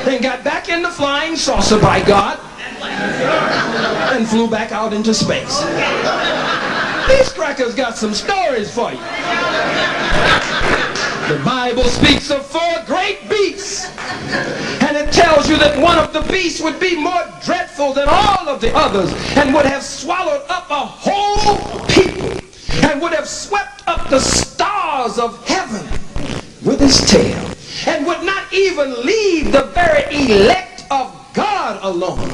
then got back in the flying saucer by God, and flew back out into space. These crackers got some stories for you. The Bible speaks of 4 great beasts, and it tells you that one of the beasts would be more dreadful than all of the others and would have swallowed up a whole people and would have swept up the stars of heaven with his tail and would not even leave the very elect of God alone.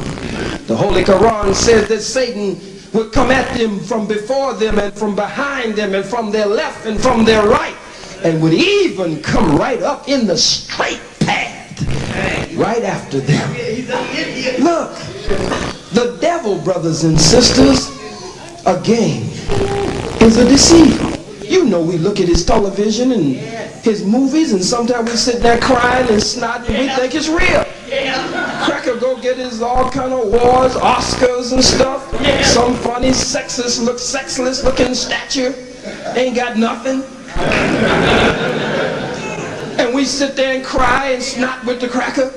The Holy Quran says that Satan would come at them from before them and from behind them and from their left and from their right, and would even come right up in the straight path right after them. Look, the devil, brothers and sisters, again, is a deceiver. You know, we look at his television and his movies, and sometimes we sit there crying and snotting and we think it's real. Cracker go get his all kind of awards, Oscars and stuff. Some funny, sexless looking statue. Ain't got nothing. And we sit there and cry and snot with the cracker.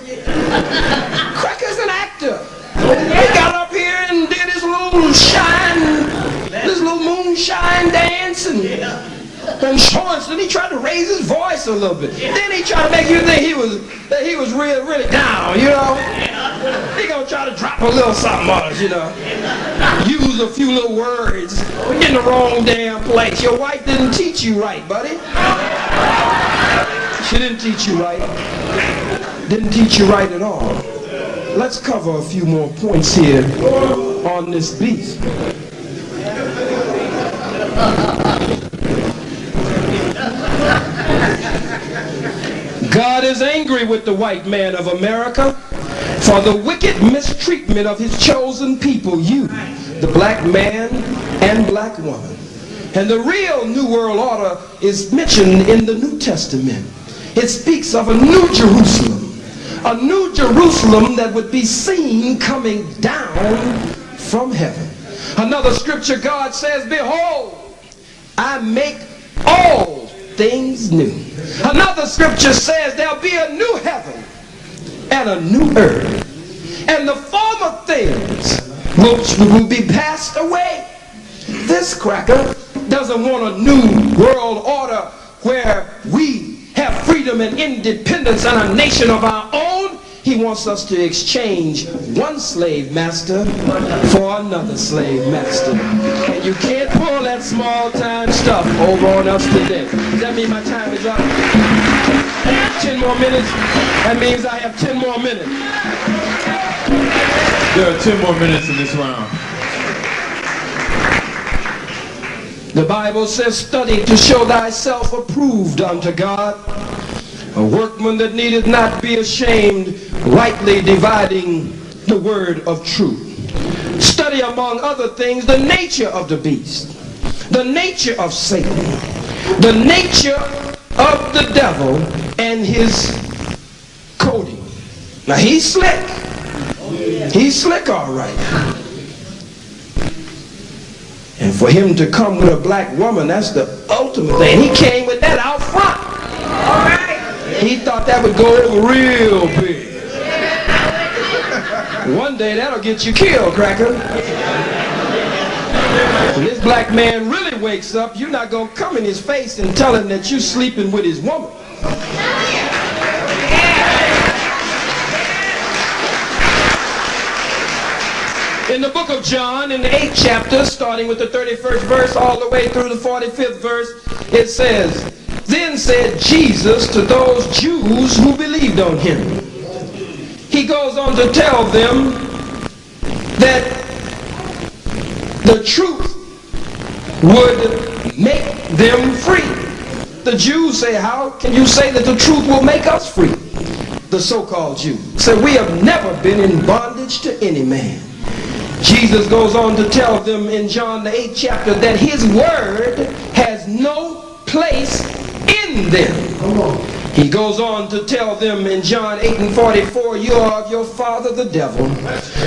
Cracker's an actor. He got up here and did his little moonshine dance and shorts, and he tried to raise his voice a little bit. Then he tried to make you think that he was really down, you know. He gonna try to drop a little something on us, you know. Use a few little words in the wrong damn place. Your wife didn't teach you right, buddy. She didn't teach you right. Didn't teach you right at all. Let's cover a few more points here on this beast. God is angry with the white man of America for the wicked mistreatment of his chosen people, you, the black man and black woman. And the real New World Order is mentioned in the New Testament. It speaks of a new Jerusalem that would be seen coming down from heaven. Another scripture, God says, behold, I make all things new. Another scripture says there'll be a new heaven and a new earth, and the former things will be passed away. This cracker doesn't want a new world order where we have freedom and independence and a nation of our own. He wants us to exchange one slave master for another slave master. And you can't pull that small time stuff over on us today. Does that mean my time is up? 10 more minutes? That means I have 10 more minutes. There are 10 more minutes in this round. The Bible says, study to show thyself approved unto God, a workman that needeth not be ashamed, rightly dividing the word of truth. Study, among other things, the nature of the beast, the nature of Satan, the nature of the devil, and his coding. Now, he's slick. He's slick, all right. And for him to come with a black woman, that's the ultimate thing. He came with that out front. All right. He thought that would go over real big. One day that'll get you killed, cracker. When this black man really wakes up, you're not going to come in his face and tell him that you're sleeping with his woman. In the book of John, in the 8th chapter, starting with the 31st verse all the way through the 45th verse, it says, "Then said Jesus to those Jews who believed on him." He goes on to tell them that the truth would make them free. The Jews say, "How can you say that the truth will make us free?" The so-called Jews say, "We have never been in bondage to any man." Jesus goes on to tell them in John the 8th chapter that his word has no place in them. He goes on to tell them in John 8 and 44, "You are of your father the devil.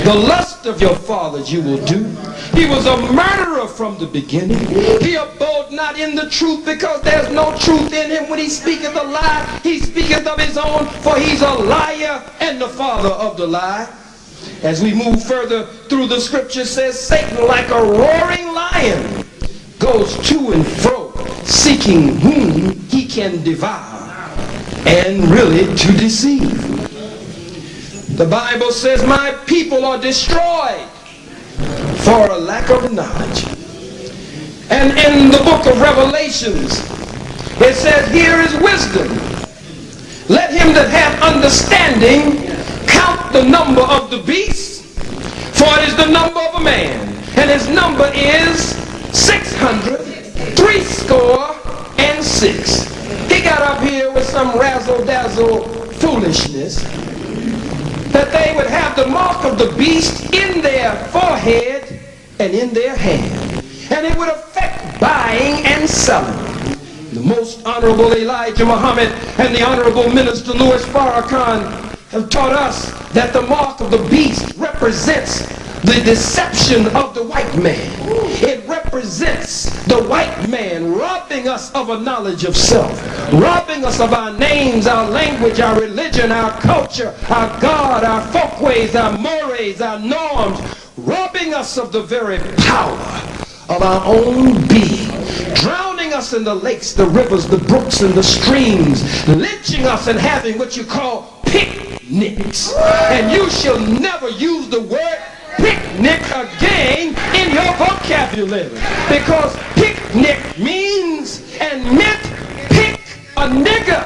The lust of your fathers you will do. He was a murderer from the beginning. He abode not in the truth, because there's no truth in him. When he speaketh a lie, he speaketh of his own, for he's a liar and the father of the lie." As we move further through the scripture, says Satan, like a roaring lion, goes to and fro, seeking whom he can devour, and really to deceive. The Bible says, "My people are destroyed for a lack of knowledge." And in the book of Revelations, it says, "Here is wisdom. Let him that hath understanding count the number of the beast, for it is the number of a man, and his number is 666. He got up here with some razzle-dazzle foolishness that they would have the mark of the beast in their forehead and in their hand, and it would affect buying and selling. The most honorable Elijah Muhammad and the honorable minister Louis Farrakhan have taught us that the mark of the beast represents the deception of the white man. It represents the white man robbing us of a knowledge of self, robbing us of our names, our language, our religion, our culture, our God, our folkways, our mores, our norms, robbing us of the very power of our own being, drowning us in the lakes, the rivers, the brooks, and the streams, lynching us and having what you call picnics. And you shall never use the word picnic again in your vocabulary, because picnic means and meant pick a nigger.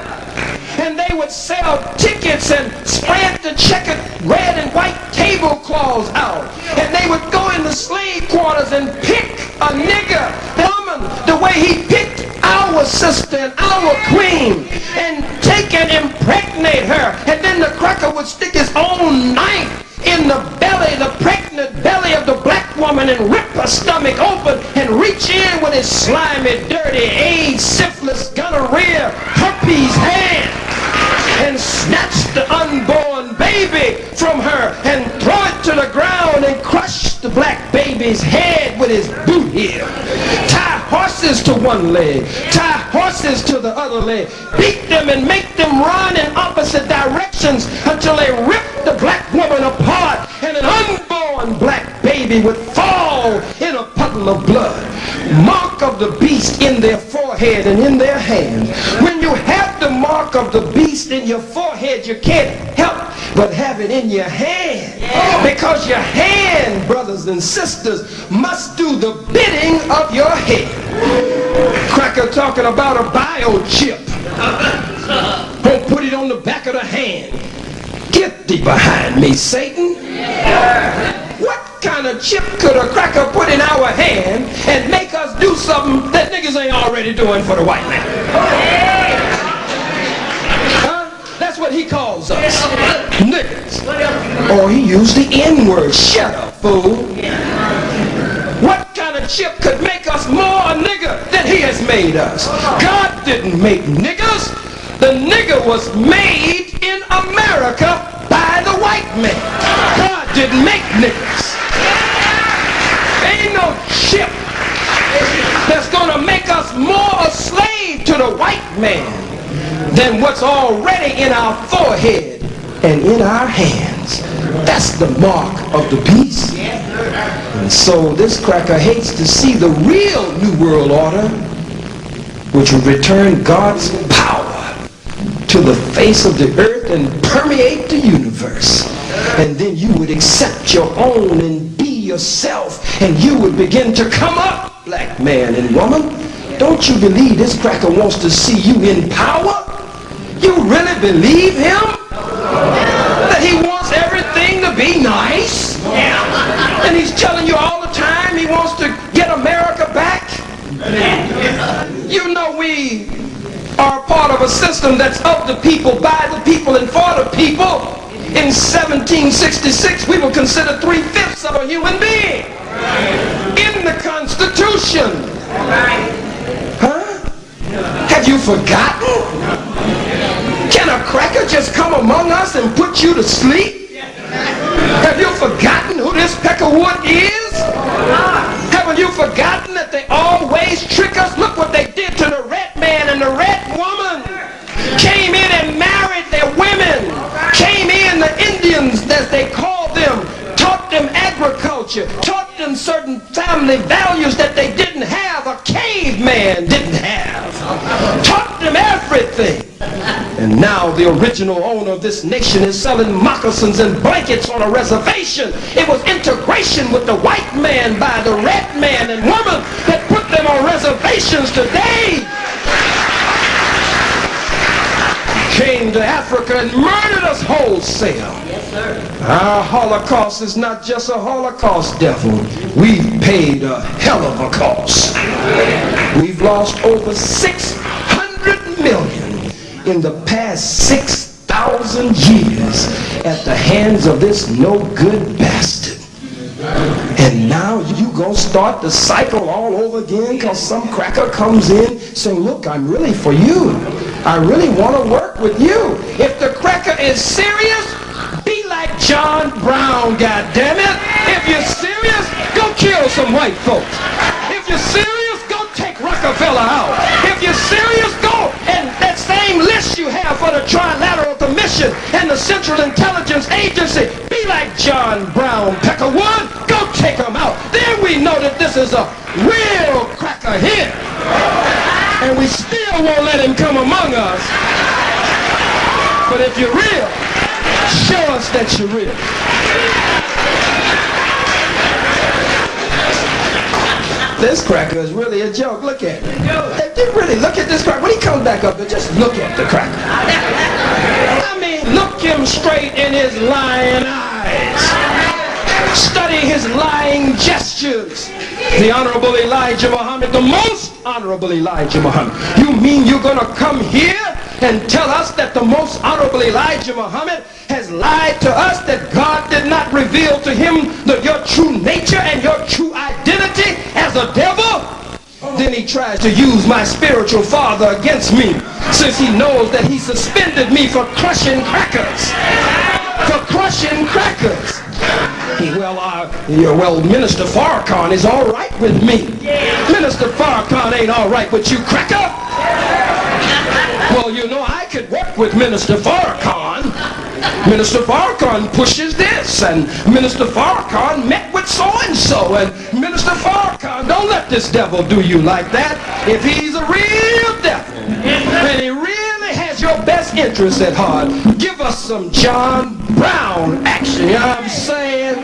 And they would sell tickets and spread the checkered red and white tablecloths out, and they would go in the slave quarters and pick a nigger, the woman, the way he picked our sister and our queen, and take and impregnate her, and then the cracker would stick his own knife in the belly, the pregnant belly of the black woman, and rip her stomach open and reach in with his slimy, dirty AIDS, syphilis, gonorrhea, herpes hand, and snatch the unborn baby from her and throw it to the ground and crush the black baby's head with his boot heel. Tie horses to one leg, tie horses to the other leg, beat them and make them run in opposite directions until they rip the black woman apart, and an unborn black baby would fall in a puddle of blood. Mark of the beast in their forehead and in their hands. When you have the mark of the beast in your forehead, you can't help but have it in your hand, because your hand, brothers and sisters, must do the bidding of your head. Cracker talking about a biochip. Don't put it on the back of the hand. Get thee behind me, Satan. What kind of chip could a cracker put in our hand and make us do something that niggas ain't already doing for the white man? Huh? That's what he calls us, niggas. Or he used the N-word. Shut up, fool. What kind of chip could make us more a nigger than he has made us? God didn't make niggas. The nigger was made in America by the white man. God didn't make niggas. Ain't no chip that's gonna make us more a slave to the white man than what's already in our forehead and in our hands. That's the mark of the beast. And so this cracker hates to see the real New World Order, which will return God's power to the face of the earth and permeate the universe. And then you would accept your own and be yourself and you would begin to come up, black man and woman. Don't you believe this cracker wants to see you in power? You really believe him? That he wants everything to be nice? And he's telling you all the time he wants to get America back? You know we are part of a system that's of the people, by the people, and for the people. In 1766, we were considered 3/5 of a human being. In the Constitution. Huh? Have you forgotten? Can a cracker just come among us and put you to sleep? Have you forgotten who this Peckerwood is? Haven't you forgotten that they always trick us? Look what they did to the red man and the red woman. Came in and married their women. Came in, the Indians, as they called them, taught them agriculture, taught them certain family values that they didn't have, a caveman didn't have. Taught them everything. And now the original owner of this nation is selling moccasins and blankets on a reservation. It was integration with the white man by the red man and woman that put them on reservations today. Came to Africa and murdered us wholesale. Yes, sir. Our Holocaust is not just a Holocaust, devil. We've paid a hell of a cost. We've lost over 600 million in the past 6,000 years at the hands of this no-good bastard. And now you gonna start the cycle all over again because some cracker comes in saying, look, I'm really for you. I really want to work with you. If the cracker is serious, be like John Brown, goddammit. If you're serious, go kill some white folks. If you're serious, go take Rockefeller out. If you're serious, go, and that same list you have for the Trilateral Commission and the Central Intelligence Agency, be like John Brown, Peckerwood, go take them out. Then we know that this is a real cracker hit. And we still won't let him come among us. But if you're real, show us that you're real. This cracker is really a joke. Look at it. Really, look at this cracker. When he comes back up there, just look at the cracker. I mean, look him straight in his lying eyes. Study his lying gestures. The Honorable Elijah Muhammad, the most Honorable Elijah Muhammad. You mean you're going to come here and tell us that the most Honorable Elijah Muhammad has lied to us, that God did not reveal to him your true nature and your true identity as a devil? Then he tries to use my spiritual father against me, since he knows that he suspended me for crushing crackers. For crushing crackers. Well, Minister Farrakhan is all right with me. Minister Farrakhan ain't all right with you, cracker. Well, you know, I could work with Minister Farrakhan. Minister Farrakhan pushes this, and Minister Farrakhan met with so-and-so, and Minister Farrakhan, don't let this devil do you like that. If he's a real devil, and he really has your best interest at heart, give us some John Brown action, you know what I'm saying?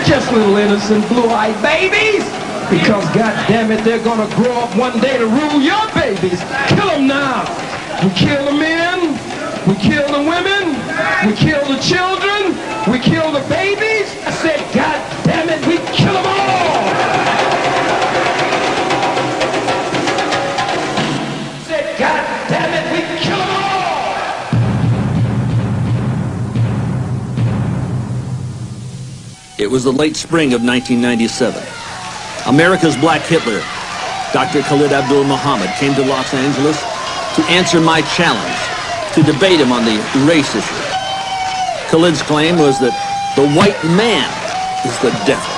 Just little innocent blue-eyed babies, because goddammit, they're gonna grow up one day to rule your babies. Kill them now. We kill the men, we kill the women, we kill the children, we kill the babies. I said, goddammit, we kill them all. I said, goddammit, we kill them all. It was the late spring of 1997. America's Black Hitler, Dr. Khalid Abdul Muhammad, came to Los Angeles to answer my challenge, to debate him on the race issue. Khalid's claim was that the white man is the devil.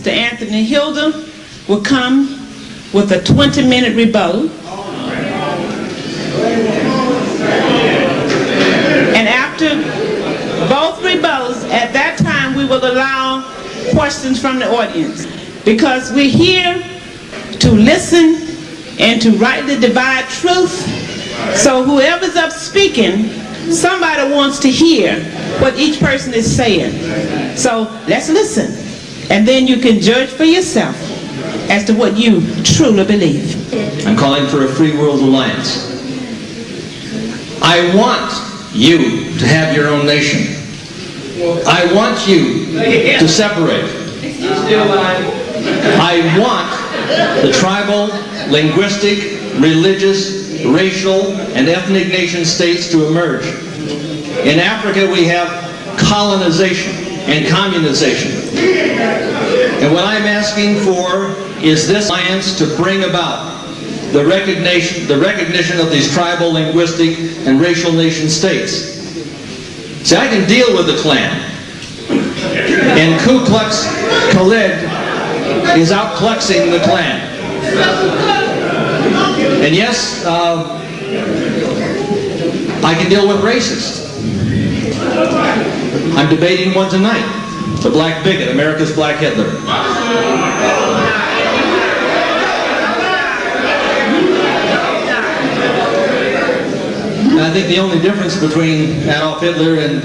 Mr. Anthony Hilder will come with a 20-minute rebuttal. And after both rebuttals, at that time we will allow questions from the audience, because we're here to listen and to rightly divide truth. So whoever's up speaking, somebody wants to hear what each person is saying. So let's listen, and then you can judge for yourself as to what you truly believe. I'm calling for a free world alliance. I want you to have your own nation. I want you to separate. I want the tribal, linguistic, religious, racial, and ethnic nation states to emerge. In Africa, we have colonization and communization. And what I'm asking for is this alliance to bring about the recognition of these tribal, linguistic, and racial nation states. See, I can deal with the Klan. And Ku Klux Khalid is out-kluxing the Klan. And yes, I can deal with racists. I'm debating one tonight. The black bigot, America's Black Hitler. I think the only difference between Adolf Hitler and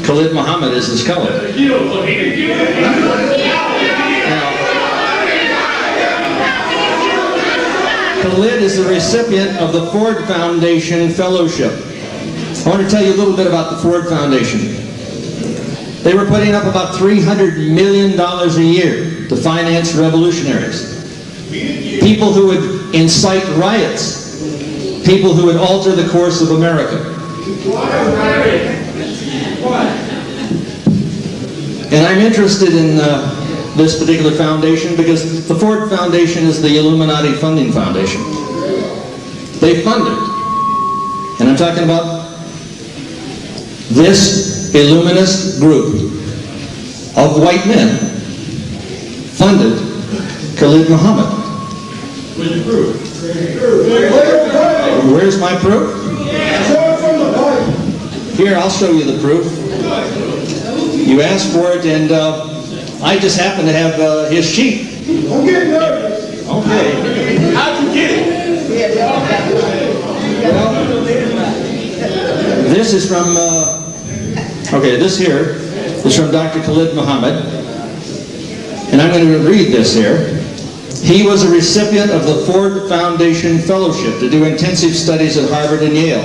Khalid Muhammad is his color. Now, Khalid is the recipient of the Ford Foundation Fellowship. I want to tell you a little bit about the Ford Foundation. They were putting up about $300 million a year to finance revolutionaries. People who would incite riots. People who would alter the course of America. And I'm interested in this particular foundation because the Ford Foundation is the Illuminati funding foundation. They fund it. And I'm talking about this Illuminist group of white men funded Khalid Muhammad. Where's my proof? Here, I'll show you the proof. You asked for it, and I just happen to have his sheet. Don't get nervous. Okay. How'd you get it? Well, this is from, this here is from Dr. Khalid Muhammad. And I'm going to read this here. He was a recipient of the Ford Foundation Fellowship to do intensive studies at Harvard and Yale.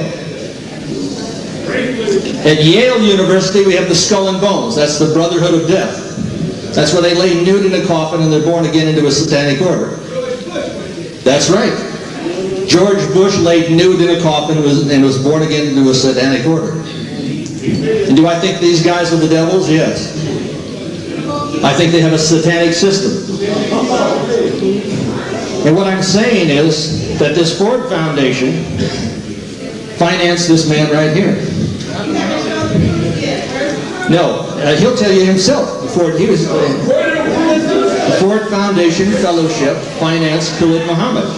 At Yale University, we have the Skull and Bones. That's the Brotherhood of Death. That's where they lay nude in a coffin and they're born again into a satanic order. That's right. George Bush laid nude in a coffin and was born again into a satanic order. And do I think these guys are the devils? Yes. I think they have a satanic system. And what I'm saying is that this Ford Foundation financed this man right here. No, he'll tell you himself. The Ford Foundation Fellowship financed Khalid Muhammad.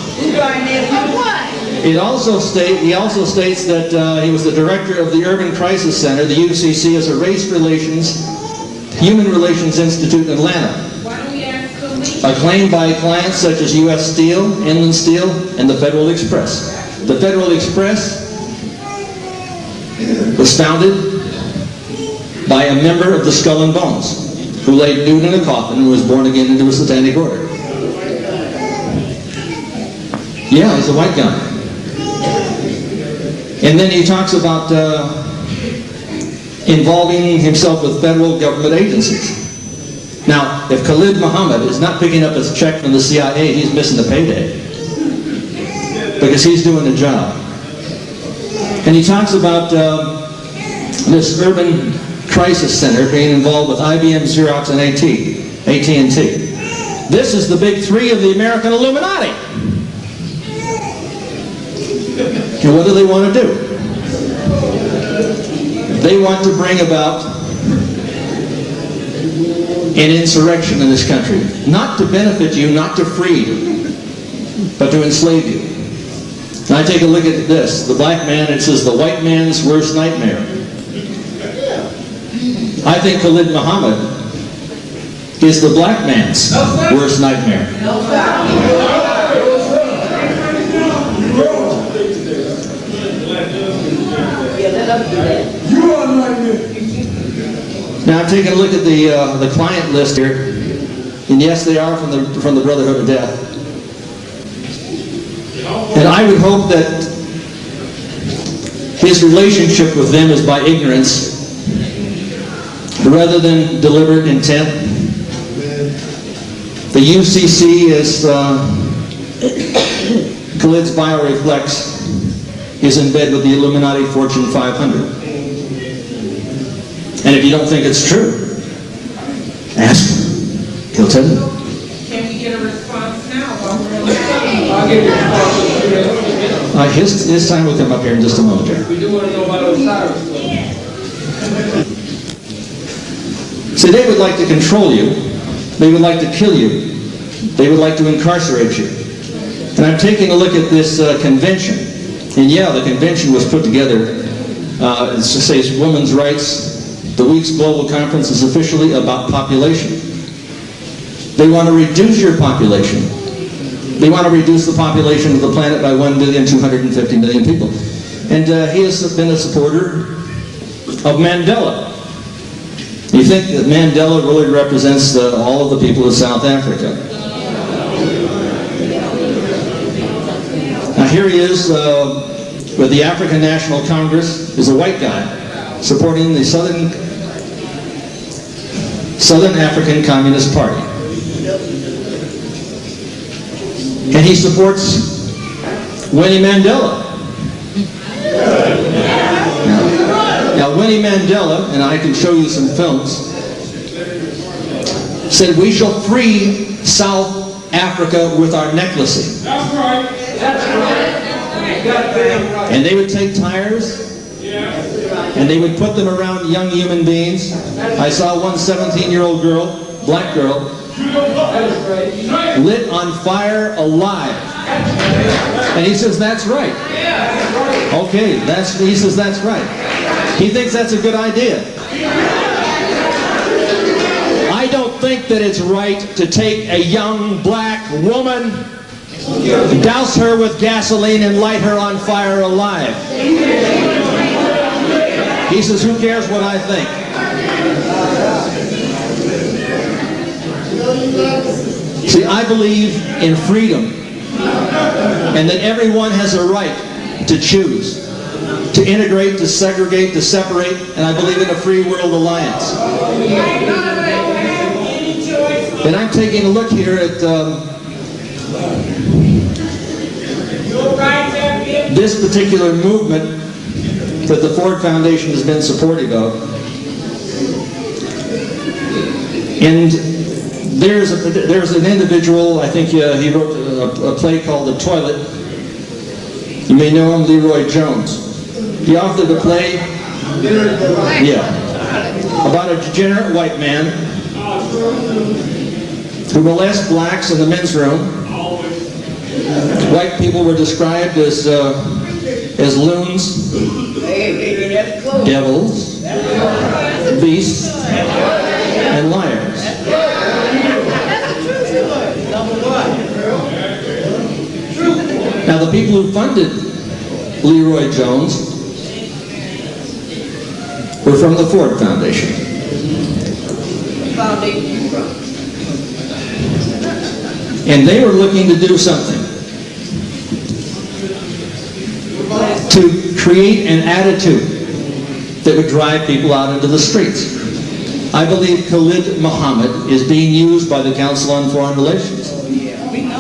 He also states that he was the director of the Urban Crisis Center, the UCC, as a Human Relations Institute in Atlanta. Acclaimed by clients such as U.S. Steel, Inland Steel, and the Federal Express. The Federal Express was founded by a member of the Skull and Bones, who laid nude in a coffin and was born again into a satanic order. Yeah, he's a white guy. And then he talks about involving himself with federal government agencies. Now, if Khalid Muhammad is not picking up his check from the CIA, he's missing the payday. Because he's doing the job. And he talks about this Urban Crisis Center being involved with IBM, Xerox, and AT&T. This is the big three of the American Illuminati. And what do they want to do? They want to bring about and insurrection in this country. Not to benefit you, not to free you, but to enslave you. And I take a look at this. The black man, it says the white man's worst nightmare. I think Khalid Muhammad is the black man's worst nightmare. Now I'm taking a look at the client list here, and yes, they are from the Brotherhood of Death. And I would hope that his relationship with them is by ignorance rather than deliberate intent. The UCC, as Khalid's bio reflects, is in bed with the Illuminati Fortune 500. And if you don't think it's true, ask him. He'll tell you. Can we get a response now? I'll give you a response. His time will come up here in just a moment, Jerry. We do want to know about Osiris. See, they would like to control you. They would like to kill you. They would like to incarcerate you. And I'm taking a look at this convention. And yeah, the convention was put together, to say it's women's rights. The week's global conference is officially about population. They want to reduce your population. They want to reduce the population of the planet by 1,250,000,000 people. And he has been a supporter of Mandela. You think that Mandela really represents all of the people of South Africa? Now here he is with the African National Congress. He's a white guy supporting the Southern African Communist Party. And he supports Winnie Mandela. Now Winnie Mandela, and I can show you some films, said we shall free South Africa with our necklacing. That's right. That's right. And they would take tires and they would put them around young human beings. I saw one 17-year-old girl, black girl, lit on fire alive. And he says, that's right. Okay, he says, that's right. He thinks that's a good idea. I don't think that it's right to take a young black woman, douse her with gasoline and light her on fire alive. He says, who cares what I think? See, I believe in freedom and that everyone has a right to choose, to integrate, to segregate, to separate, and I believe in a free world alliance. And I'm taking a look here at this particular movement that the Ford Foundation has been supportive of. And there's an individual, I think he wrote a play called The Toilet. You may know him, Leroy Jones. He authored a play, about a degenerate white man who molests blacks in the men's room. White people were described as loons, devils, beasts, and liars. Now the people who funded Leroy Jones were from the Ford Foundation. And they were looking to do something to create an attitude that would drive people out into the streets. I believe Khalid Muhammad is being used by the Council on Foreign Relations.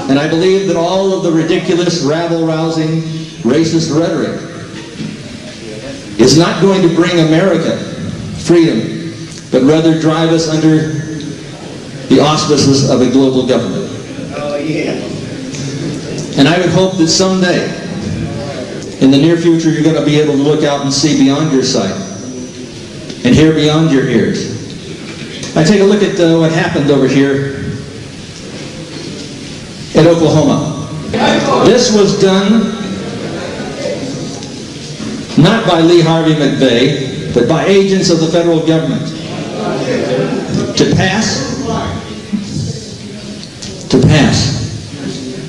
And I believe that all of the ridiculous, rabble-rousing, racist rhetoric is not going to bring America freedom, but rather drive us under the auspices of a global government. And I would hope that someday, in the near future, you're going to be able to look out and see beyond your sight and hear beyond your ears I take a look at what happened over here in Oklahoma. This was done not by Lee Harvey McVeigh, but by agents of the federal government to pass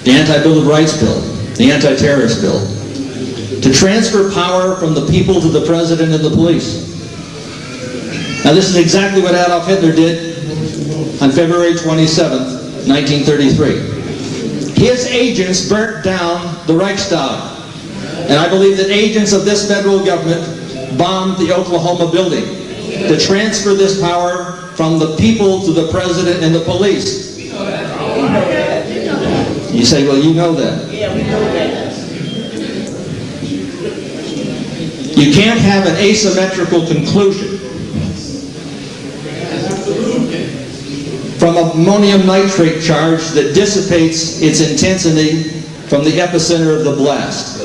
the Anti-Bill of Rights bill, the anti-terrorist bill, to transfer power from the people to the president and the police. Now this is exactly what Adolf Hitler did on February 27th, 1933. His agents burnt down the Reichstag. And I believe that agents of this federal government bombed the Oklahoma building to transfer this power from the people to the president and the police. You say, well, you know that. Yeah, we know that. You can't have an asymmetrical conclusion from ammonium nitrate charge that dissipates its intensity from the epicenter of the blast.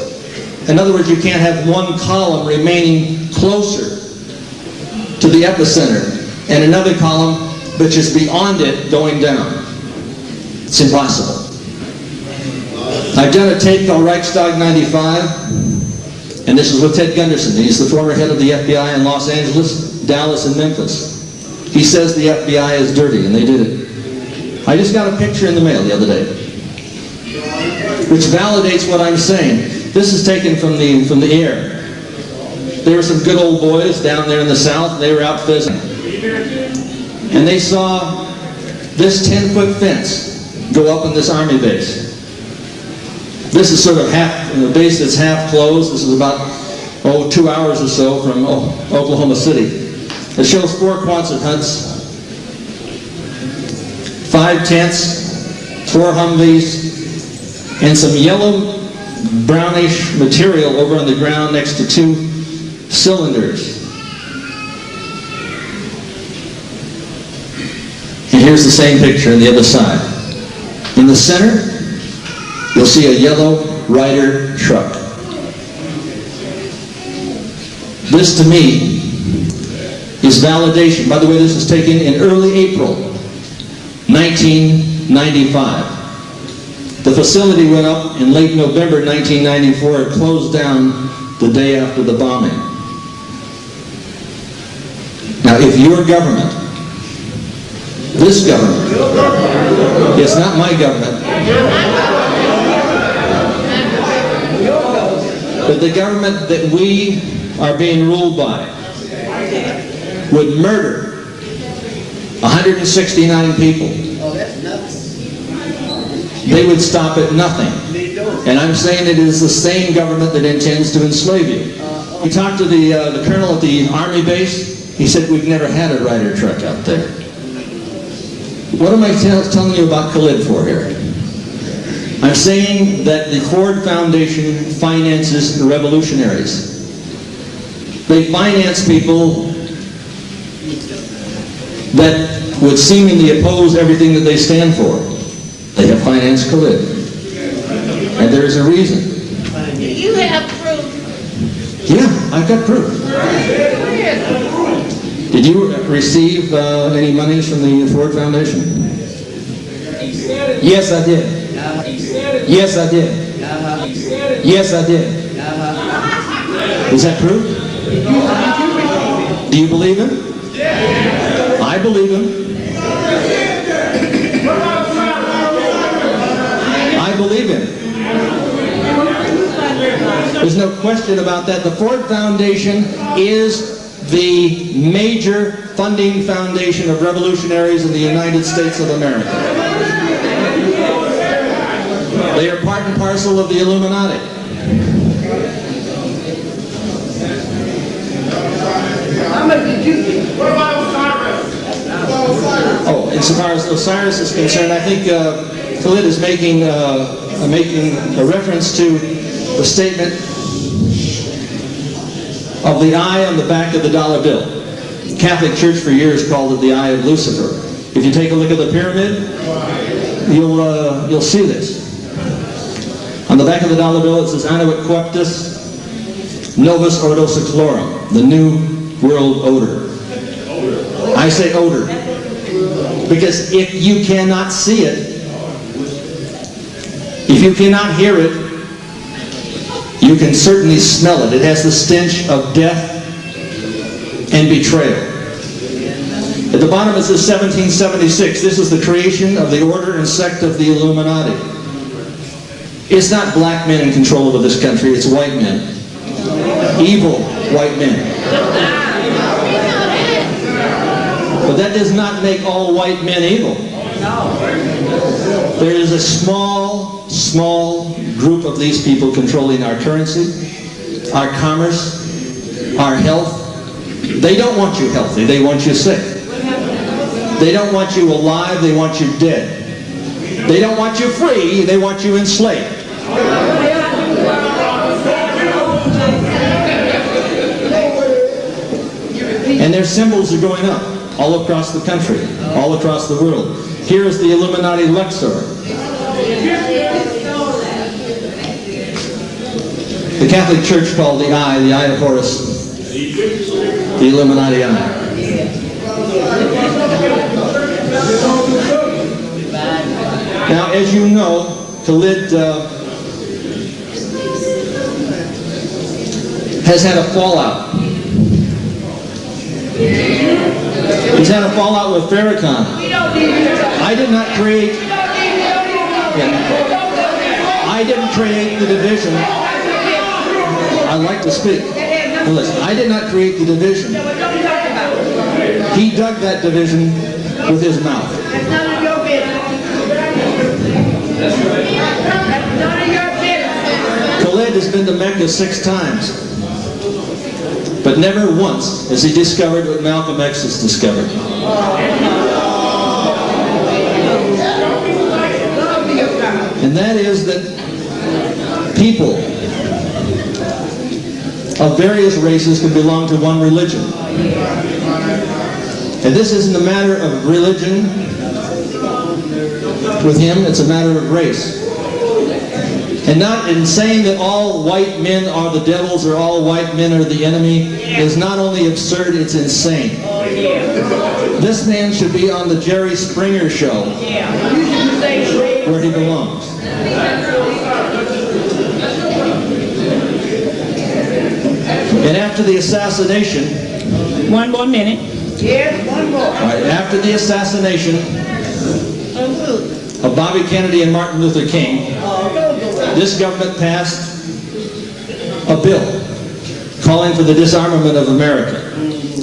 In other words, you can't have one column remaining closer to the epicenter and another column which is beyond it going down. It's impossible. I've done a tape called Reichstag 95, and this is with Ted Gunderson. He's the former head of the FBI in Los Angeles, Dallas, and Memphis. He says the FBI is dirty, and they did it. I just got a picture in the mail the other day, which validates what I'm saying. This is taken from the air. There were some good old boys down there in the South. They were out fishing, and they saw this 10-foot fence go up in this army base. This is sort of the base that's half closed. This is about 2 hours or so from Oklahoma City. It shows 4 Quonset huts, 5 tents, 4 Humvees, and some yellow brownish material over on the ground next to 2 cylinders. And here's the same picture on the other side. In the center, you'll see a yellow Ryder truck. This, to me, is validation. By the way, this was taken in early April 1995. The facility went up in late November 1994. It closed down the day after the bombing. Now, if your government, this government, it's not my government, but the government that we are being ruled by would murder 169 people, they would stop at nothing. And I'm saying it is the same government that intends to enslave you. We talked to the colonel at the Army base. He said, we've never had a Ryder truck out there. What am I telling you about Khalid for here? I'm saying that the Ford Foundation finances the revolutionaries. They finance people that would seemingly oppose everything that they stand for. They have financed Khalid. And there is a reason. Do you have proof? Yeah, I've got proof. Did you receive any monies from the Ford Foundation? Yes, I did. Yes, I did. Yes, I did. Is that proof? Do you believe him? I believe him. I believe him. There's no question about that. The Ford Foundation is the major funding foundation of revolutionaries in the United States of America. They are part and parcel of the Illuminati. How much did you get? What about Osiris? Oh, insofar as Osiris is concerned, I think Khalid is making a reference to the statement of the eye on the back of the dollar bill. The Catholic Church for years called it the eye of Lucifer. If you take a look at the pyramid, you'll see this. On the back of the dollar bill it says Annuit Coeptus Novus Ordo Seclorum, the new world order. I say odor. because if you cannot see it, if you cannot hear it, you can certainly smell it. It has the stench of death and betrayal. At the bottom it says 1776. This is the creation of the order and sect of the Illuminati. It's not black men in control of this country, it's white men. Evil white men. But that does not make all white men evil. There is a small group of these people controlling our currency, our commerce, our health. They don't want you healthy, they want you sick. They don't want you alive, they want you dead. They don't want you free, they want you enslaved. And their symbols are going up all across the country, all across the world. Here is the Illuminati Luxor. The Catholic Church called the eye of Horus, the Illuminati eye. Now, as you know, Khalid has had a fallout. He's had a fallout with Farrakhan. I did not create. I didn't create the division. I like to speak. Well, listen, I did not create the division. He dug that division with his mouth. That's none of your business. That's none of your business. Khalid has been to Mecca 6 times. But never once has he discovered what Malcolm X has discovered. And that is that people of various races can belong to one religion. And this isn't a matter of religion with him, it's a matter of race. And not in saying that all white men are the devils or all white men are the enemy is not only absurd, it's insane. This man should be on the Jerry Springer show where he belongs. And after the assassination... One more minute. Yes, one more. Right, after the assassination of Bobby Kennedy and Martin Luther King, this government passed a bill calling for the disarmament of America.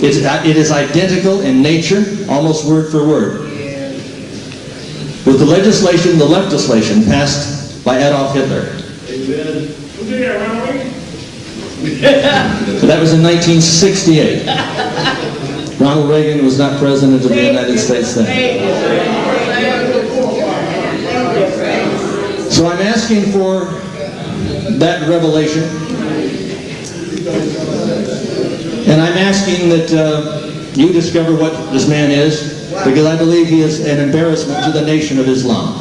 It is identical in nature, almost word for word, with the legislation, the legislation passed by Adolf Hitler. So that was in 1968. Ronald Reagan was not president of the United States then. So I'm asking for that revelation, and I'm asking that you discover what this man is, because I believe he is an embarrassment to the nation of Islam.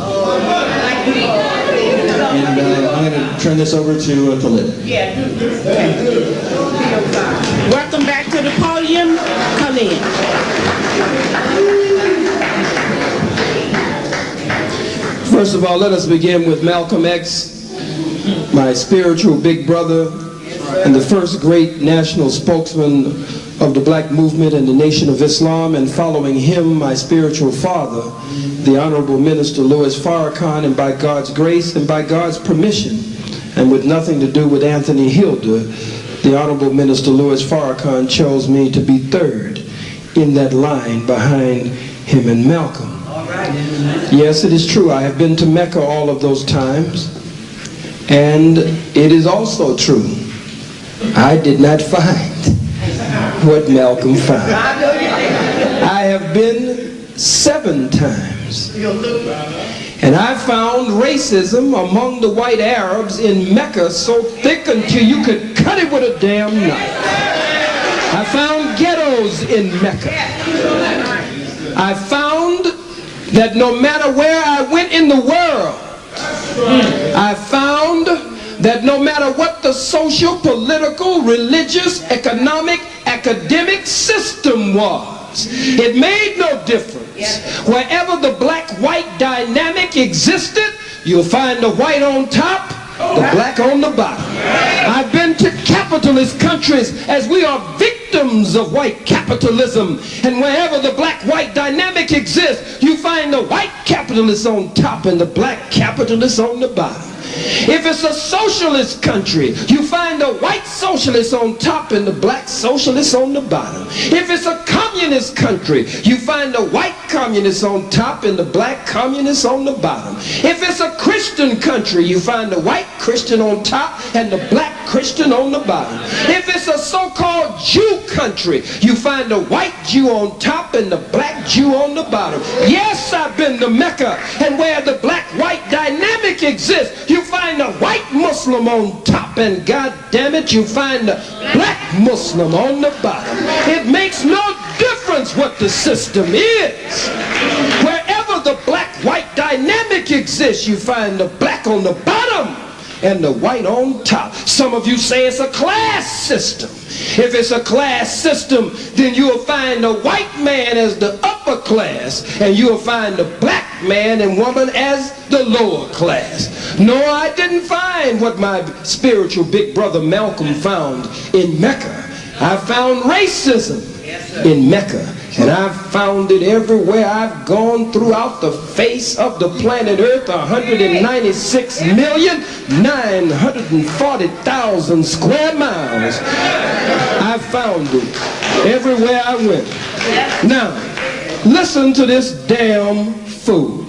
And I'm going to turn this over to Khalid. Welcome back to the podium, Khalid. First of all, let us begin with Malcolm X, my spiritual big brother, and the first great national spokesman of the black movement and the Nation of Islam, and following him, my spiritual father, the Honorable Minister Louis Farrakhan, and by God's grace and by God's permission, and with nothing to do with Anthony Hilder, the Honorable Minister Louis Farrakhan chose me to be third in that line behind him and Malcolm. Yes, it is true. I have been to Mecca all of those times, and it is also true. I did not find what Malcolm found. I have been 7 times, and I found racism among the white Arabs in Mecca so thick until you could cut it with a damn knife. I found ghettos in Mecca. I found that no matter where I went in the world, I found that no matter what the social, political, religious, economic, academic system was, whites. It made no difference. Wherever the black-white dynamic existed, you'll find the white on top, the black on the bottom. I've been to capitalist countries as we are victims of white capitalism, and wherever the black-white dynamic exists, you find the white capitalists on top and the black capitalists on the bottom. If it's a socialist country, you find the white socialists on top and the black socialists on the bottom. If it's a communist country, you find the white communists on top and the black communists on the bottom. If it's a Christian country, you find the white Christian on top and the black Christian on the bottom. If it's a so-called Jew country, you find the white Jew on top and the black Jew on the bottom. Yes, I've been to Mecca, and where the black-white dynamic exists, you find the white Muslim on top, and God damn it, you find the black Muslim on the bottom. It makes no difference what the system is. Wherever the black-white dynamic exists, you find the black on the bottom and the white on top. Some of you say it's a class system. If it's a class system, then you'll find the white man as the upper class, and you'll find the black man and woman as the lower class. No, I didn't find what my spiritual big brother Malcolm found in Mecca. I found racism in Mecca. And I've found it everywhere I've gone throughout the face of the planet Earth, 196,940,000 square miles. I found it everywhere I went. Now, listen to this damn fool.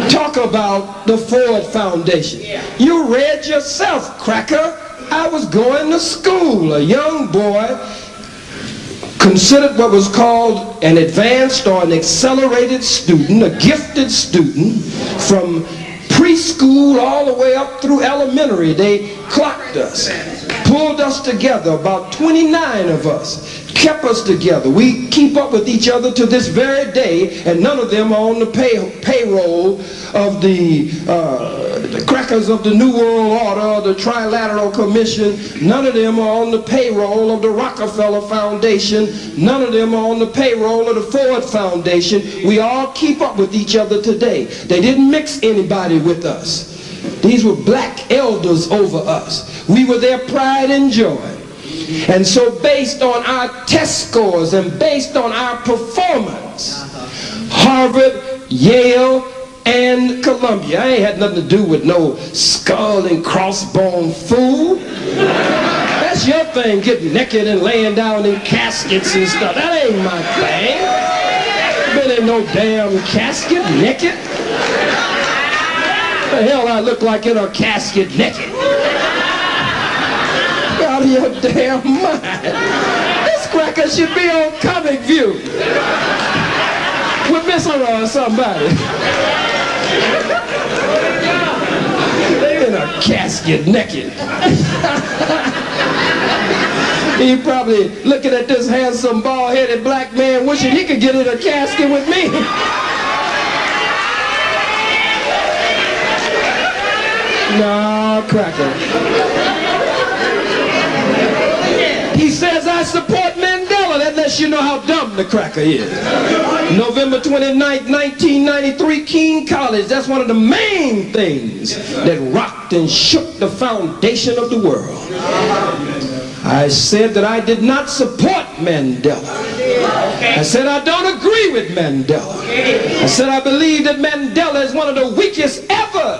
Talk about the Ford Foundation. You read yourself, cracker. I was going to school, a young boy, considered what was called an advanced or an accelerated student, a gifted student, from preschool all the way up through elementary. They clocked us, pulled us together, about 29 of us, kept us together. We keep up with each other to this very day, and none of them are on the payroll of the crackers of the New World Order or the Trilateral Commission. None of them are on the payroll of the Rockefeller Foundation. None of them are on the payroll of the Ford Foundation. We all keep up with each other today. They didn't mix anybody with us. These were black elders over us. We were their pride and joy. And so based on our test scores and based on our performance, Harvard, Yale, and Columbia. I ain't had nothing to do with no skull and crossbone fool. That's your thing, getting naked and laying down in caskets and stuff. That ain't my thing. Been in no damn casket, naked. The hell I look like in a casket naked? Get out of your damn mind. This cracker should be on Comic View with Miss Hilder or somebody. In a casket naked. He probably looking at this handsome bald-headed black man wishing he could get in a casket with me. No, cracker. He says I support Mandela. That lets you know how dumb the cracker is. November 29th, 1993, King College. That's one of the main things that rocked and shook the foundation of the world. I said that I did not support Mandela. I said I don't agree with Mandela. I said I believe that Mandela is one of the weakest ever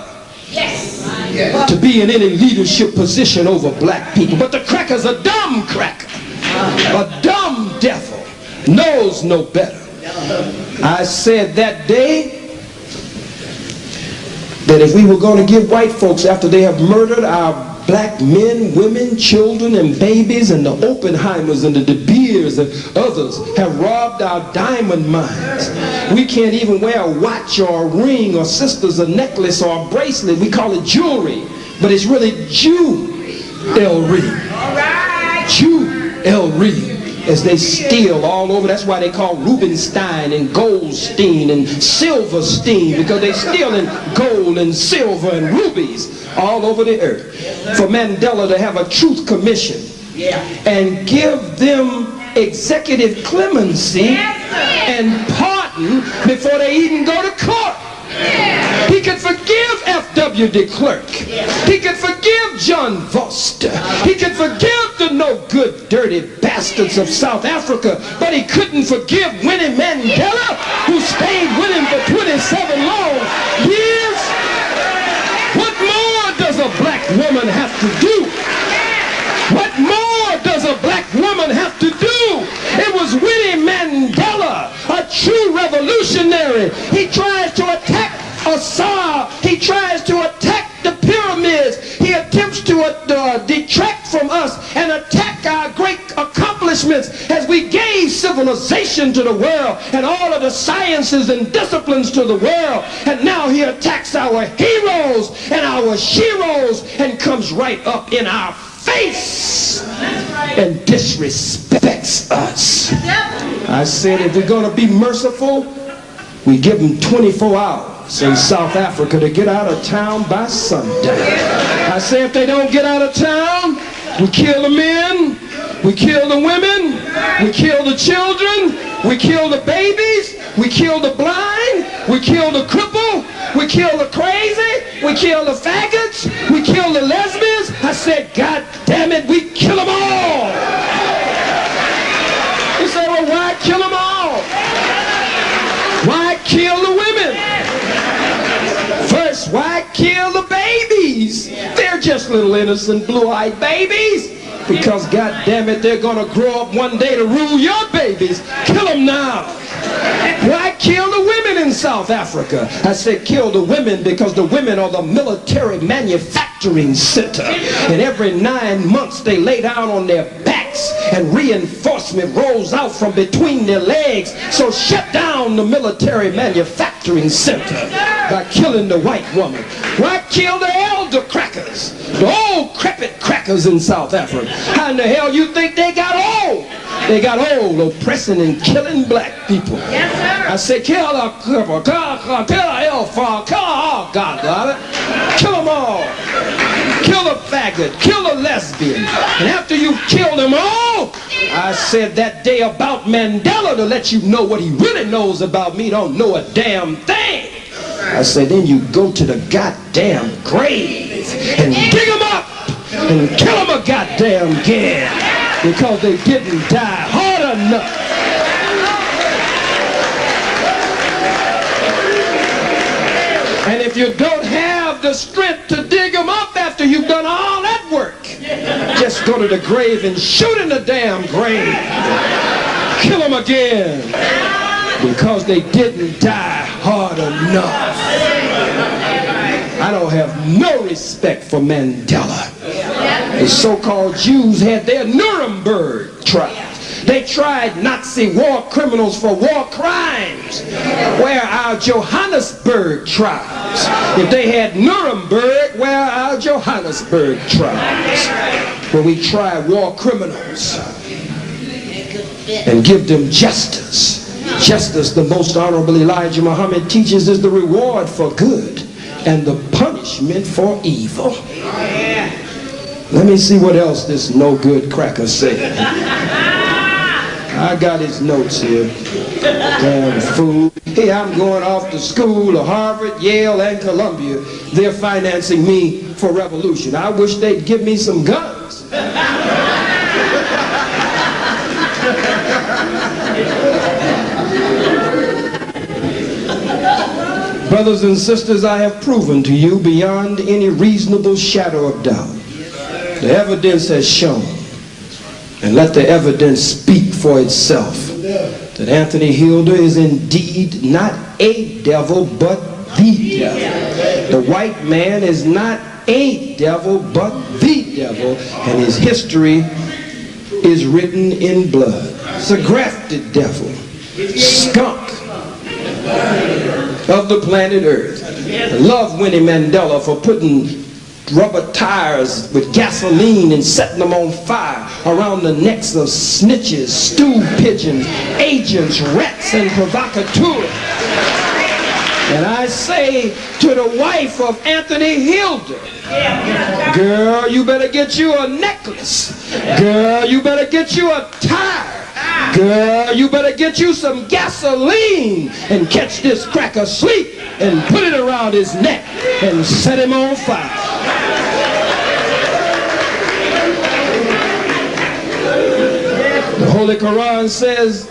to be in any leadership position over black people. But the cracker's a dumb cracker. A dumb devil. Knows no better. I said that day that if we were going to give white folks, after they have murdered our black men, women, children, and babies, and the Oppenheimers and the De Beers and others have robbed our diamond mines. We can't even wear a watch or a ring or sisters a necklace or a bracelet. We call it jewelry, but it's really jewelry. Jewelry. As they steal all over. That's why they call Rubenstein and Goldstein and Silverstein, because they steal in gold and silver and rubies all over the earth. For Mandela to have a truth commission and give them executive clemency and pardon before they even go to court. He could forgive F.W. de Klerk. He could forgive John Vorster. He could forgive the no good, dirty bastards of South Africa, but he couldn't forgive Winnie Mandela, who stayed with him for 27 long years. What more does a black woman have to do? What more does a black woman have to do? It was Winnie Mandela, a true revolutionary. He tries to attack Assad. He tries to attack the pyramids. He attempts to detract from us and attack our great accomplishments as we gave civilization to the world and all of the sciences and disciplines to the world. And now he attacks our heroes and our sheroes and comes right up in our face and disrespects us. I said, if we're going to be merciful, we give them 24 hours in South Africa to get out of town by sundown. I say, if they don't get out of town, we kill the men, we kill the women, we kill the children, we kill the babies, we kill the blind, we kill the cripple, we kill the crazy, we kill the faggots, we kill the lesbians. I said, God damn it, we kill them all. You say, well, why kill them all? Why kill the women? First, why kill the babies? They're just little innocent blue-eyed babies. Because, God damn it, they're going to grow up one day to rule your babies. Kill them now. Why kill the women in South Africa? I said kill the women because the women are the military manufacturing center. And every 9 months they lay down on their backs and reinforcement rolls out from between their legs. So shut down the military manufacturing center by killing the white woman. Why kill the elder crackers? The old crepit crackers in South Africa. How in the hell you think they got old? They got old oppressing and killing black people. Yes, sir. I said, kill the cripple, kill the hellfire, kill all, God, kill them all. Kill the faggot, kill the lesbian. And after you kill them all, I said that day about Mandela to let you know what he really knows about me, don't know a damn thing. I said, then you go to the goddamn grave and dig them up and kill them a goddamn again because they didn't die hard enough. And if you don't have the strength to dig them up after you've done all that work, just go to the grave and shoot in the damn grave. Kill them again because they didn't die hard enough. I don't have no respect for Mandela. The so-called Jews had their Nuremberg trials. They tried Nazi war criminals for war crimes. Where are our Johannesburg trials? If they had Nuremberg, where are our Johannesburg trials? Where we try war criminals and give them justice. Justice, the most honorable Elijah Muhammad teaches, is the reward for good and the punishment for evil. Let me see what else this no-good cracker said. I got his notes here. Damn fool. Hey, I'm going off to school to Harvard, Yale, and Columbia. They're financing me for revolution. I wish they'd give me some guns. Brothers and sisters, I have proven to you beyond any reasonable shadow of doubt. The evidence has shown, and let the evidence speak for itself, that Anthony Hilder is indeed not a devil, but the devil. The white man is not a devil, but the devil, and his history is written in blood. It's a grafted devil, skunk of the planet Earth. I love Winnie Mandela for putting rubber tires with gasoline and setting them on fire around the necks of snitches, stool pigeons, agents, rats, and provocateurs. And I say to the wife of Anthony Hilder, girl, you better get you a necklace. Girl, you better get you a tire. Girl, you better get you some gasoline and catch this cracker sleep and put it around his neck and set him on fire. The Holy Quran says,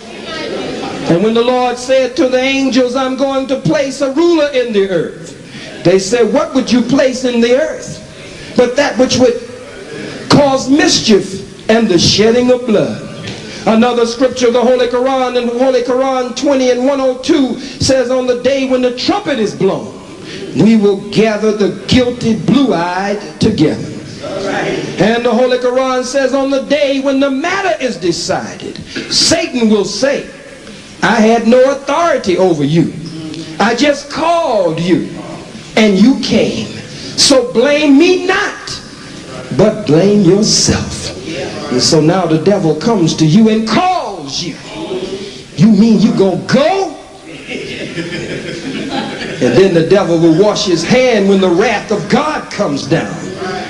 and when the Lord said to the angels, I'm going to place a ruler in the earth, they said, what would you place in the earth but that which would cause mischief and the shedding of blood? Another scripture, the Holy Quran, in Holy Quran 20 and 102 says, on the day when the trumpet is blown, we will gather the guilty blue-eyed together. And the Holy Quran says, on the day when the matter is decided, Satan will say, I had no authority over you. I just called you and you came. So blame me not, but blame yourself. And so now the devil comes to you and calls you. You mean you gonna go? And then the devil will wash his hand when the wrath of God comes down.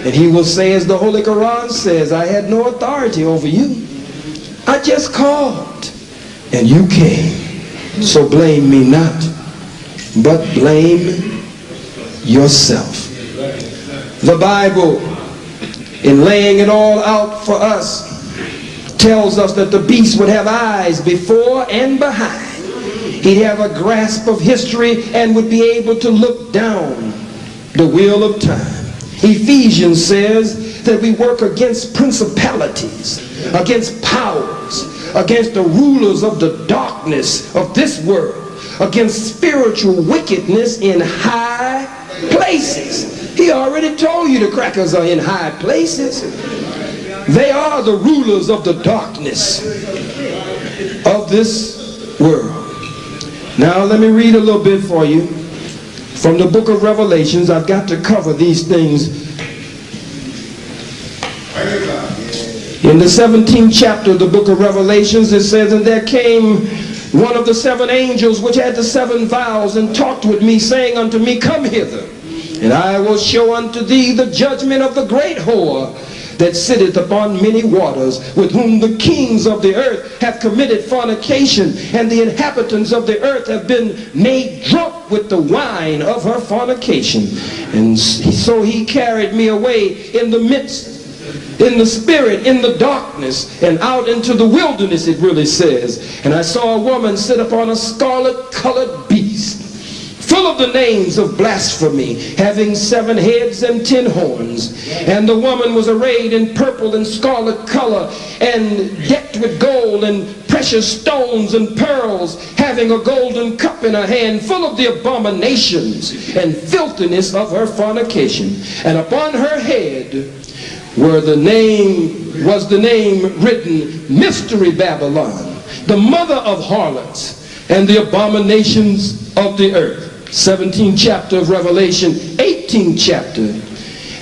And he will say, as the Holy Quran says, I had no authority over you. I just called and you came. So blame me not, but blame yourself. The Bible, in laying it all out for us, tells us that the beast would have eyes before and behind. He'd have a grasp of history and would be able to look down the wheel of time. Ephesians says that we work against principalities, against powers, against the rulers of the darkness of this world, against spiritual wickedness in high places. He already told you the crackers are in high places. They are the rulers of the darkness of this world. Now let me read a little bit for you from the book of Revelations. I've got to cover these things. In the 17th chapter of the book of Revelations, it says, and there came one of the seven angels which had the seven vials, and talked with me, saying unto me, come hither, and I will show unto thee the judgment of the great whore that sitteth upon many waters, with whom the kings of the earth have committed fornication, and the inhabitants of the earth have been made drunk with the wine of her fornication. And so he carried me away in the midst, in the spirit, in the darkness, and out into the wilderness, it really says. And I saw a woman sit upon a scarlet-colored beast, full of the names of blasphemy, having 7 heads and 10 horns. And the woman was arrayed in purple and scarlet color, and decked with gold and precious stones and pearls, having a golden cup in her hand, full of the abominations and filthiness of her fornication. And upon her head was the name written, Mystery Babylon, the mother of harlots and the abominations of the earth. 17th chapter of Revelation, 18th chapter.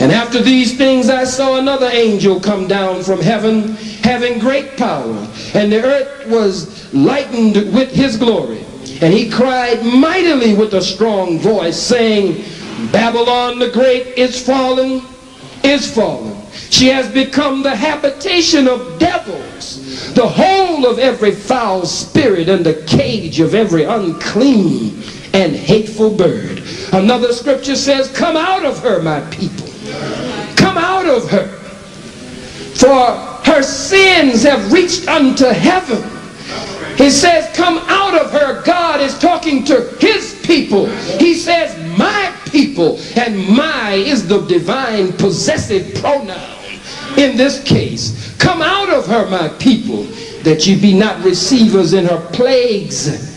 And after these things I saw another angel come down from heaven, having great power, and the earth was lightened with his glory. And he cried mightily with a strong voice, saying, Babylon the great is fallen, is fallen. She has become the habitation of devils, the hole of every foul spirit, and the cage of every unclean and hateful bird. Another scripture says, come out of her, my people. Come out of her. For her sins have reached unto heaven. He says, come out of her. God is talking to his people. He says, my people. And my is the divine possessive pronoun in this case. Come out of her, my people, that ye be not receivers in her plagues,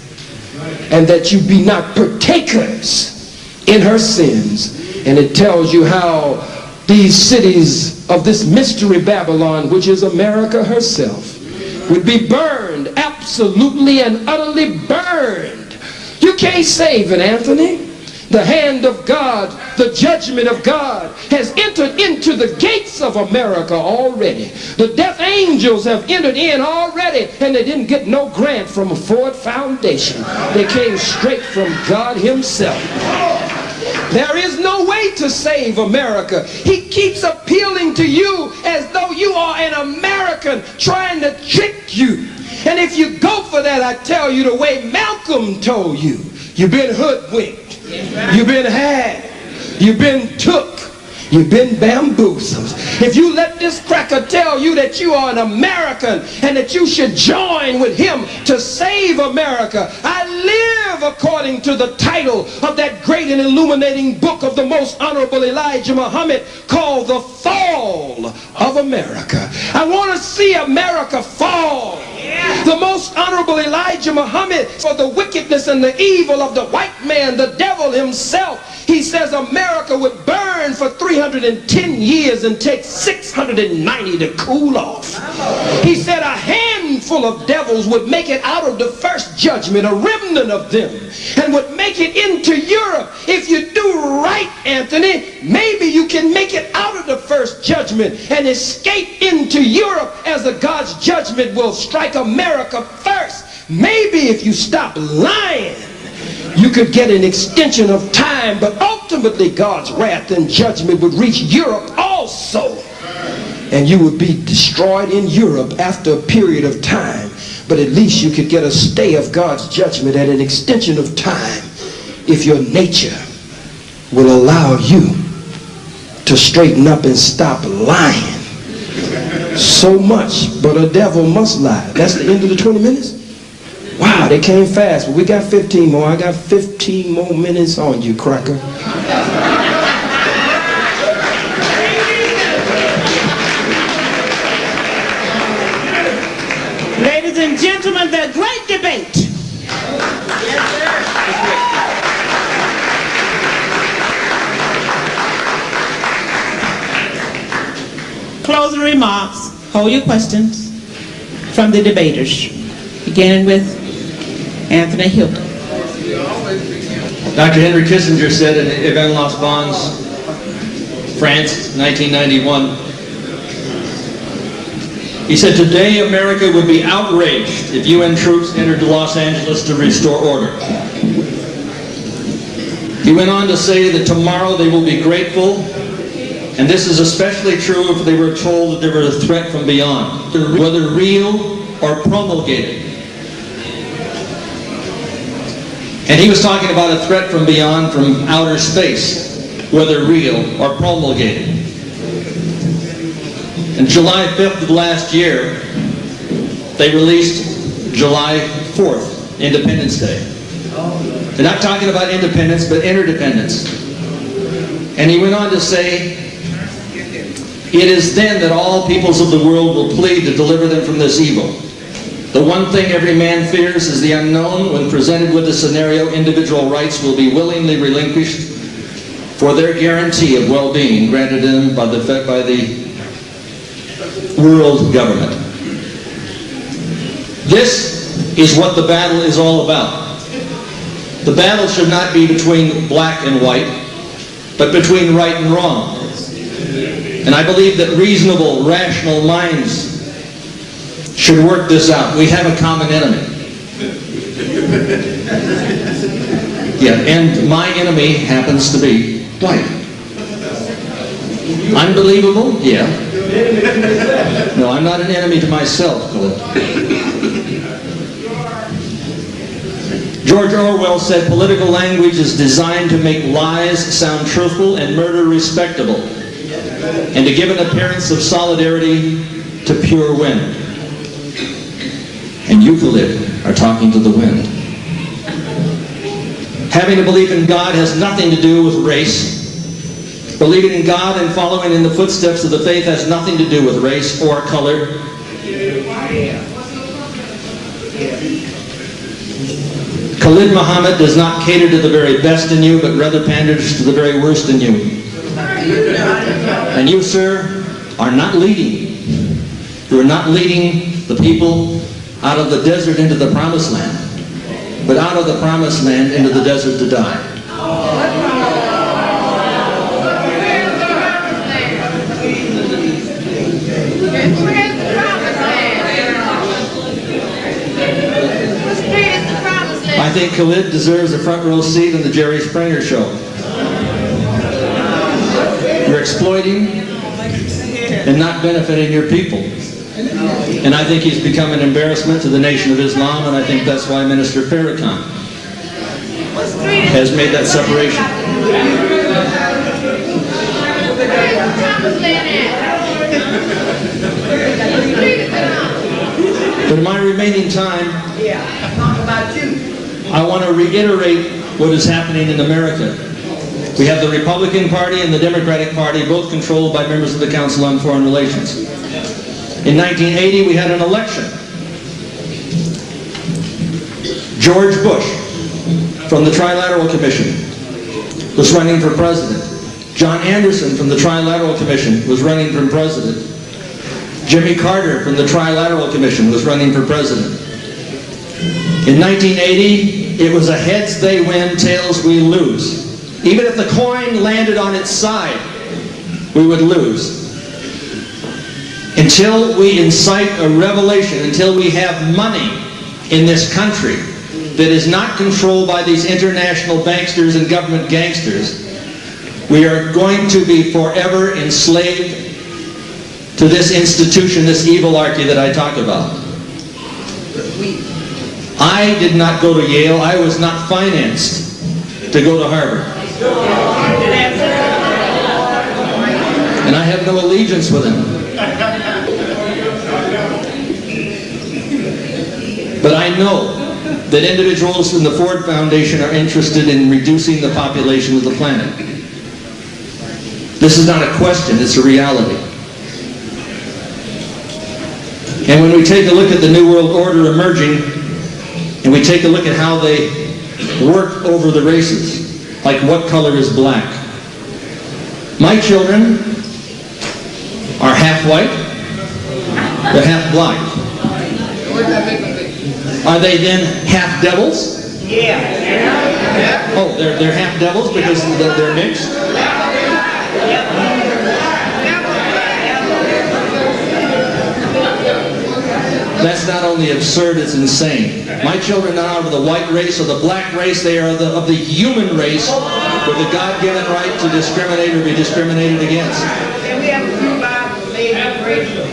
and that you be not partakers in her sins. And it tells you how these cities of this mystery Babylon, which is America herself, would be burned, absolutely and utterly burned. You can't save it, Anthony. The hand of God, the judgment of God has entered into the gates of America already. The death angels have entered in already, and they didn't get no grant from a Ford Foundation. They came straight from God himself. There is no way to save America. He keeps appealing to you as though you are an American, trying to trick you. And if you go for that, I tell you the way Malcolm told you, you've been hoodwinked, you've been had, you've been took, you've been bamboozled. If you let this cracker tell you that you are an American and that you should join with him to save America, I live according to the title of that great and illuminating book of the most honorable Elijah Muhammad called The Fall of America. I want to see America fall. The most honorable Elijah Muhammad, for the wickedness and the evil of the white man, the devil himself, he says America would burn for 310 years and take 690 to cool off. He said a handful of devils would make it out of the first judgment, a remnant of them, and would make it into Europe. If you do right, Anthony, maybe you can make it out of the first judgment and escape into Europe as the God's judgment will strike America first. Maybe if you stop lying, you could get an extension of time, but ultimately God's wrath and judgment would reach Europe also. And you would be destroyed in Europe after a period of time. But at least you could get a stay of God's judgment at an extension of time if your nature will allow you to straighten up and stop lying so much. But a devil must lie. That's the end of the 20 minutes? Wow, they came fast. But we got 15 more. I got 15 more minutes on you, cracker. Ladies and gentlemen, the great debate. Closing remarks. Hold your questions from the debaters, beginning with Anthony Hilder. Dr. Henry Kissinger said in Evan-Las Bonds, France, 1991, he said, "Today America would be outraged if UN troops entered Los Angeles to restore order." He went on to say that tomorrow they will be grateful, and this is especially true if they were told that there were a threat from beyond, whether real or promulgated. And he was talking about a threat from beyond, from outer space, whether real or promulgated. And July 5th of last year, they released July 4th, Independence Day. They're not talking about independence, but interdependence. And he went on to say, "It is then that all peoples of the world will plead to deliver them from this evil. The one thing every man fears is the unknown. When presented with a scenario, individual rights will be willingly relinquished for their guarantee of well-being granted them by the world government." This is what the battle is all about. The battle should not be between black and white, but between right and wrong. And I believe that reasonable, rational minds should work this out. We have a common enemy. Yeah, and my enemy happens to be white. Unbelievable? Yeah. No, I'm not an enemy to myself, Khalid. George Orwell said, "Political language is designed to make lies sound truthful and murder respectable, and to give an appearance of solidarity to pure wind." And you, Khalid, are talking to the wind. Having a belief in God has nothing to do with race. Believing in God and following in the footsteps of the faith has nothing to do with race or color. Khalid Muhammad does not cater to the very best in you, but rather panders to the very worst in you. And you, sir, are not leading. You are not leading the people out of the desert into the promised land, but out of the promised land into the desert to die. I think Khalid deserves a front row seat in the Jerry Springer show. You're exploiting and not benefiting your people. And I think he's become an embarrassment to the Nation of Islam, and I think that's why Minister Farrakhan has made that separation. But in my remaining time, I want to reiterate what is happening in America. We have the Republican Party and the Democratic Party, both controlled by members of the Council on Foreign Relations. In 1980, we had an election. George Bush, from the Trilateral Commission, was running for president. John Anderson, from the Trilateral Commission, was running for president. Jimmy Carter, from the Trilateral Commission, was running for president. In 1980, it was a heads they win, tails we lose. Even if the coin landed on its side, we would lose. Until we incite a revelation, until we have money in this country that is not controlled by these international banksters and government gangsters, we are going to be forever enslaved to this institution, this evilarchy that I talk about. I did not go to Yale. I was not financed to go to Harvard. And I have no allegiance with him. But I know that individuals in the Ford Foundation are interested in reducing the population of the planet. This is not a question, it's a reality. And when we take a look at the New World Order emerging, and we take a look at how they work over the races, like what color is black. My children are half white, they're half black. Are they then half devils? Yeah. Oh, they're half devils because they're mixed? That's not only absurd, it's insane. My children are not of the white race or the black race, they are of the human race with the God-given right to discriminate or be discriminated against. And we have a few Bibles made up racial.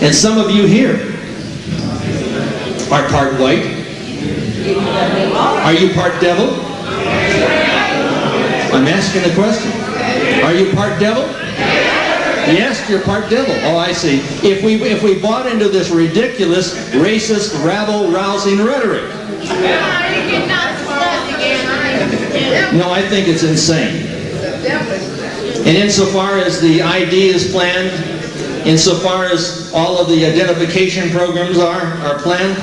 And some of you here are part white. Are you part devil? I'm asking a question. Are you part devil? Yes, you're part devil. Oh, I see. If we bought into this ridiculous, racist, rabble-rousing rhetoric. No, I think it's insane. And insofar as the ID is planned, insofar as all of the identification programs are planned,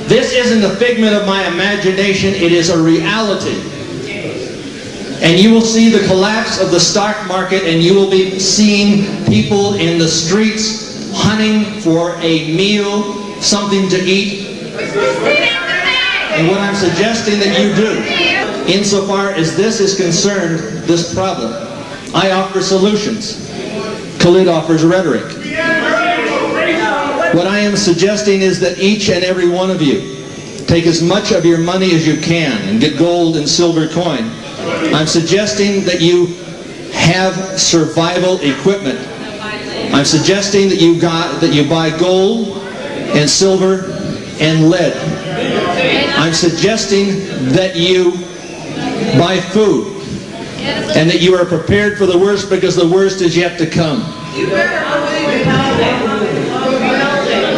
this isn't a figment of my imagination, it is a reality. And you will see the collapse of the stock market, and you will be seeing people in the streets hunting for a meal, something to eat. And what I'm suggesting that you do, insofar as this is concerned, this problem, I offer solutions. Khalid offers rhetoric. What I am suggesting is that each and every one of you take as much of your money as you can and get gold and silver coin. I'm suggesting that you have survival equipment. I'm suggesting that you buy gold and silver and lead. I'm suggesting that you buy food and that you are prepared for the worst, because the worst is yet to come.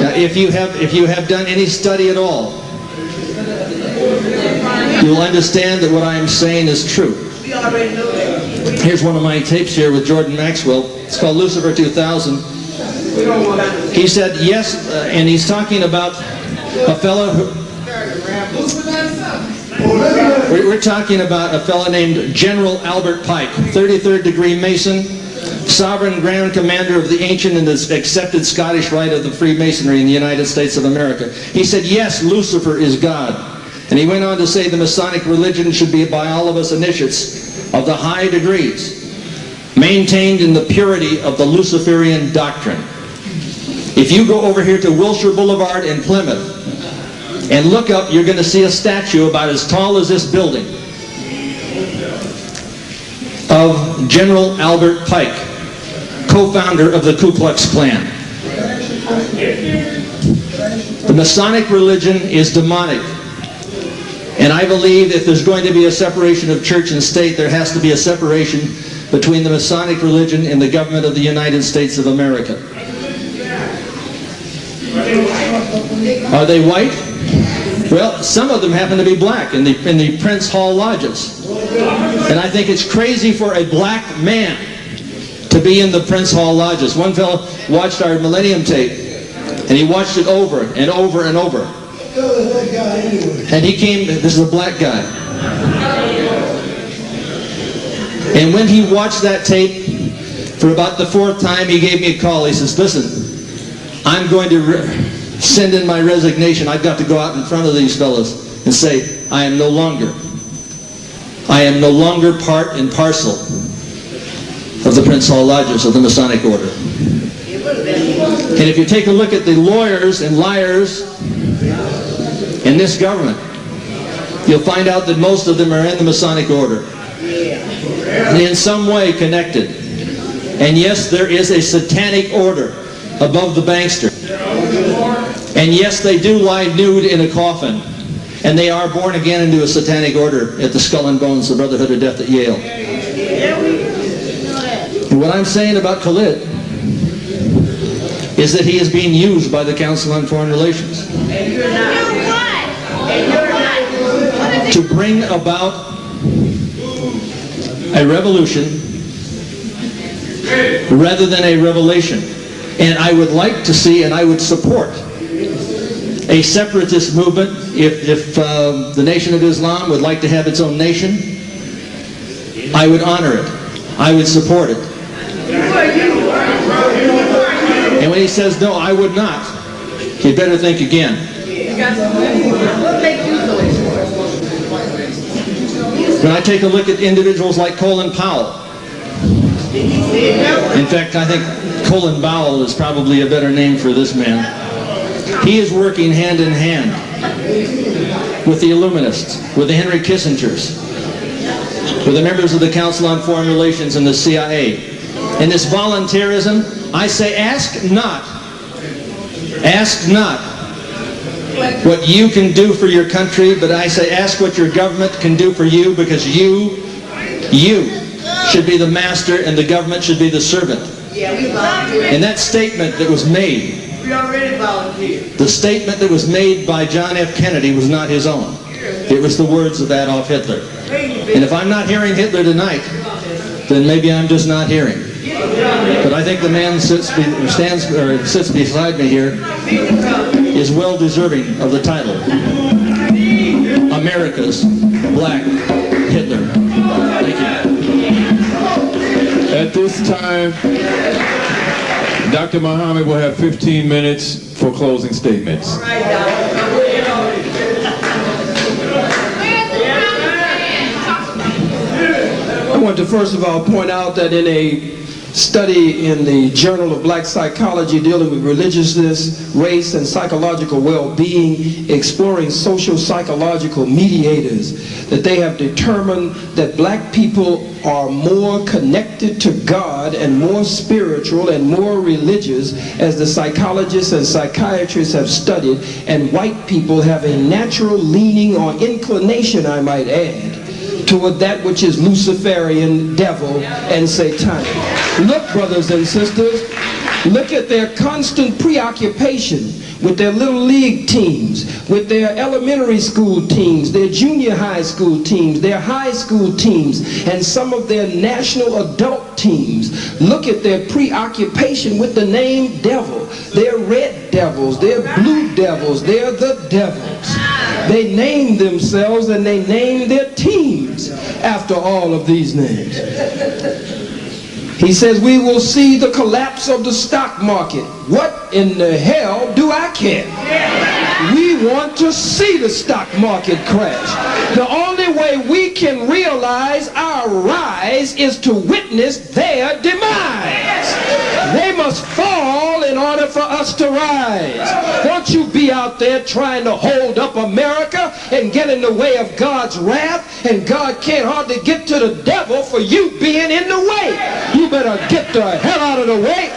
Now, if you have done any study at all, you'll understand that what I am saying is true. Here's one of my tapes here with Jordan Maxwell. It's called Lucifer 2000. He said yes, and he's talking about a fellow who... We're talking about a fellow named General Albert Pike, 33rd degree Mason, sovereign grand commander of the ancient and accepted Scottish rite of the Freemasonry in the United States of America. He said, yes, Lucifer is God. And he went on to say the Masonic religion should be by all of us initiates of the high degrees, maintained in the purity of the Luciferian doctrine. If you go over here to Wilshire Boulevard in Plymouth and look up, you're going to see a statue about as tall as this building of General Albert Pike, co-founder of the Ku Klux Klan. The Masonic religion is demonic. And I believe if there's going to be a separation of church and state, there has to be a separation between the Masonic religion and the government of the United States of America. Are they white? Well, some of them happen to be black in the Prince Hall lodges. And I think it's crazy for a black man to be in the Prince Hall lodges. One fellow watched our Millennium tape, and he watched it over and over and over. And he came, this is a black guy. And when he watched that tape, for about the 4th time, he gave me a call. He says, listen, I'm going to send in my resignation. I've got to go out in front of these fellows and say, I am no longer part and parcel of the Prince Hall Lodges of the Masonic Order. And if you take a look at the lawyers and liars in this government, you'll find out that most of them are in the Masonic Order. And in some way connected. And yes, there is a satanic order above the bankster. And yes, they do lie nude in a coffin. And they are born again into a satanic order at the Skull and Bones, the Brotherhood of Death at Yale. And what I'm saying about Khalid is that he is being used by the Council on Foreign Relations to bring about a revolution rather than a revelation. And I would like to see, and I would support, a separatist movement. If the Nation of Islam would like to have its own nation, I would honor it. I would support it. And when he says, no, I would not, he'd better think again. When I take a look at individuals like Colin Powell, in fact, I think Colin Powell is probably a better name for this man. He is working hand in hand with the Illuminists, with the Henry Kissingers, with the members of the Council on Foreign Relations and the CIA. And this voluntarism, I say, ask not what you can do for your country, but I say ask what your government can do for you, because you should be the master and the government should be the servant. And that statement that was made, the statement that was made by John F. Kennedy was not his own. It was the words of Adolf Hitler. And if I'm not hearing Hitler tonight, then maybe I'm just not hearing. But I think the man sits beside me here is well deserving of the title, America's Black Hitler. Thank you. At this time, Dr. Muhammad will have 15 minutes for closing statements. I want to first of all point out that in a study in the Journal of Black Psychology dealing with religiousness, race, and psychological well-being, exploring social psychological mediators, that they have determined that black people are more connected to God and more spiritual and more religious, as the psychologists and psychiatrists have studied, and white people have a natural leaning or inclination, I might add, toward that which is Luciferian, devil, and satanic. Look, brothers and sisters, look at their constant preoccupation with their little league teams, with their elementary school teams, their junior high school teams, their high school teams, and some of their national adult teams. Look at their preoccupation with the name devil. They're red devils, they're blue devils, they're the devils. They name themselves and they name their teams after all of these names. He says, we will see the collapse of the stock market. What in the hell do I care? We want to see the stock market crash. The only way we can realize our rise is to witness their demise. They must fall in order for us to rise. Won't you be out there trying to hold up America and get in the way of God's wrath, and God can't hardly get to the devil for you being in the way. You better get the hell out of the way.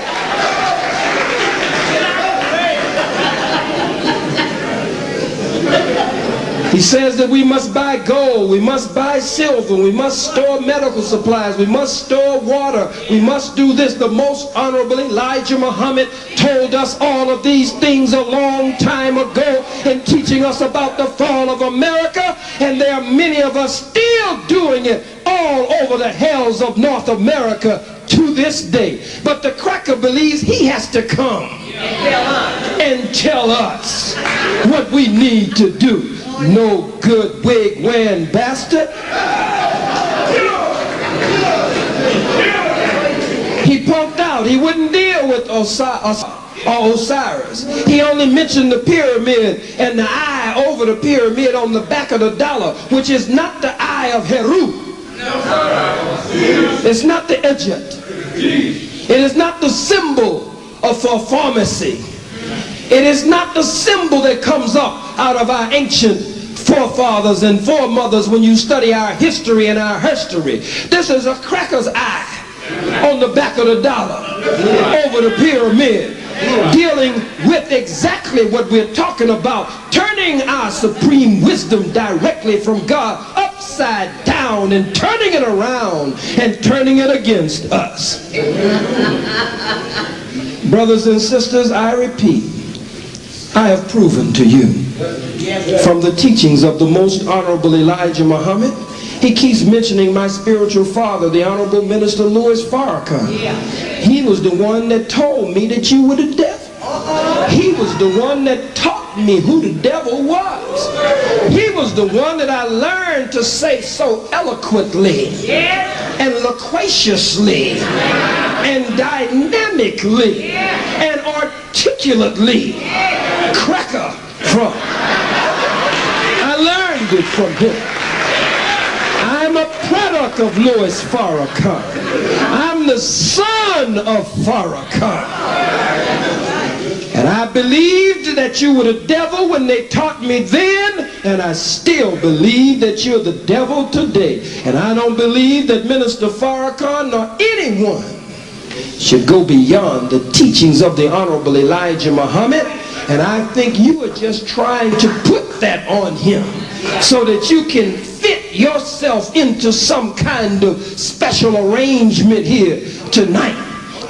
He says that we must buy gold, we must buy silver, we must store medical supplies, we must store water, we must do this. The most honorable Elijah Muhammad told us all of these things a long time ago in teaching us about the fall of America, and there are many of us still doing it all over the hells of North America to this day. But the cracker believes he has to come and tell us what we need to do. No good wig-wearing bastard. He punked out. He wouldn't deal with Osiris. He only mentioned the pyramid and the eye over the pyramid on the back of the dollar, which is not the eye of Heru. It's not the Egypt. It is not the symbol of pharmacy. It is not the symbol that comes up out of our ancient forefathers and foremothers when you study our history and our history. This is a cracker's eye on the back of the dollar over the pyramid, dealing with exactly what we're talking about, turning our supreme wisdom directly from God upside down and turning it around and turning it against us. Brothers and sisters, I repeat, I have proven to you from the teachings of the most honorable Elijah Muhammad. He keeps mentioning my spiritual father, the Honorable Minister Louis Farrakhan. He was the one that told me that you were the devil. He was the one that taught me who the devil was. He was the one that I learned to say so eloquently and loquaciously and dynamically and articulately. Cracker from. I learned it from him. I'm a product of Louis Farrakhan. I'm the son of Farrakhan. And I believed that you were the devil when they taught me then, and I still believe that you're the devil today. And I don't believe that Minister Farrakhan nor anyone should go beyond the teachings of the Honorable Elijah Muhammad. And I think you are just trying to put that on him so that you can fit yourself into some kind of special arrangement here tonight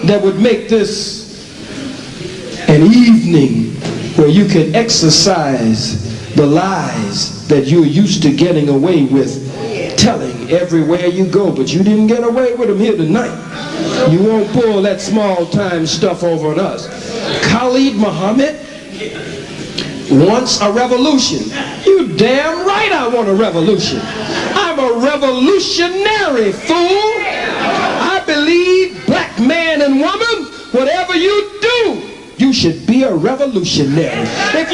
that would make this an evening where you can exercise the lies that you're used to getting away with telling everywhere you go. But you didn't get away with them here tonight. You won't pull that small time stuff over on us. Khalid Muhammad wants a revolution. You damn right I want a revolution. I'm a revolutionary, fool. I believe, black man and woman, whatever you do, you should be a revolutionary. If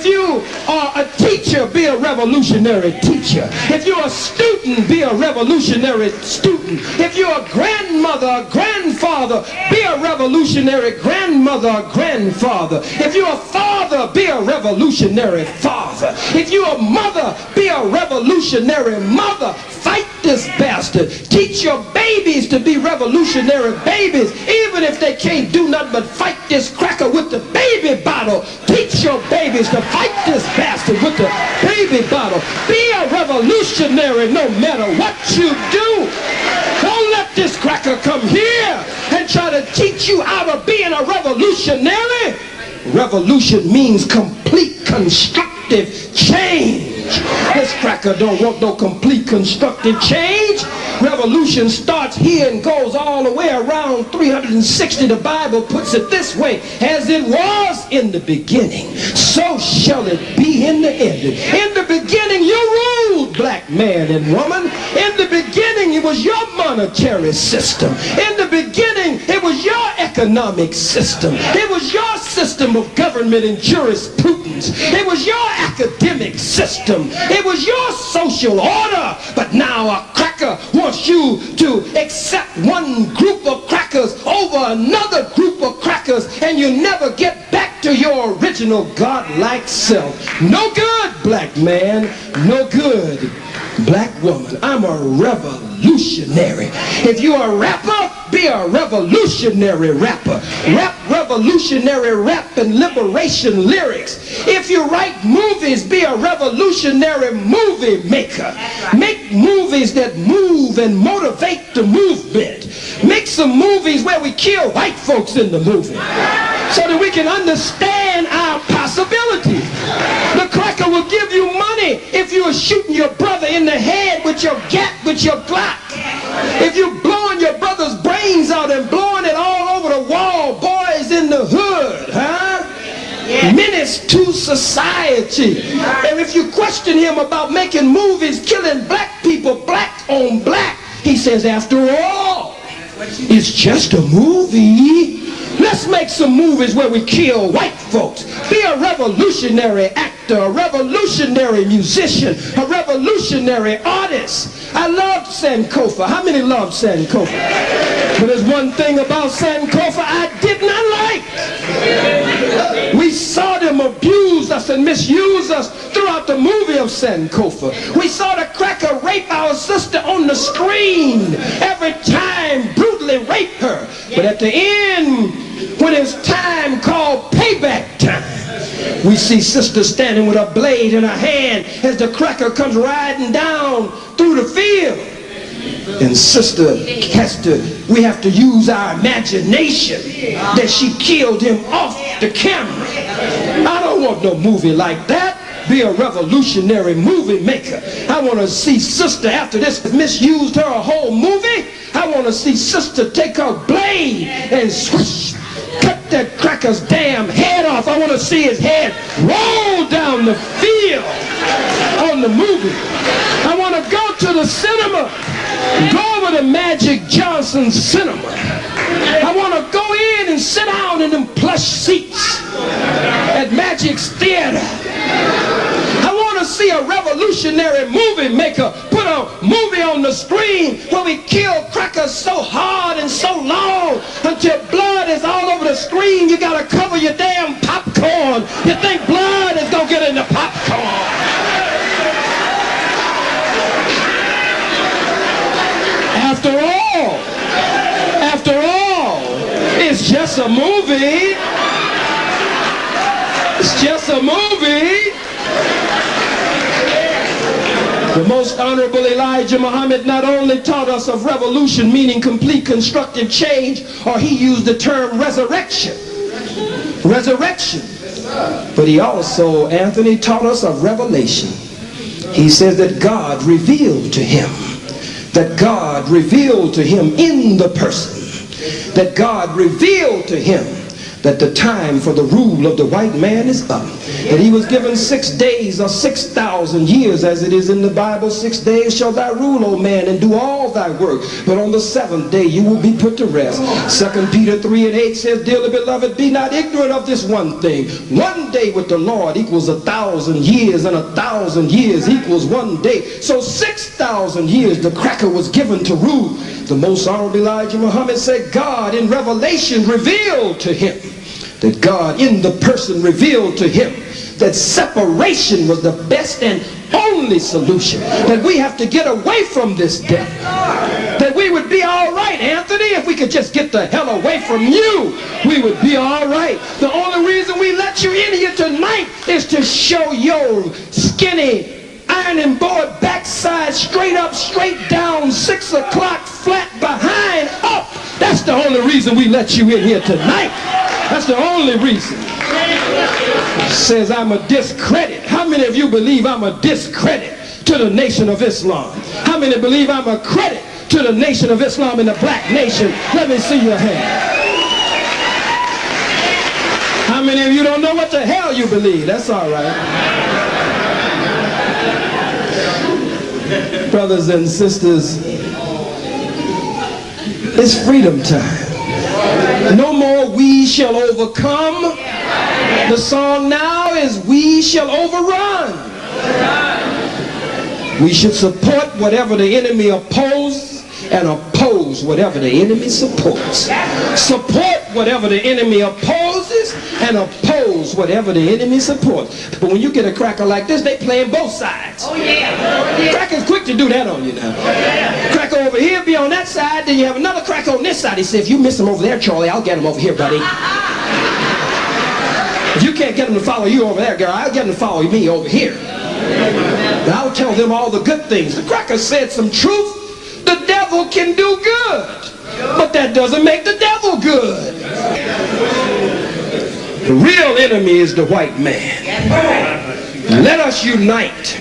you are a teacher, be a revolutionary teacher. If you're a student, be a revolutionary student. If you're a grandmother, a grandfather, be a revolutionary grandmother, or grandfather. If you're a father, be a revolutionary father. If you're a mother, be a revolutionary mother. Fight this bastard. Teach your babies to be revolutionary babies, even if they can't do nothing but fight this cracker with the baby bottle. Teach your babies to fight this bastard with the baby bottle. Be a revolutionary no matter what you do. Don't let this cracker come here and try to teach you how to being a revolutionary. Revolution means complete constructive change. This cracker don't want no complete constructive change. Revolution starts here and goes all the way around 360. The Bible puts it this way: as it was in the beginning, so shall it be in the end. In the beginning you ruled, black man and woman. In the beginning it was your monetary system. In the beginning it was your economic system. It was your system of government and jurisprudence. It was your academic system. It was your social order. But now a cracker wants you to accept one group of crackers over another group of crackers, and you never get back back to your original godlike self. No good, black man. No good, black woman. I'm a revolutionary. If you're a rapper, be a revolutionary rapper. Rap revolutionary rap and liberation lyrics. If you write movies, be a revolutionary movie maker. Make movies that move and motivate the movement. Make some movies where we kill white folks in the movie so that we can understand our possibilities. The cracker will give you money if you are shooting your brother in the head with your Glock. If you're blowing your brother's brains out and blowing it all over the wall, boys in the hood, huh? Menace to society. And if you question him about making movies killing black people, black on black, he says, after all, it's just a movie. Let's make some movies where we kill white folks. Be a revolutionary actor, a revolutionary musician, a revolutionary artist. I loved Sankofa. How many loved Sankofa? But there's one thing about Sankofa I did not like. We saw them abuse us and misuse us throughout the movie of Sankofa. We saw the cracker rape our sister on the screen every time, brutally rape her. But at the end, when it's time called payback time, we see sister standing with a blade in her hand as the cracker comes riding down through the field. And sister we have to use our imagination that she killed him off the camera. I don't want no movie like that. Be a revolutionary movie maker. I want to see sister, after this misused her a whole movie, I want to see sister take her blade and swoosh, cut that cracker's damn head off. I want to see his head roll down the field on the movie. I want to go to the cinema, go over to Magic Johnson's cinema. I want to go in and sit down in them plush seats at Magic's theater. I want to see a revolutionary movie maker put a movie on the screen where we kill crackers so hard and so long until blood is all over the screen. You got to cover your damn popcorn. You think blood is going to get in the popcorn. After all, it's just a movie. It's just a movie. The most honorable Elijah Muhammad not only taught us of revolution, meaning complete constructive change, or he used the term resurrection, but he also, Anthony, taught us of revelation. He says that God revealed to him, in the person, that God revealed to him that the time for the rule of the white man is up. That he was given 6 days or 6,000 years, as it is in the Bible. 6 days shall thy rule, O man, and do all thy work. But on the 7th day you will be put to rest. 2 Peter 3:8 says, dearly beloved, be not ignorant of this one thing. 1 day with the Lord equals 1,000 years, and 1,000 years equals 1 day. So 6,000 years the cracker was given to rule. The most honorable Elijah Muhammad said God in revelation revealed to him, that God in the person revealed to him that separation was the best and only solution, that we have to get away from this death, that we would be all right, Anthony, if we could just get the hell away from you, we would be all right. The only reason we let you in here tonight is to show your skinny ironing board backside straight up, straight down, 6 o'clock, flat behind, up. That's the only reason we let you in here tonight. That's the only reason. Says I'm a discredit. How many of you believe I'm a discredit to the Nation of Islam? How many believe I'm a credit to the Nation of Islam and the black nation? Let me see your hand. How many of you don't know what the hell you believe? That's all right. Brothers and sisters, it's freedom time. No more we shall overcome. The song now is we shall overrun. We should support whatever the enemy opposes and oppose whatever the enemy supports. Support whatever the enemy opposes and oppose oppose whatever the enemy supports. But when you get a cracker like this, they playing both sides. Oh, yeah. Cracker's quick to do that on you now. Cracker over here be on that side, then you have another cracker on this side. He said, if you miss him over there, Charlie, I'll get him over here, buddy. If you can't get him to follow you over there, girl, I'll get him to follow me over here. And I'll tell them all the good things. The cracker said some truth. The devil can do good, but that doesn't make the devil good. The real enemy is the white man. Let us unite.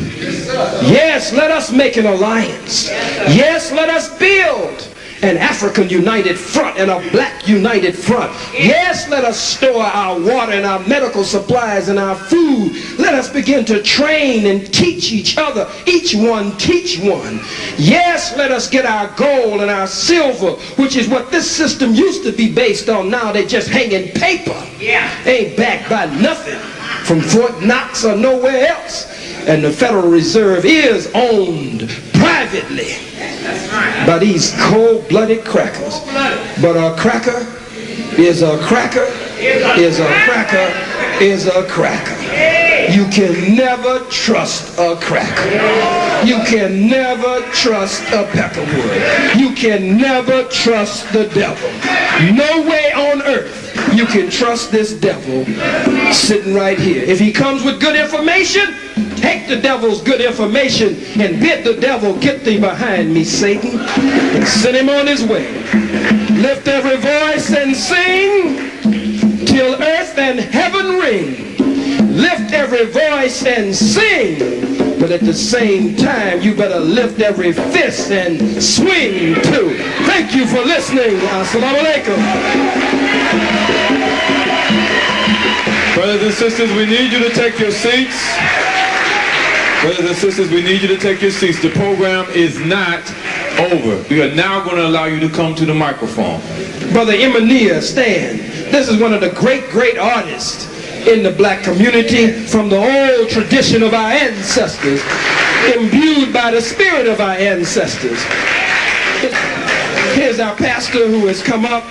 Yes, let us make an alliance. Yes, let us build an African united front and a black united front. Yes, let us store our water and our medical supplies and our food. Let us begin to train and teach each other. Each one teach one. Yes, let us get our gold and our silver, which is what this system used to be based on. Now they just hanging paper. Ain't backed by nothing from Fort Knox or nowhere else. And the Federal Reserve is owned privately by these cold-blooded crackers. But a cracker is a cracker is a cracker is a cracker. You can never trust a cracker. You can never trust a peckerwood. You can never trust the devil. No way on earth you can trust this devil sitting right here. If he comes with good information, take the devil's good information and bid the devil, get thee behind me, Satan, and send him on his way. Lift every voice and sing till earth and heaven ring. Lift every voice and sing, but at the same time you better lift every fist and swing too. Thank you for listening. Assalamu alaikum. Brothers and sisters, we need you to take your seats. Brothers and sisters, we need you to take your seats. The program is not over. We are now going to allow you to come to the microphone. Brother Emania, stand. This is one of the great artists in the black community from the old tradition of our ancestors, imbued by the spirit of our ancestors. Here's our pastor who has come up,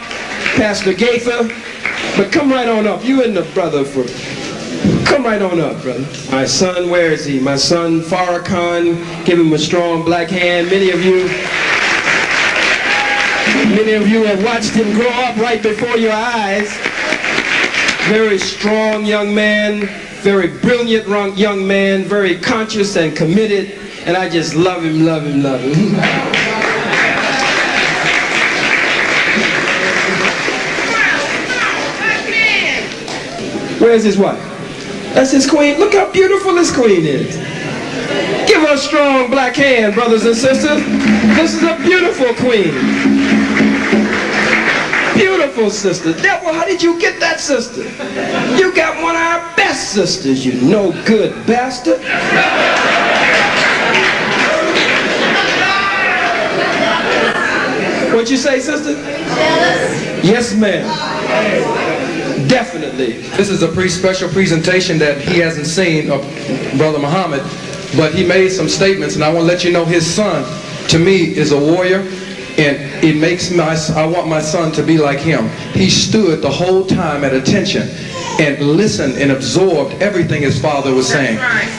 Pastor Gaither. But come right on up. You and the brother for... Come right on up, brother. My son, where is he? My son, Farrakhan. Give him a strong black hand. Many of you have watched him grow up right before your eyes. Very strong young man, very brilliant young man, very conscious and committed, and I just love him, love him, love him. Where's his wife? That's his queen. Look how beautiful this queen is. Give her a strong black hand, brothers and sisters. This is a beautiful queen. Beautiful sister. Devil, how did you get that sister? You got one of our best sisters, you no good bastard. What'd you say, sister? Yes, ma'am. Definitely. This is a special presentation that he hasn't seen of Brother Muhammad, but he made some statements, and I want to let you know his son, to me, is a warrior, and it makes I want my son to be like him. He stood the whole time at attention and listened and absorbed everything his father was saying.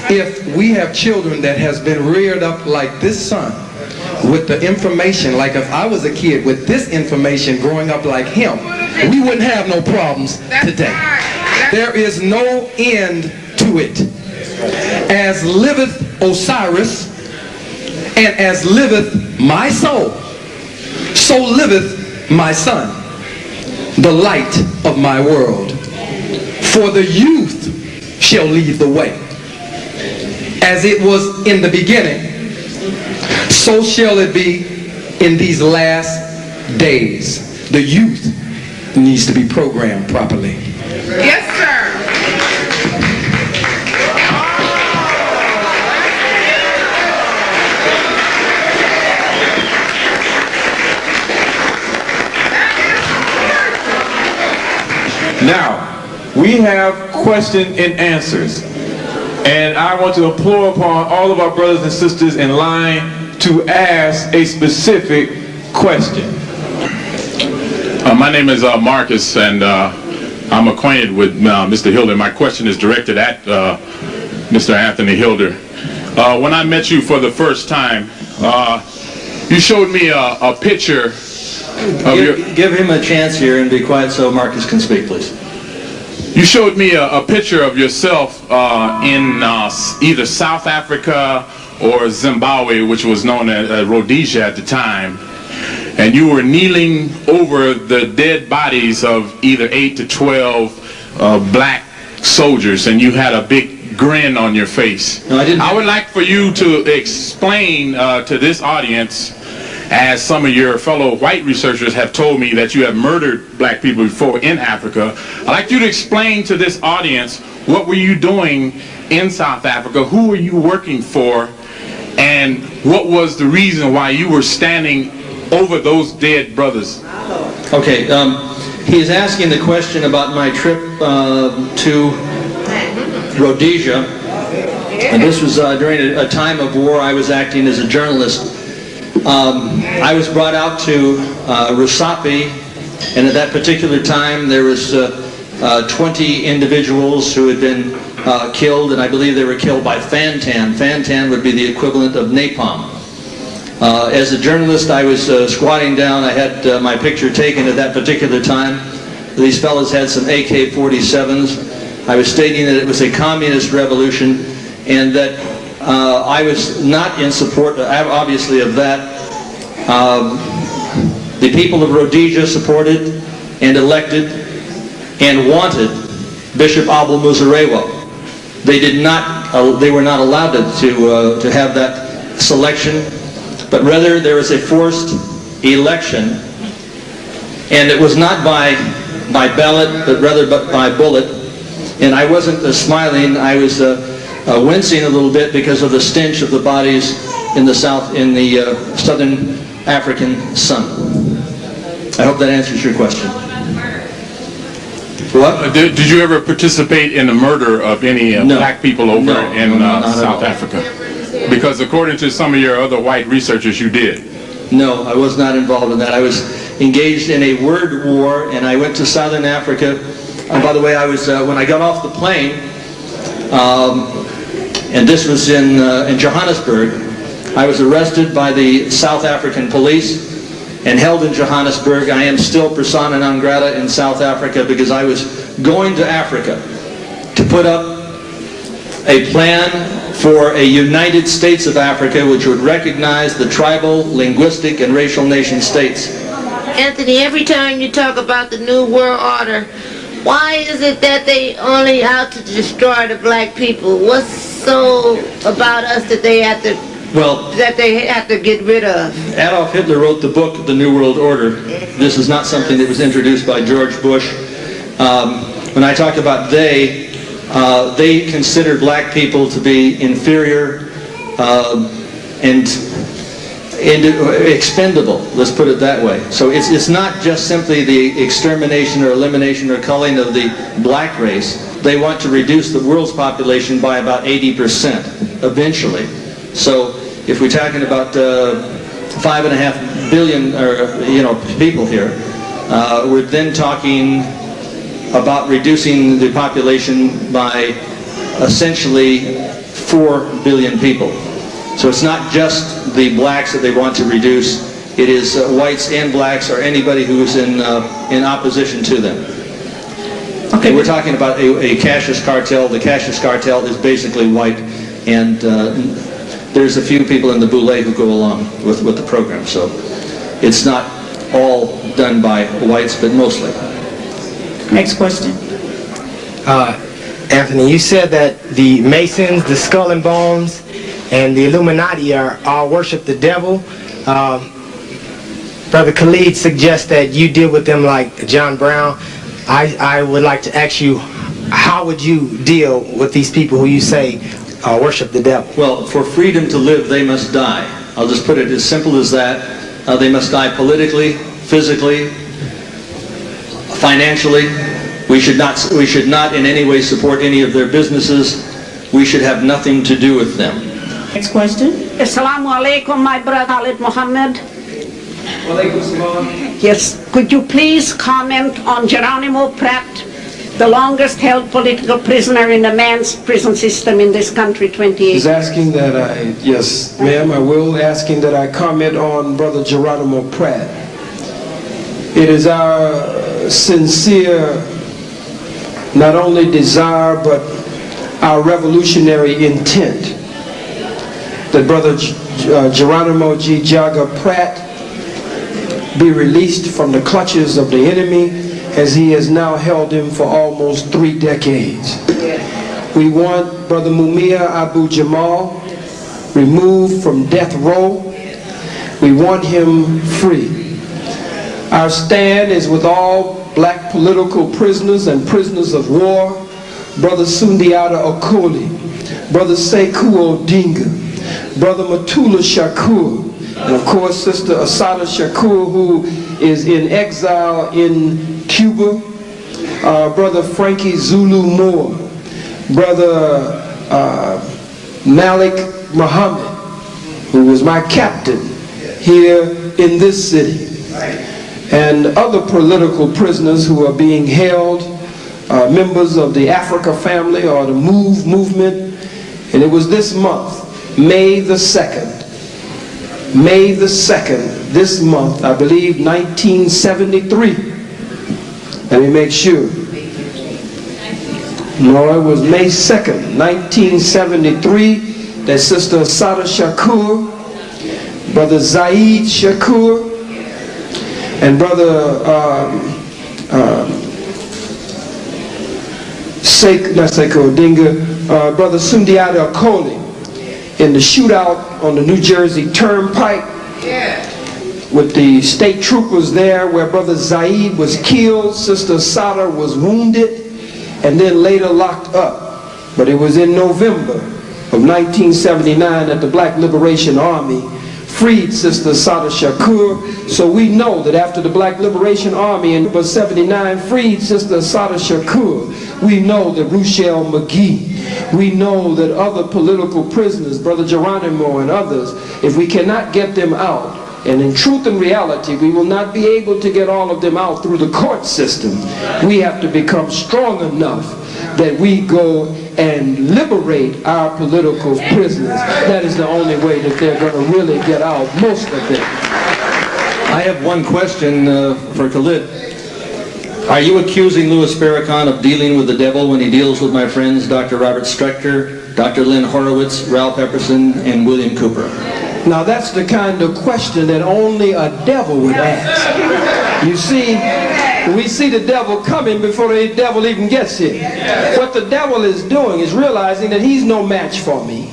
If we have children that has been reared up like this son, with the information, like if I was a kid with this information growing up like him, we wouldn't have no problems today. There is no end to it. As liveth Osiris, and as liveth my soul, so liveth my son, the light of my world. For the youth shall lead the way. As it was in the beginning, so shall it be in these last days. The youth needs to be programmed properly. Yes, sir. Now, we have question and answers. And I want to implore upon all of our brothers and sisters in line to ask a specific question. My name is Marcus, and I'm acquainted with Mr. Hilder. My question is directed at Mr. Anthony Hilder. When I met you for the first time, you showed me a picture of Give him a chance here and be quiet so Marcus can speak, please. You showed me a picture of yourself in either South Africa or Zimbabwe, which was known as Rhodesia at the time. And you were kneeling over the dead bodies of either 8 to 12 black soldiers, and you had a big grin on your face. No, I didn't. I would like for you to explain to this audience, as some of your fellow white researchers have told me that you have murdered black people before in Africa. I'd like you to explain to this audience, what were you doing in South Africa? Who were you working for? And what was the reason why you were standing over those dead brothers? Okay, he's asking the question about my trip to Rhodesia, and this was during a time of war. I was acting as a journalist. I was brought out to Rusape, and at that particular time there was 20 individuals who had been killed, and I believe they were killed by Fantan. Fantan would be the equivalent of napalm. As a journalist, I was squatting down. I had my picture taken at that particular time. These fellows had some AK-47s. I was stating that it was a communist revolution, and that I was not in support, obviously, of that. The people of Rhodesia supported and elected and wanted Bishop Abel Muzorewa. They did not. They were not allowed to have that selection, but rather there was a forced election, and it was not by ballot, but rather by bullet. And I wasn't smiling. I was wincing a little bit because of the stench of the bodies in the southern African sun. I hope that answers your question. What? Did you ever participate in the murder of any black people over in South Africa? Because according to some of your other white researchers, you did. No, I was not involved in that. I was engaged in a word war, and I went to Southern Africa. And by the way, I was when I got off the plane, and this was in Johannesburg. I was arrested by the South African police and held in Johannesburg. I am still persona non grata in South Africa because I was going to Africa to put up a plan for a United States of Africa which would recognize the tribal, linguistic, and racial nation states. Anthony, every time you talk about the New World Order, why is it that they only out to destroy the black people? What's so about us that they have to get rid of? Adolf Hitler wrote the book, The New World Order. This is not something that was introduced by George Bush. When I talk about they consider black people to be inferior and expendable, let's put it that way. So it's not just simply the extermination or elimination or culling of the black race. They want to reduce the world's population by about 80% eventually. So if we're talking about 5.5 billion people here, we're then talking about reducing the population by essentially 4 billion people. So it's not just the blacks that they want to reduce, it is whites and blacks or anybody who is in opposition to them. Okay, we're talking about a Cassius cartel. The Cassius cartel is basically white, and there's a few people in the Boule who go along with the program. So it's not all done by whites, but mostly. Next question. Anthony, you said that the Masons, the Skull and Bones, and the Illuminati all worship the devil. Brother Khalid suggests that you deal with them like John Brown. I would like to ask you, how would you deal with these people who you say worship the devil? Well, for freedom to live, they must die. I'll just put it as simple as that. They must die politically, physically, financially. We should not in any way support any of their businesses. We should have nothing to do with them. Next question. Assalamu alaikum, my brother Khalid Muhammad. Walaikum salam. Yes, could you please comment on Geronimo Pratt the longest held political prisoner in the man's prison system in this country, 28 He's asking that yes, ma'am, I will, asking that I comment on Brother Geronimo Pratt. It is our sincere, not only desire, but our revolutionary intent that Brother Geronimo G. Jaga Pratt be released from the clutches of the enemy, as he has now held him for almost 3 decades. We want Brother Mumia Abu Jamal removed from death row. We want him free. Our stand is with all black political prisoners and prisoners of war, Brother Sundiata Okoli, Brother Sekou Odinga, Brother Matula Shakur, and of course Sister Asada Shakur, who is in exile in Cuba, Brother Frankie Zulu Moore, Brother Malik Muhammad, who was my captain here in this city, and other political prisoners who are being held, members of the Africa family or the MOVE movement. And it was this month, May the 2nd, this month, I believe 1973. Let me make sure. No, it was May 2nd, 1973, that Sister Asada Shakur, Brother Zaid Shakur, and Brother Sekou Odinga, Brother Sundiata Okoli, in the shootout on the New Jersey Turnpike, with the state troopers there, where Brother Zaid was killed, Sister Asada was wounded, and then later locked up. But it was in November of 1979 that the Black Liberation Army freed Sister Asada Shakur. So we know that after the Black Liberation Army in 79 freed Sister Asada Shakur, we know that Ruchell McGee, we know that other political prisoners, Brother Geronimo and others, if we cannot get them out, and in truth and reality, we will not be able to get all of them out through the court system. We have to become strong enough that we go and liberate our political prisoners. That is the only way that they're going to really get out, most of them. I have one question for Khalid. Are you accusing Louis Farrakhan of dealing with the devil when he deals with my friends Dr. Robert Strechter, Dr. Lynn Horowitz, Ralph Epperson, and William Cooper? Now that's the kind of question that only a devil would ask. You see, we see the devil coming before the devil even gets here. What the devil is doing is realizing that he's no match for me.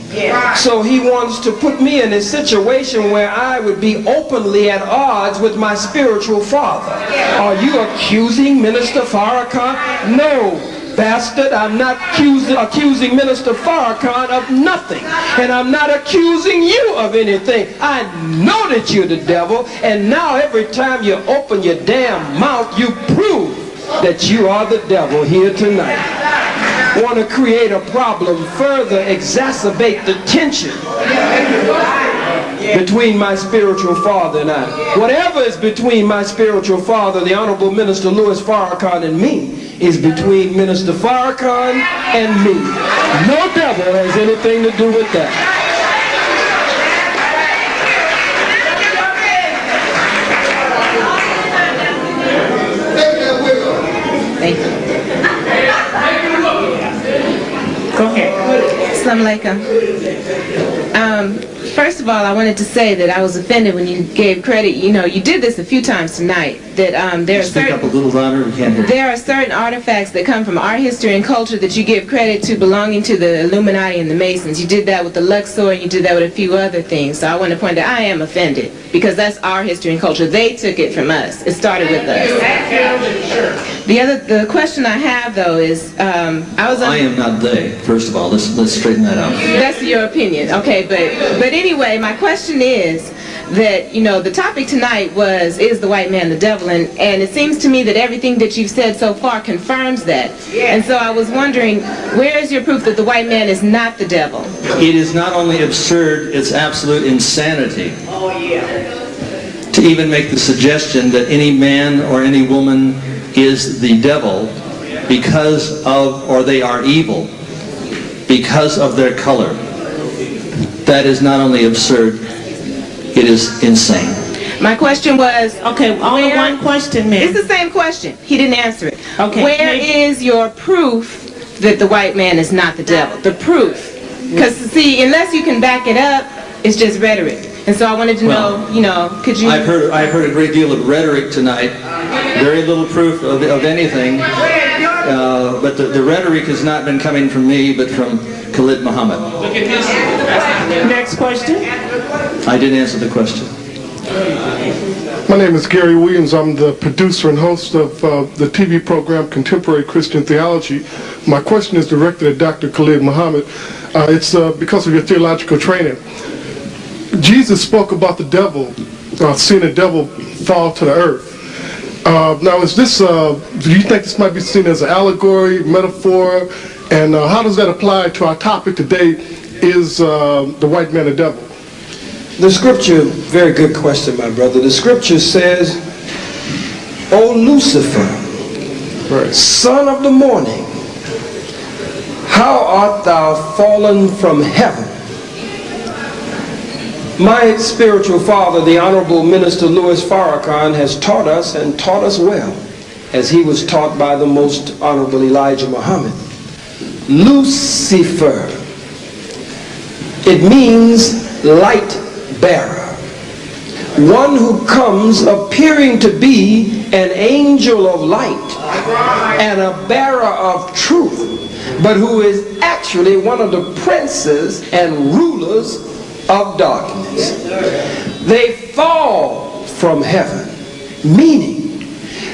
So he wants to put me in a situation where I would be openly at odds with my spiritual father. Are you accusing Minister Farrakhan? No. Bastard, I'm not accusing Minister Farrakhan of nothing. And I'm not accusing you of anything. I know that you're the devil, and now every time you open your damn mouth, you prove that you are the devil here tonight. Want to create a problem, further exacerbate the tension between my spiritual father and I. Whatever is between my spiritual father, the Honorable Minister Louis Farrakhan, and me, is between Minister Farrakhan and me. No devil has anything to do with that. Thank you. Go ahead. Assalamu alaikum. First of all, I wanted to say that I was offended when you gave credit. You know, you did this a few times tonight. That there are Speak up a little louder. We can't hear. There are certain artifacts that come from our history and culture that you give credit to belonging to the Illuminati and the Masons. You did that with the Luxor, and you did that with a few other things. So I want to point out I am offended because that's our history and culture. They took it from us. It started with us. The question I have though is I am not they. First of all, let's straighten that out. That's your opinion, okay? But anyway, my question is that, you know, the topic tonight is the white man the devil, and it seems to me that everything that you've said so far confirms that. And so I was wondering, where is your proof that the white man is not the devil? It is not only absurd, it's absolute insanity. Oh yeah. To even make the suggestion that any man or any woman is the devil because of, or they are evil because of their color. That is not only absurd, it is insane. My question was, Okay, only one question, ma'am. it's the same question. He didn't answer it. Okay, Where maybe- is your proof that the white man is not the devil? The proof. Because, see, unless you can back it up, it's just rhetoric. And so I wanted to know, could you... I've heard a great deal of rhetoric tonight. Very little proof of anything. But the rhetoric has not been coming from me, but from Khalid Muhammad. Next question. I didn't answer the question. My name is Gary Williams. I'm the producer and host of the TV program Contemporary Christian Theology. My question is directed at Dr. Khalid Muhammad. It's because of your theological training. Jesus spoke about the devil, seeing the devil fall to the earth. Now, is this? Do you think this might be seen as an allegory, metaphor, and how does that apply to our topic today? Is the white man a devil? The scripture, very good question, my brother. The scripture says, O Lucifer, son of the morning, how art thou fallen from heaven? My spiritual father, the Honorable Minister Louis Farrakhan, has taught us and taught us well, as he was taught by the Most Honorable Elijah Muhammad. Lucifer, it means light bearer, one who comes appearing to be an angel of light and a bearer of truth, but who is actually one of the princes and rulers of darkness. They fall from heaven, meaning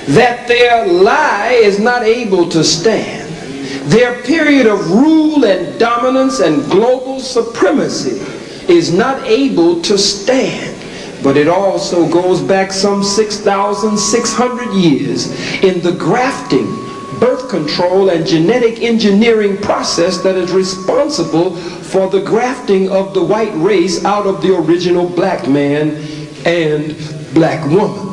that their lie is not able to stand. Their period of rule and dominance and global supremacy is not able to stand. But it also goes back some 6,600 years in the grafting, birth control, and genetic engineering process that is responsible for the grafting of the white race out of the original black man and black woman.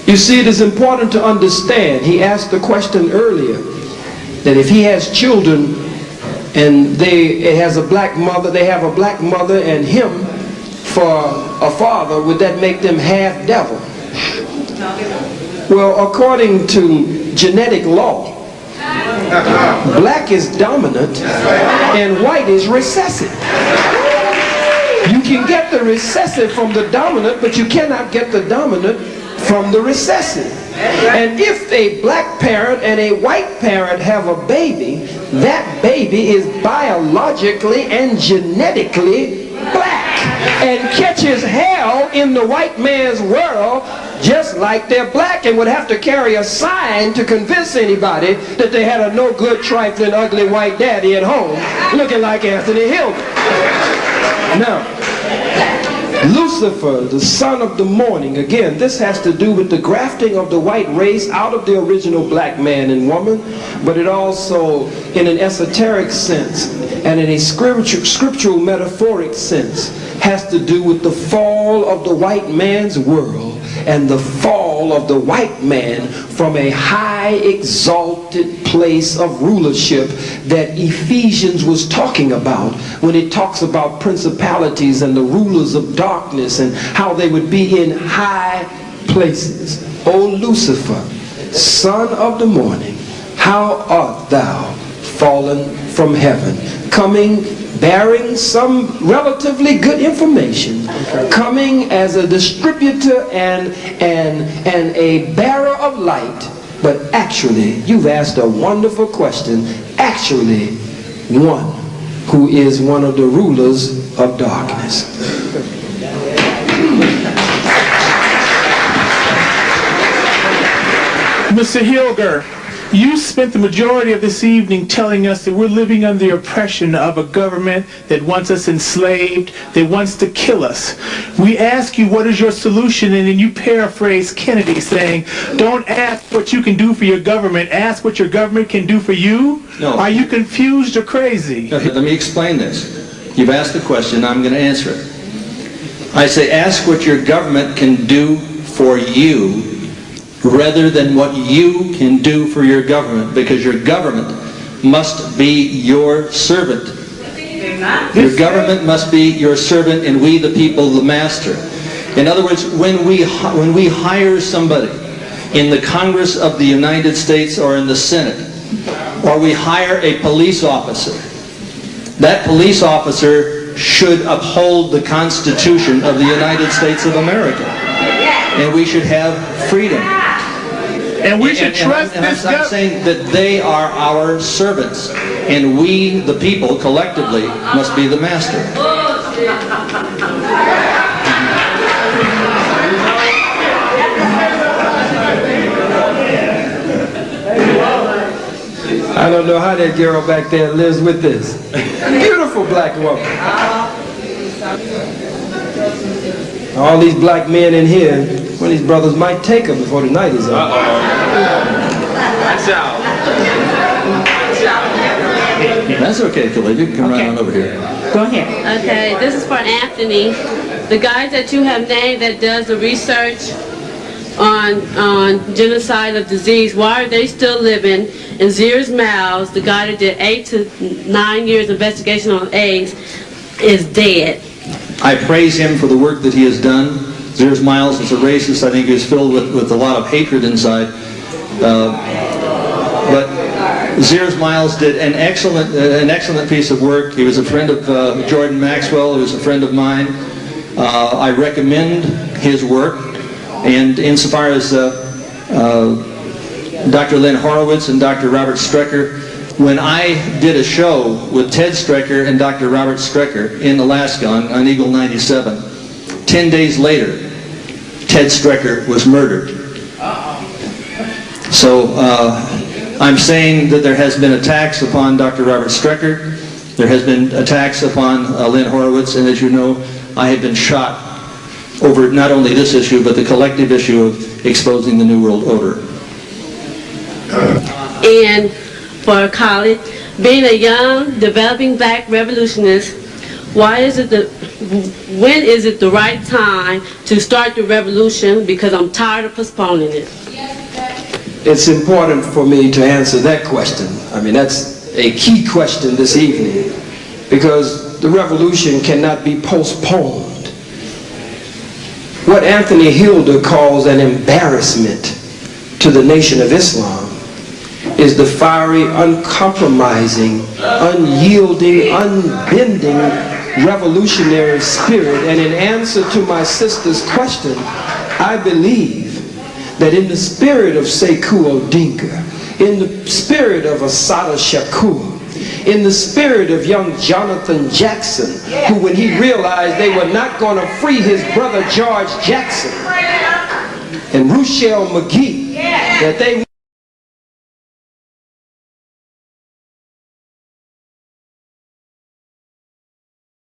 You see, it is important to understand, he asked the question earlier, that if he has children and it has a black mother, they have a black mother and him for a father, would that make them half devil? Well, according to genetic law, black is dominant and white is recessive. You can get the recessive from the dominant, but you cannot get the dominant from the recessive. And if a black parent and a white parent have a baby, that baby is biologically and genetically black and catches hell in the white man's world just like they're black, and would have to carry a sign to convince anybody that they had a no good, trifling, ugly white daddy at home looking like Anthony Hilder. Now, Lucifer, the son of the morning, again, this has to do with the grafting of the white race out of the original black man and woman, but it also, in an esoteric sense and in a scriptural metaphoric sense, has to do with the fall of the white man's world and the fall of the white man from a high exalted place of rulership that Ephesians was talking about when it talks about principalities and the rulers of darkness and how they would be in high places. O Lucifer, son of the morning, how art thou fallen from heaven, coming bearing some relatively good information, coming as a distributor and a bearer of light, but actually, you've asked a wonderful question, actually one who is one of the rulers of darkness. Mr. Hilder, you spent the majority of this evening telling us that we're living under the oppression of a government that wants us enslaved, that wants to kill us. We ask you, what is your solution? And then you paraphrase Kennedy saying, don't ask what you can do for your government, ask what your government can do for you? No. Are you confused or crazy? Okay, let me explain this. You've asked the question, I'm going to answer it. I say, ask what your government can do for you rather than what you can do for your government, because your government must be your servant. Your government must be your servant, and we the people the master. In other words, when we hire somebody in the Congress of the United States or in the Senate, or we hire a police officer, that police officer should uphold the Constitution of the United States of America. And we should have freedom. And we should trust this government. I'm saying that they are our servants, and we, the people, collectively, must be the master. I don't know how that girl back there lives with this. Beautiful black woman. All these black men in here, one of these brothers might take her before the night is up. Watch out. That's okay, Khalid. You can come right on over here. Go ahead. Okay, this is for Anthony. The guys that you have named that does the research on genocide of disease, why are they still living? And Sears Miles, the guy that did 8 to 9 years investigation on AIDS, is dead. I praise him for the work that he has done. Sears Miles is a racist. I think he was filled with a lot of hatred inside. But Sears Miles did an excellent piece of work. He was a friend of Jordan Maxwell. He was a friend of mine. I recommend his work. And insofar as Dr. Lynn Horowitz and Dr. Robert Strecker, when I did a show with Ted Strecker and Dr. Robert Strecker in Alaska on Eagle 97, 10 days later, Ted Strecker was murdered. So I'm saying that there has been attacks upon Dr. Robert Strecker, there has been attacks upon Lynn Horowitz, and as you know, I have been shot over not only this issue, but the collective issue of exposing the New World Order. And for Khalid, being a young, developing black revolutionist, when is it the right time to start the revolution? Because I'm tired of postponing it. It's important for me to answer that question. I mean, that's a key question this evening, because the revolution cannot be postponed. What Anthony Hilder calls an embarrassment to the Nation of Islam is the fiery, uncompromising, unyielding, unbending revolutionary spirit. And in answer to my sister's question, I believe that in the spirit of Sekou Odinga, in the spirit of Assata Shakur, in the spirit of young Jonathan Jackson, who when he realized they were not going to free his brother George Jackson, and Ruchell McGee, that they